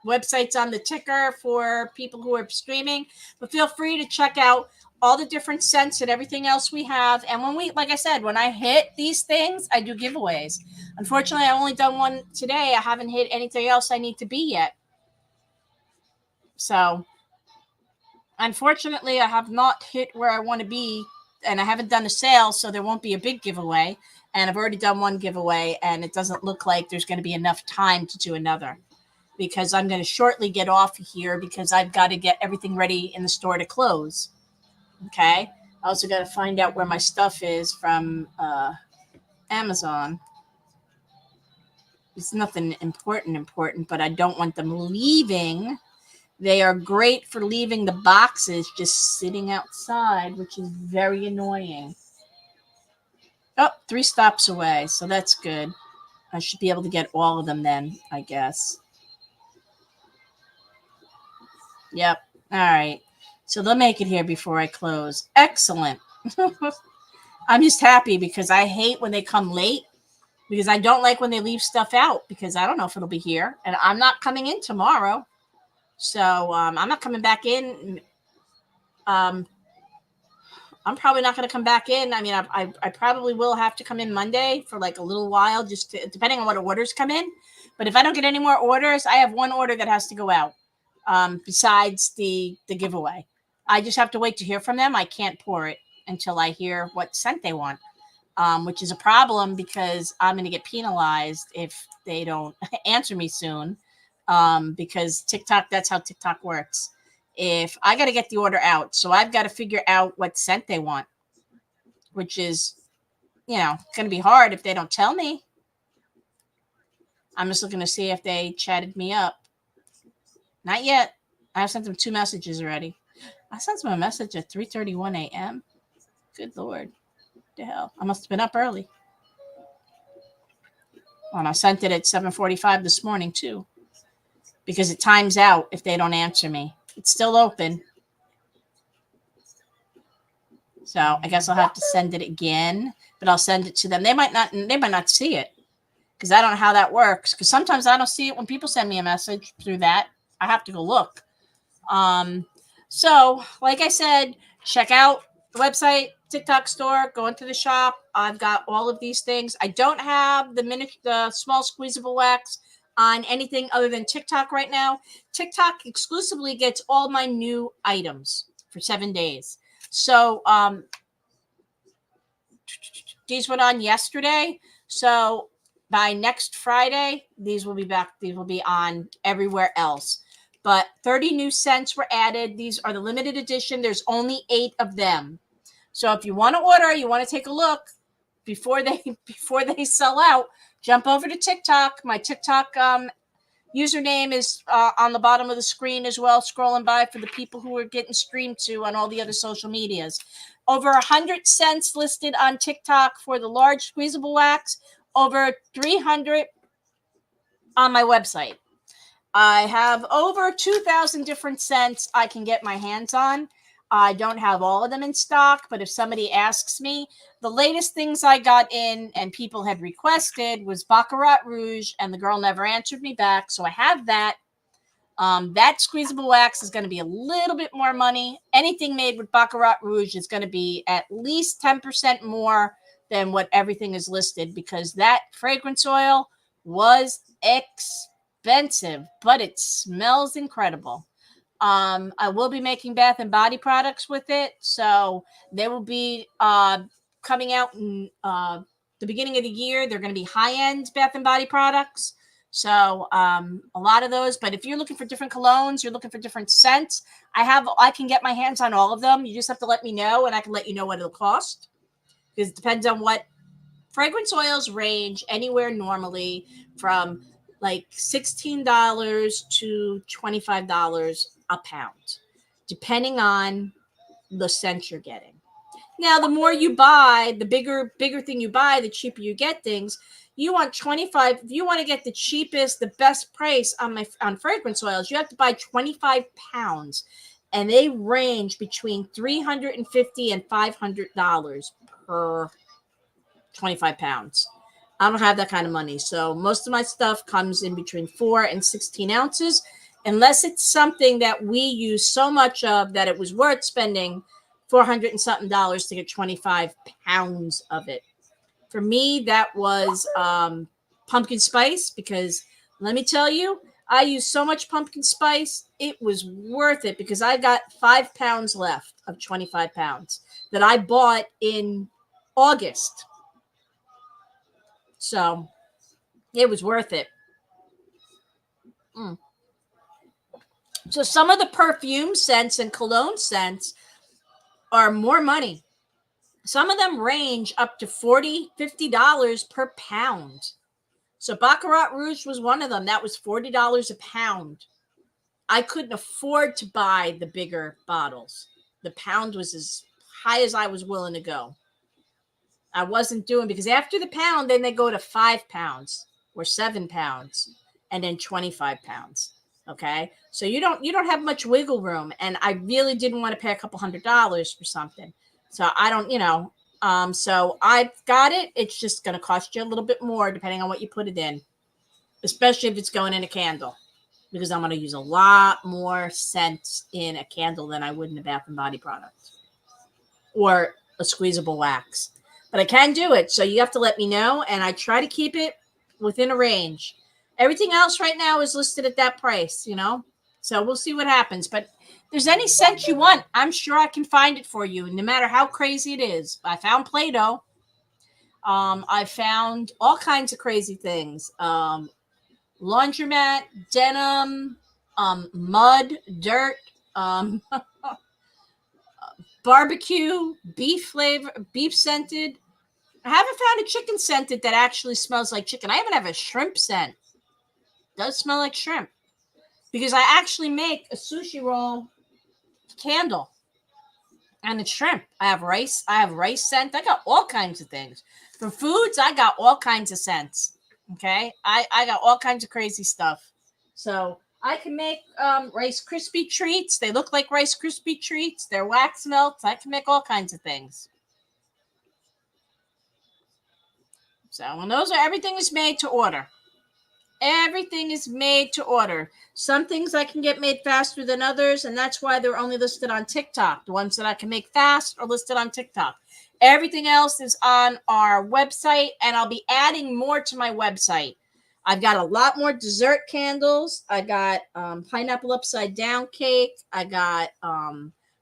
websites on the ticker for people who are streaming. But feel free to check out all the different scents and everything else we have. And like I said, when I hit these things, I do giveaways. Unfortunately, I only done one today. I haven't hit anything else I need to be yet. So unfortunately, I have not hit where I want to be, and I haven't done a sale, so there won't be a big giveaway. And I've already done one giveaway, and it doesn't look like there's going to be enough time to do another because I'm going to shortly get off here because I've got to get everything ready in the store to close. Okay. I also got to find out where my stuff is from Amazon. It's nothing important, but I don't want them leaving. They are great for leaving the boxes just sitting outside, which is very annoying. Oh, 3 stops away, so that's good. I should be able to get all of them then, I guess. Yep. All right. So they'll make it here before I close. Excellent. I'm just happy because I hate when they come late because I don't like when they leave stuff out because I don't know if it'll be here. And I'm not coming in tomorrow. So I'm not coming back in. I'm probably not going to come back in. I probably will have to come in Monday for like a little while, depending on what orders come in. But if I don't get any more orders, I have one order that has to go out. besides the giveaway. I just have to wait to hear from them. I can't pour it until I hear what scent they want, which is a problem because I'm going to get penalized if they don't answer me soon, because TikTok, that's how TikTok works. If I got to get the order out, so I've got to figure out what scent they want, which is, going to be hard if they don't tell me. I'm just looking to see if they chatted me up. Not yet. I've sent them 2 messages already. I sent them a message at 3:31 a.m. Good Lord. What the hell? I must have been up early. And I sent it at 7:45 this morning, too, because it times out if they don't answer me. It's still open. So I guess I'll have to send it again, but I'll send it to them. They might not see it because I don't know how that works. Because sometimes I don't see it when people send me a message through that. I have to go look. So like I said, check out the website, TikTok store, go into the shop. I've got all of these things. I don't have the small squeezable wax on anything other than TikTok right now. TikTok exclusively gets all my new items for 7 days. So these went on yesterday. So by next Friday, these will be back. These will be on everywhere else. But 30 new scents were added. These are the limited edition. There's only 8 of them. So if you want to order, you want to take a look before they sell out, jump over to TikTok. My TikTok username is on the bottom of the screen as well, scrolling by for the people who are getting streamed to on all the other social medias. Over 100 scents listed on TikTok for the large squeezable wax, over 300 on my website. I have over 2,000 different scents I can get my hands on. I don't have all of them in stock, but if somebody asks me, the latest things I got in and people had requested was Baccarat Rouge, and the girl never answered me back. So I have that. That squeezable wax is going to be a little bit more money. Anything made with Baccarat Rouge is going to be at least 10% more than what everything is listed, because that fragrance oil was expensive, but it smells incredible. I will be making Bath and Body products with it, so they will be coming out in the beginning of the year. They're going to be high-end Bath and Body products, so a lot of those. But if you're looking for different colognes, you're looking for different scents, I can get my hands on all of them. You just have to let me know, and I can let you know what it'll cost, because it depends on what fragrance oils range anywhere normally from like $16 to $25 a pound, depending on the scent you're getting. Now, the more you buy, the bigger thing you buy, the cheaper you get things. You want 25. If you want to get the cheapest, the best price on fragrance oils, you have to buy 25 pounds, and they range between $350 and $500 per 25 pounds. I don't have that kind of money. So most of my stuff comes in between 4 and 16 ounces, unless it's something that we use so much of that it was worth spending $400 and something to get 25 pounds of it. For me, that was pumpkin spice, because let me tell you, I used so much pumpkin spice. It was worth it, because I got 5 pounds left of 25 pounds that I bought in August. So it was worth it. So some of the perfume scents and cologne scents are more money. Some of them range up to $40, $50 per pound. So Baccarat Rouge was one of them. That was $40 a pound. I couldn't afford to buy the bigger bottles. The pound was as high as I was willing to go. I wasn't doing, because after the pound, then they go to 5 pounds or 7 pounds and then 25 pounds. Okay. So you don't have much wiggle room. And I really didn't want to pay a couple $100 for something. So I don't, so I've got it. It's just going to cost you a little bit more depending on what you put it in, especially if it's going in a candle, because I'm going to use a lot more scents in a candle than I would in a Bath and Body product or a squeezable wax. But I can do it. So you have to let me know. And I try to keep it within a range. Everything else right now is listed at that price, So we'll see what happens. But if there's any scent you want, I'm sure I can find it for you, no matter how crazy it is. I found Play-Doh. I found all kinds of crazy things. Laundromat, denim, mud, dirt, barbecue, beef flavor, beef scented. I haven't found a chicken scented that actually smells like chicken. I even have a shrimp scent. Does smell like shrimp. Because I actually make a sushi roll candle. And it's shrimp. I have rice scent. I got all kinds of things. For foods, I got all kinds of scents. Okay? I got all kinds of crazy stuff. So I can make Rice Krispie treats. They look like Rice Krispie treats. They're wax melts. I can make all kinds of things. So, and everything is made to order. Everything is made to order. Some things I can get made faster than others, and that's why they're only listed on TikTok. The ones that I can make fast are listed on TikTok. Everything else is on our website, and I'll be adding more to my website. I've got a lot more dessert candles. I got pineapple upside down cake. I got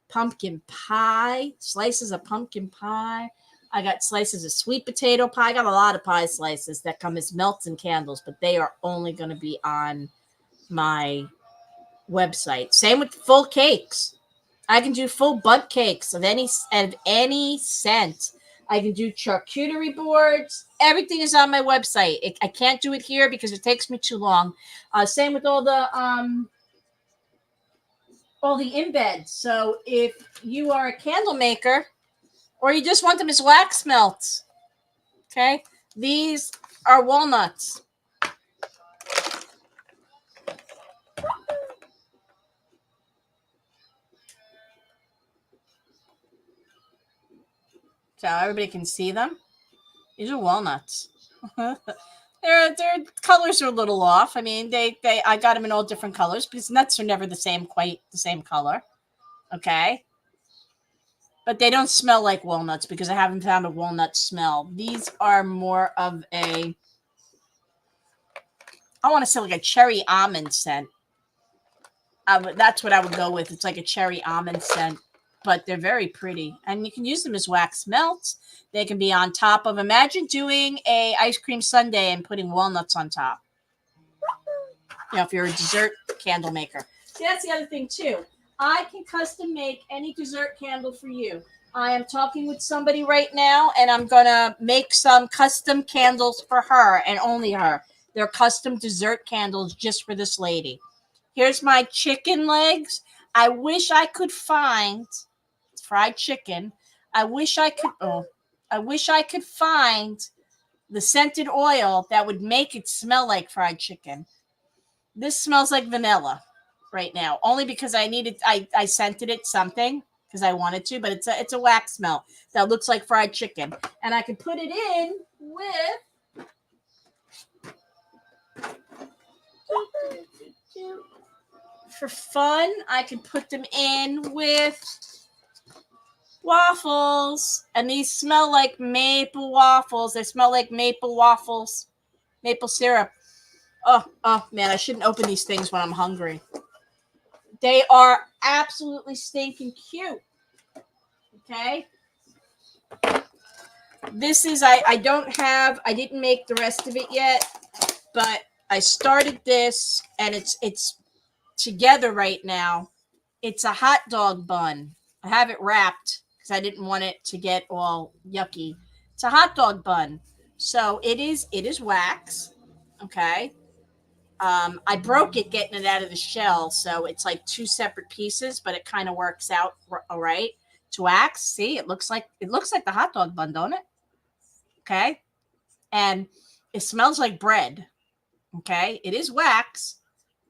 pumpkin pie, slices of pumpkin pie. I got slices of sweet potato pie. I got a lot of pie slices that come as melts and candles, but they are only going to be on my website. Same with full cakes. I can do full butt cakes of any scent. I can do charcuterie boards. Everything is on my website. I can't do it here because it takes me too long. Same with all the embeds. So if you are a candle maker, or you just want them as wax melts, okay? These are walnuts. So everybody can see them. These are walnuts. Their colors are a little off. I mean, I got them in all different colors because nuts are never quite the same color. Okay? But they don't smell like walnuts because I haven't found a walnut smell. These are more of I want to say like a cherry almond scent. That's what I would go with. It's like a cherry almond scent, but they're very pretty. And you can use them as wax melts. They can be on top of, imagine doing a ice cream sundae and putting walnuts on top. You know, if you're a dessert candle maker. See, that's the other thing too. I can custom make any dessert candle for you. I am talking with somebody right now, and I'm going to make some custom candles for her and only her. They're custom dessert candles just for this lady. Here's my chicken legs. I wish I could find fried chicken. I wish I could find the scented oil that would make it smell like fried chicken. This smells like vanilla right now, only because I scented it something because I wanted to, but it's a wax melt that looks like fried chicken, and I could put it in with for fun. I could put them in with waffles, and these smell like maple waffles. They smell like maple waffles, maple syrup. Oh man, I shouldn't open these things when I'm hungry. They are absolutely stinking cute. Okay. This is, I didn't make the rest of it yet, but I started this and it's together right now. It's a hot dog bun. I have it wrapped because I didn't want it to get all yucky. It's a hot dog bun. So it is wax. Okay. I broke it getting it out of the shell, so it's like two separate pieces, but it kind of works out all right. To wax, see, it looks like the hot dog bun, don't it? Okay, and it smells like bread. Okay, it is wax,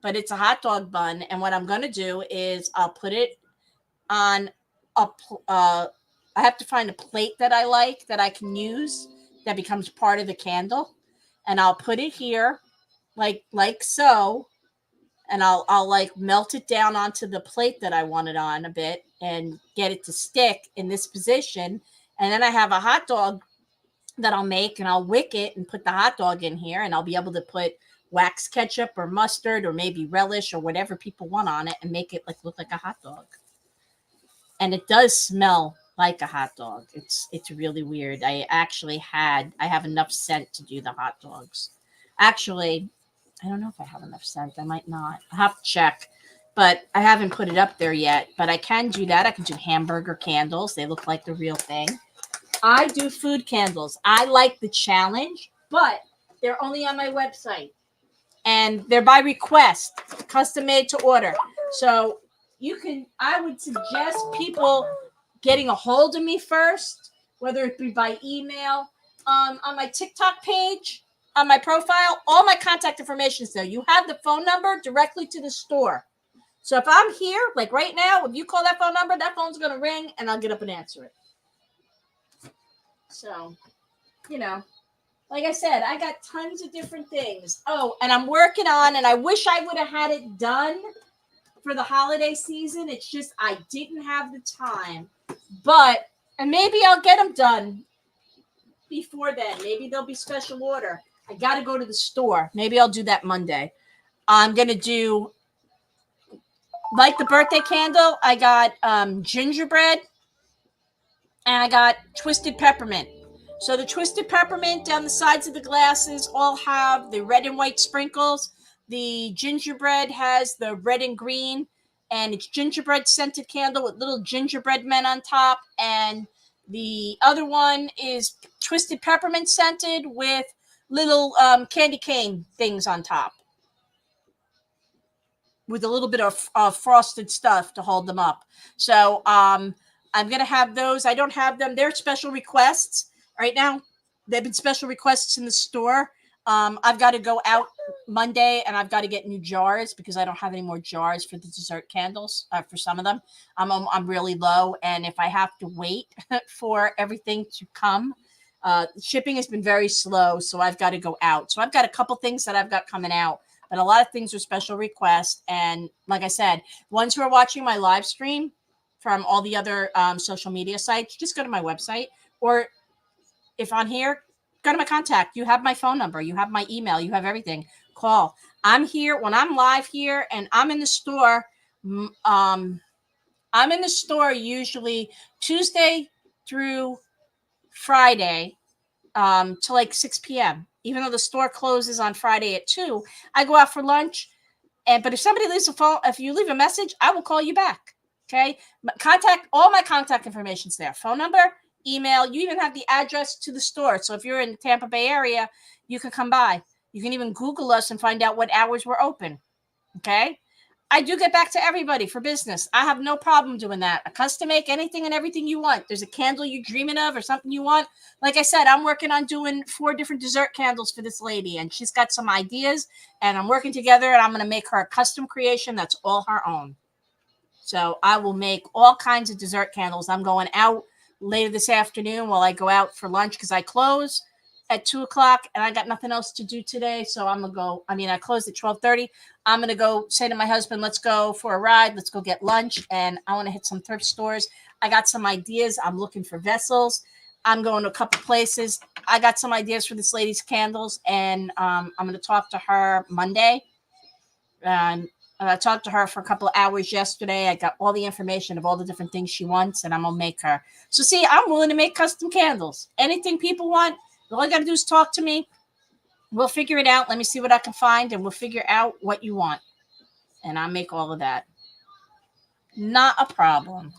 but it's a hot dog bun. And what I'm gonna do is I'll put it on I have to find a plate that I like that I can use that becomes part of the candle, and I'll put it here. Like so, and I'll like melt it down onto the plate that I want it on a bit and get it to stick in this position. And then I have a hot dog that I'll make, and I'll wick it and put the hot dog in here, and I'll be able to put wax ketchup or mustard or maybe relish or whatever people want on it and make it like look like a hot dog. And it does smell like a hot dog. It's really weird. I have enough scent to do the hot dogs. Actually, I don't know if I have enough scent. I might not. I'll have to check. But I haven't put it up there yet. But I can do that. I can do hamburger candles. They look like the real thing. I do food candles. I like the challenge, but they're only on my website. And they're by request, custom made to order. So I would suggest people getting a hold of me first, whether it be by email, on my TikTok page, on my profile, all my contact information is there. You have the phone number directly to the store. So if I'm here, like right now, if you call that phone number, that phone's going to ring and I'll get up and answer it. So, like I said, I got tons of different things. Oh, and I'm working on, and I wish I would have had it done for the holiday season. It's just I didn't have the time. And maybe I'll get them done before then. Maybe they'll be special order. I got to go to the store. Maybe I'll do that Monday. I'm going to do, like the birthday candle, I got gingerbread, and I got twisted peppermint. So the twisted peppermint down the sides of the glasses all have the red and white sprinkles. The gingerbread has the red and green, and it's gingerbread scented candle with little gingerbread men on top. And the other one is twisted peppermint scented with little candy cane things on top, with a little bit of frosted stuff to hold them up. So I'm going to have those. I don't have them. They're special requests. Right now, they've been special requests in the store. I've got to go out Monday and I've got to get new jars because I don't have any more jars for the dessert candles. For some of them, I'm really low, and if I have to wait for everything to come, shipping has been very slow. So I've got to go out. So I've got a couple things that I've got coming out, but a lot of things are special requests. And like I said, ones who are watching my live stream from all the other social media sites, just go to my website, or if on here, go to my contact. You have my phone number. You have my email. You have everything. Call. I'm here when I'm live here, and I'm in the store. I'm in the store usually Tuesday through Friday to like 6 p.m. Even though the store closes on Friday at 2, I go out for lunch. But if somebody leaves a phone, if you leave a message, I will call you back. Okay. All my contact information's there. Phone number, email. You even have the address to the store. So if you're in the Tampa Bay area, you can come by. You can even Google us and find out what hours we're open. Okay. I do get back to everybody for business. I have no problem doing that. I custom make anything and everything you want. There's a candle you're dreaming of or something you want. Like I said, I'm working on doing 4 different dessert candles for this lady, and she's got some ideas, and I'm working together, and I'm going to make her a custom creation that's all her own. So I will make all kinds of dessert candles. I'm going out later this afternoon while I go out for lunch because I close at 2:00 and I got nothing else to do today. So I'm going to go. I closed at 12:30. I'm going to go say to my husband, let's go for a ride. Let's go get lunch. And I want to hit some thrift stores. I got some ideas. I'm looking for vessels. I'm going to a couple places. I got some ideas for this lady's candles, and I'm going to talk to her Monday. I talked to her for a couple of hours yesterday. I got all the information of all the different things she wants, and I'm going to make her. So see, I'm willing to make custom candles. Anything people want, all I got to do is talk to me. We'll figure it out. Let me see what I can find, and we'll figure out what you want. And I'll make all of that. Not a problem.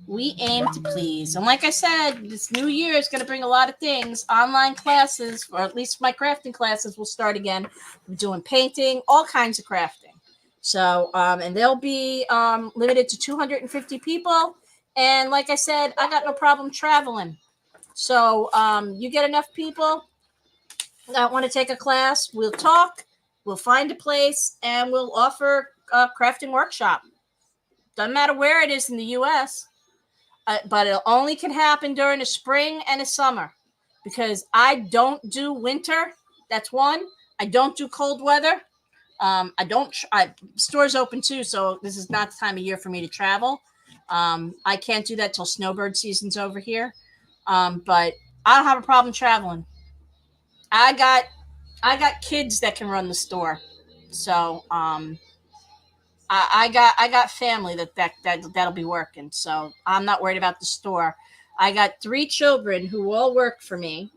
We aim to please. And like I said, this new year is going to bring a lot of things. Online classes, or at least my crafting classes, will start again. We're doing painting, all kinds of crafting. So, and they'll be limited to 250 people. And like I said, I got no problem traveling. So you get enough people that want to take a class, we'll talk, we'll find a place, and we'll offer a crafting workshop. Doesn't matter where it is in the U.S., but it only can happen during the spring and the summer because I don't do winter. That's one. I don't do cold weather. Stores open too, so this is not the time of year for me to travel. I can't do that till snowbird season's over here. But I don't have a problem traveling. I got I got kids that can run the store, so I got family that'll be working, so I'm not worried about the store. I got 3 children who all work for me.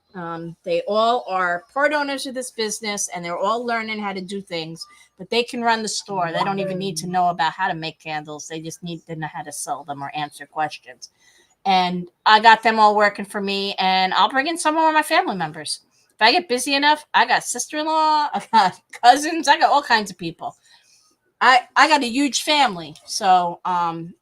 They all are part owners of this business, and they're all learning how to do things. But they can run the store. They don't even need to know about how to make candles. They just need to know how to sell them or answer questions. And I got them all working for me, and I'll bring in some of my family members. If I get busy enough, I got sister-in-law, I got cousins, I got all kinds of people. I got a huge family, so I'm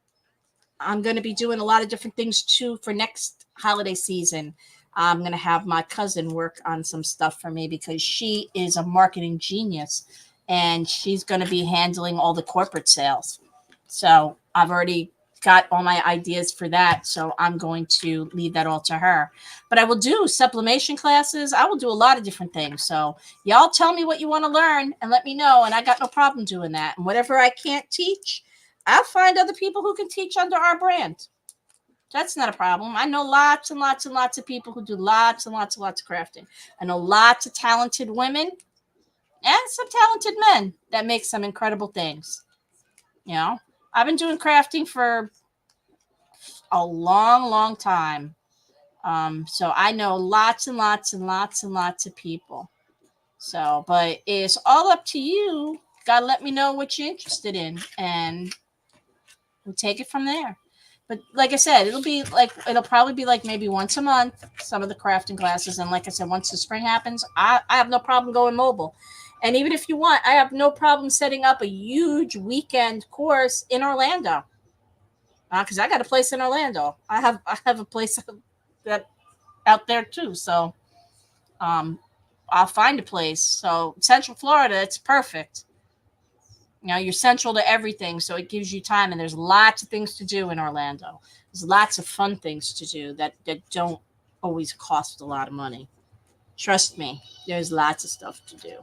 going to be doing a lot of different things too for next holiday season. I'm going to have my cousin work on some stuff for me because she is a marketing genius, and she's going to be handling all the corporate sales. So I've already got all my ideas for that, so I'm going to leave that all to her. But I will do sublimation classes. I will do a lot of different things. So y'all tell me what you want to learn and let me know, and I got no problem doing that. And whatever I can't teach, I'll find other people who can teach under our brand. That's not a problem. I know lots and lots and lots of people who do lots and lots and lots of crafting. I know lots of talented women and some talented men that make some incredible things. You know, I've been doing crafting for a long, long time. So I know lots and lots and lots and lots of people. So, but it's all up to you. Gotta let me know what you're interested in, and we'll take it from there. But like I said, it'll probably be like maybe once a month, some of the crafting classes. And like I said, once the spring happens, I have no problem going mobile. And even if you want, I have no problem setting up a huge weekend course in Orlando. Because I got a place in Orlando. I have a place that out there too. So um, I'll find a place. So Central Florida, it's perfect. You know, you're central to everything, so it gives you time, and there's lots of things to do in Orlando. There's lots of fun things to do that don't always cost a lot of money. Trust me, there's lots of stuff to do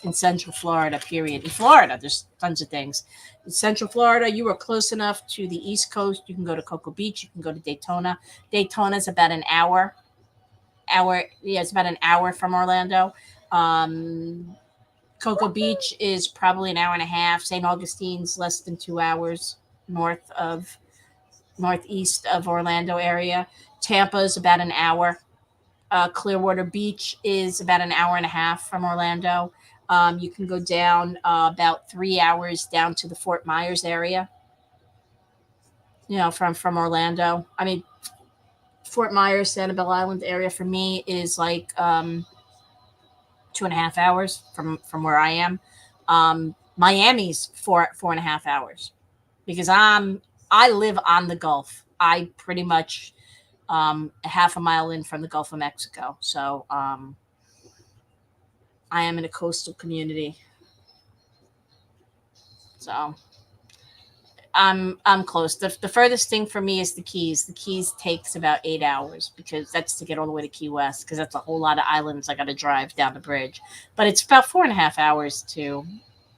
in Central Florida, period. In Florida, there's tons of things. In Central Florida, you are close enough to the East Coast. You can go to Cocoa Beach. You can go to Daytona. Daytona is about an hour. Yeah, it's about an hour from Orlando. Um, Cocoa Beach is probably an hour and a half. St. Augustine's less than 2 hours northeast of Orlando area. Tampa is about an hour. Clearwater Beach is about an hour and a half from Orlando. You can go down about 3 hours down to the Fort Myers area. You know, from Orlando. I mean, Fort Myers, Sanibel Island area for me is like 2.5 hours from where I am. Miami's four and a half hours because I live on the Gulf. I pretty much a half a mile in from the Gulf of Mexico. So I am in a coastal community. So I'm close. The furthest thing for me is the Keys. The Keys takes about 8 hours because that's to get all the way to Key West because that's a whole lot of islands I got to drive down the bridge. But it's about 4.5 hours to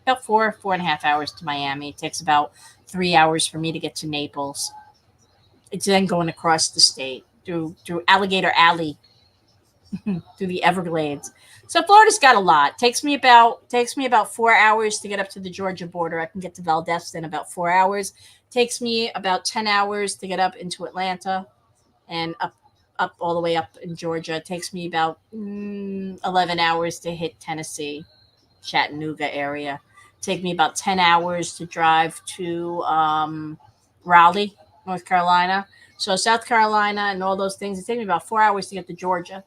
about 4.5 hours to Miami. It takes about 3 hours for me to get to Naples. It's then going across the state through Alligator Alley through the Everglades. So Florida's got a lot. Takes me about 4 hours to get up to the Georgia border. I can get to Valdosta in about 4 hours. Takes me about 10 hours to get up into Atlanta and up all the way up in Georgia. It takes me about 11 hours to hit Tennessee, Chattanooga area. Take me about 10 hours to drive to Raleigh, North Carolina. So South Carolina and all those things. It takes me about 4 hours to get to Georgia,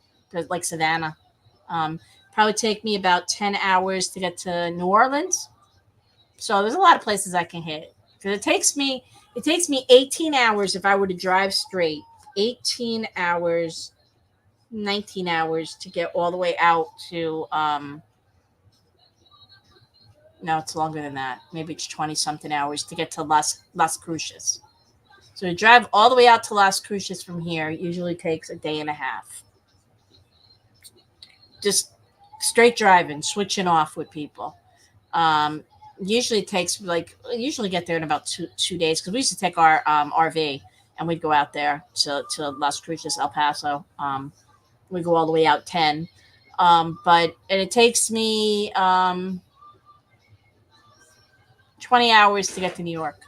like Savannah. Um, Probably take me about 10 hours to get to New Orleans. So there's a lot of places I can hit. Because it takes me 18 hours if I were to drive straight. 18 hours, 19 hours to get all the way out to no, it's longer than that. Maybe it's 20 something hours to get to Las Cruces. So to drive all the way out to Las Cruces from here usually takes a day and a half. Just straight driving, switching off with people. Um, Usually it takes usually get there in about two days because we used to take our RV and we'd go out there to Las Cruces, El Paso. We go all the way out 10. And it takes me 20 hours to get to New York.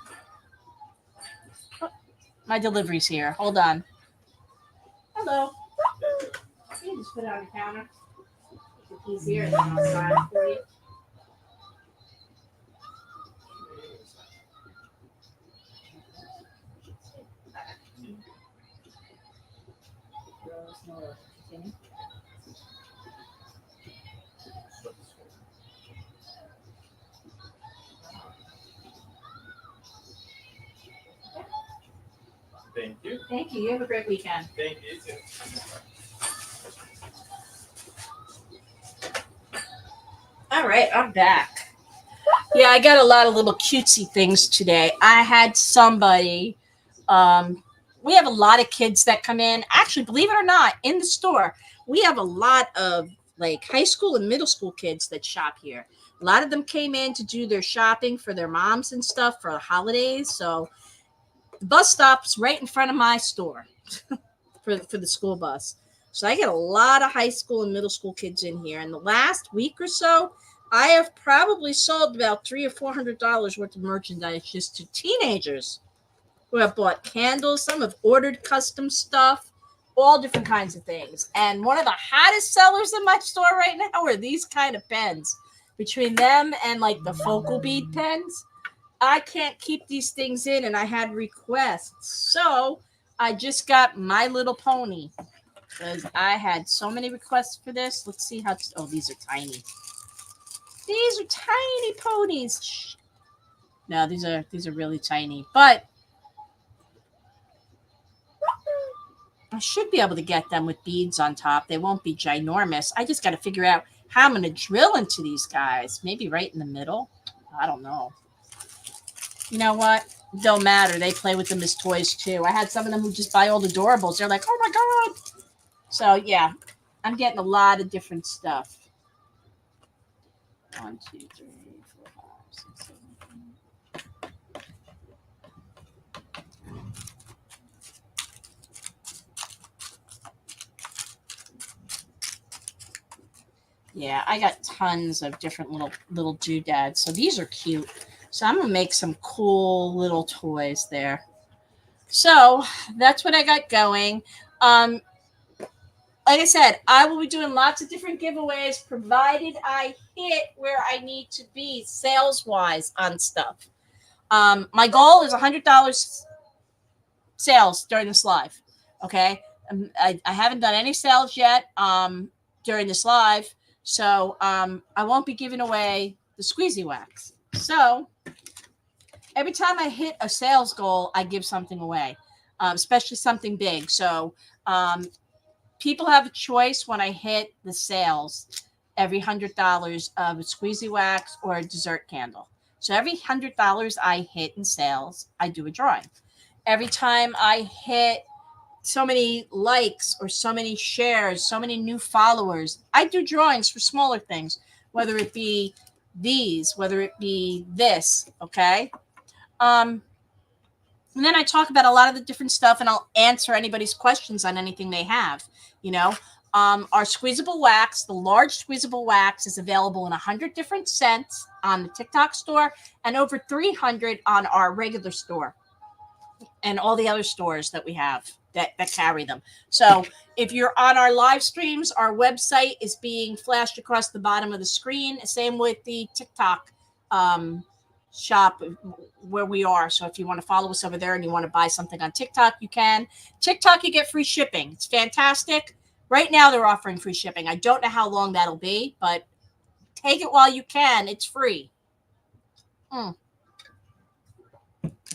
My delivery's here. Hold on. Hello. You can just put it on the counter. If he's here, then I'll sign it for you. Thank you. Thank you. You have a great weekend. Thank you too. All right, I'm back. Yeah, I got a lot of little cutesy things today. I had somebody, we have a lot of kids that come in. Actually, believe it or not, in the store, we have a lot of like high school and middle school kids that shop here. A lot of them came in to do their shopping for their moms and stuff for the holidays. So the bus stop's right in front of my store for the school bus. So I get a lot of high school and middle school kids in here. In the last week or so, I have probably sold about $300 or $400 worth of merchandise just to teenagers who have bought candles. Some have ordered custom stuff, all different kinds of things. And one of the hottest sellers in my store right now are these kind of pens. Between them and like the focal bead pens, I can't keep these things in, and I had requests. So I just got My Little Pony because I had so many requests for this. Let's see how. Oh, these are tiny. These are tiny ponies. No, these are really tiny. But I should be able to get them with beads on top. They won't be ginormous. I just got to figure out how I'm going to drill into these guys. Maybe right in the middle. I don't know. You know what? Don't matter. They play with them as toys too. I had some of them who just buy all the adorables. They're like, oh my God. So yeah, I'm getting a lot of different stuff. 1, 2, 3, 4, 5, 6, 7. Yeah, I got tons of different little doodads. So these are cute. So I'm gonna make some cool little toys there. So that's what I got going. Like I said, I will be doing lots of different giveaways provided I hit where I need to be sales wise on stuff. My goal is $100 sales during this live. Okay. I haven't done any sales yet during this live. So I won't be giving away the squeezy wax. So every time I hit a sales goal, I give something away, especially something big. So people have a choice when I hit the sales, every $100 of a squeezy wax or a dessert candle. So every $100 I hit in sales, I do a drawing. Every time I hit so many likes or so many shares, so many new followers, I do drawings for smaller things, whether it be these, whether it be this, okay? And then I talk about a lot of the different stuff, and I'll answer anybody's questions on anything they have. You know, our squeezable wax, the large squeezable wax, is available in 100 different scents on the TikTok store and over 300 on our regular store and all the other stores that we have that carry them. So if you're on our live streams, our website is being flashed across the bottom of the screen. Same with the TikTok shop where we are. So if you want to follow us over there and you want to buy something on TikTok, you can. TikTok, you get free shipping. It's fantastic. Right now they're offering free shipping. I don't know how long that'll be, but take it while you can. It's free.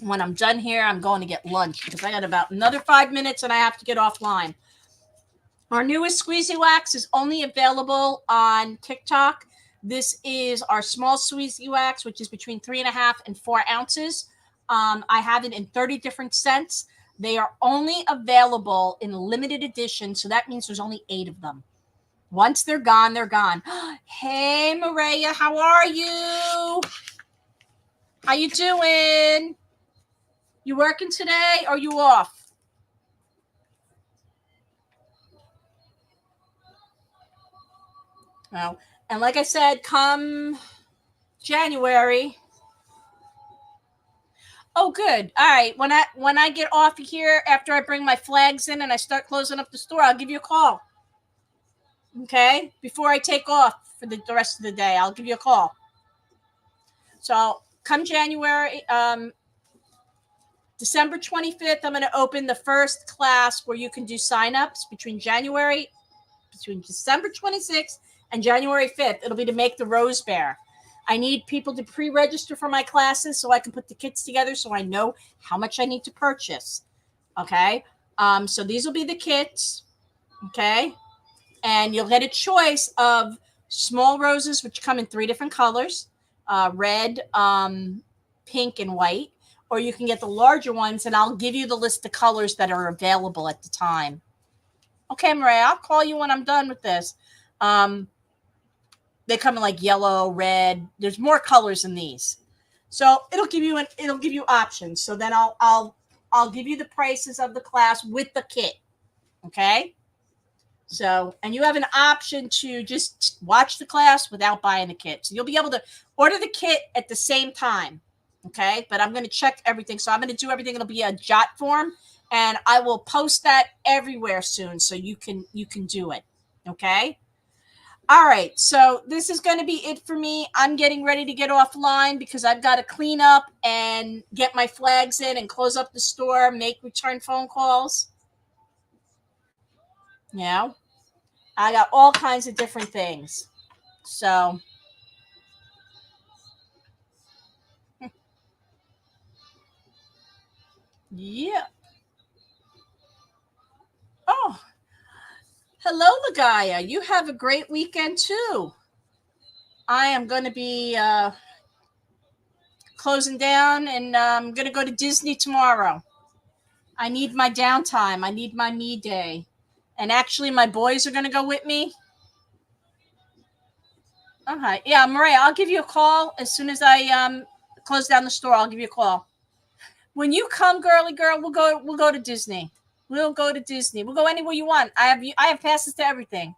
When I'm done here, I'm going to get lunch because I got about another 5 minutes and I have to get offline. Our newest squeezy wax is only available on TikTok. This is our small squeezy wax, which is between 3.5 and 4 ounces. I have it in 30 different scents. They are only available in limited edition, so that means there's only 8 of them. Once they're gone, they're gone. Hey, Maria, how are you? How you doing? You working today or you off? Well, and like I said, come January. Oh, good. All right. When I get off of here after I bring my flags in and I start closing up the store, I'll give you a call. Okay, before I take off for the rest of the day, I'll give you a call. So come January, December 25th, I'm going to open the first class where you can do signups between December 26th and January 5th. It'll be to make the Rose Bear. I need people to pre-register for my classes so I can put the kits together so I know how much I need to purchase. Okay. So these will be the kits. Okay. And you'll get a choice of small roses, which come in 3 different colors, red, pink, and white. Or you can get the larger ones, and I'll give you the list of colors that are available at the time. Okay, Maria, I'll call you when I'm done with this. They come in like yellow, red. There's more colors in these, so it'll give you options. So then I'll give you the prices of the class with the kit. Okay. So, and you have an option to just watch the class without buying the kit. So you'll be able to order the kit at the same time. Okay. But I'm going to check everything. So I'm going to do everything. It'll be a jot form, and I will post that everywhere soon. So you can do it. Okay. All right. So this is going to be it for me. I'm getting ready to get offline because I've got to clean up and get my flags in and close up the store, make return phone calls. Yeah. I got all kinds of different things. So, yeah. Oh, hello, Lagaya. You have a great weekend too. I am going to be closing down, and I'm going to go to Disney tomorrow. I need my downtime. I need my me day. And actually, my boys are going to go with me. Okay. Yeah, Maria, I'll give you a call as soon as I close down the store. I'll give you a call. When you come, girly girl, we'll go to Disney. We'll go to Disney. We'll go anywhere you want. I have passes to everything.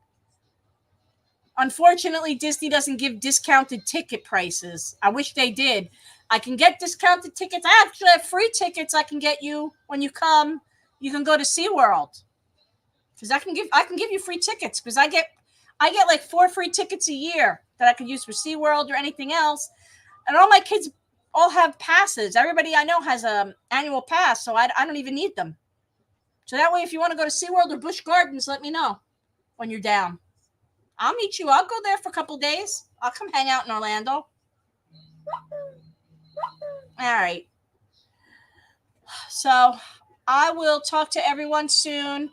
Unfortunately, Disney doesn't give discounted ticket prices. I wish they did. I can get discounted tickets. I actually have free tickets I can get you when you come. You can go to SeaWorld. Because I can give you free tickets because I get like 4 free tickets a year that I could use for SeaWorld or anything else. And all my kids all have passes. Everybody I know has an annual pass, so I don't even need them. So that way, if you want to go to SeaWorld or Busch Gardens, let me know when you're down. I'll meet you. I'll go there for a couple days. I'll come hang out in Orlando. All right. So I will talk to everyone soon.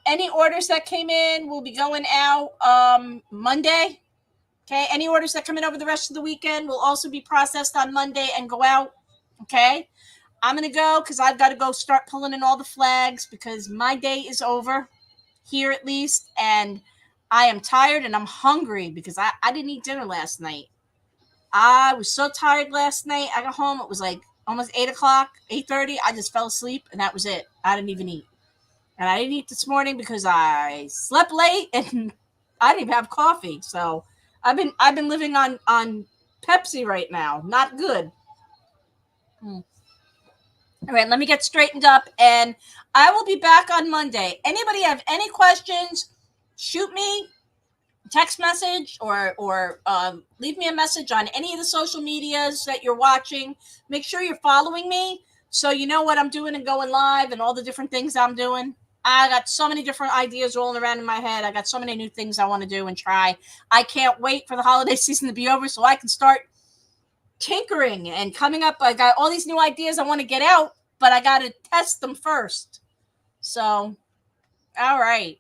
Any orders that came in will be going out Monday. Okay. Any orders that come in over the rest of the weekend will also be processed on Monday and go out. Okay. I'm going to go because I've got to go start pulling in all the flags because my day is over here at least. And I am tired and I'm hungry because I didn't eat dinner last night. I was so tired last night. I got home. It was like almost 8 o'clock, 8:30. I just fell asleep and that was it. I didn't even eat. And I didn't eat this morning because I slept late and I didn't even have coffee. So I've been living on Pepsi right now. Not good. All right, let me get straightened up and I will be back on Monday. Anybody have any questions? Shoot me a text message or leave me a message on any of the social medias that you're watching. Make sure you're following me so you know what I'm doing and going live and all the different things I'm doing. I got so many different ideas rolling around in my head. I got so many new things I want to do and try. I can't wait for the holiday season to be over so I can start tinkering and coming up. I got all these new ideas I want to get out, but I got to test them first. So, all right.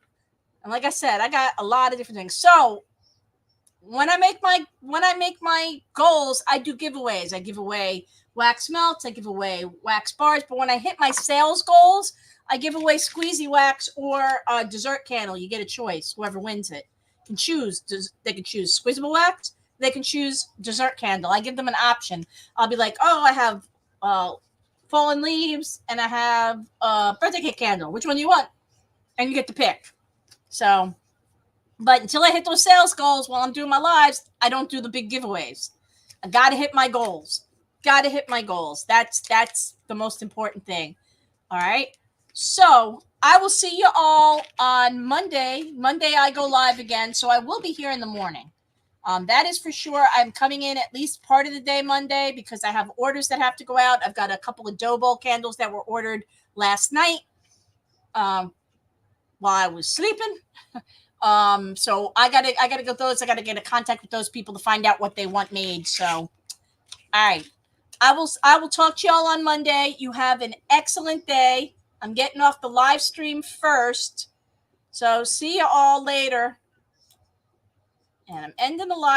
And like I said, I got a lot of different things. So when I make my goals, I do giveaways. I give away wax melts. I give away wax bars. But when I hit my sales goals, I give away squeezy wax or a dessert candle. You get a choice. Whoever wins it can choose. They can choose squeezable wax. They can choose dessert candle. I give them an option. I'll be like, oh, I have fallen leaves and I have birthday cake candle. Which one do you want? And you get to pick. So But until I hit those sales goals while I'm doing my lives, I don't do the big giveaways. I got to hit my goals. Got to hit my goals. That's the most important thing. All right. So I will see you all on Monday. Monday I go live again, so I will be here in the morning. That is for sure. I'm coming in at least part of the day Monday because I have orders that have to go out. I've got a couple of dough bowl candles that were ordered last night while I was sleeping. So I gotta get those. I gotta get in contact with those people to find out what they want made. So, all right. I will talk to y'all on Monday. You have an excellent day. I'm getting off the live stream first. So see you all later. And I'm ending the live.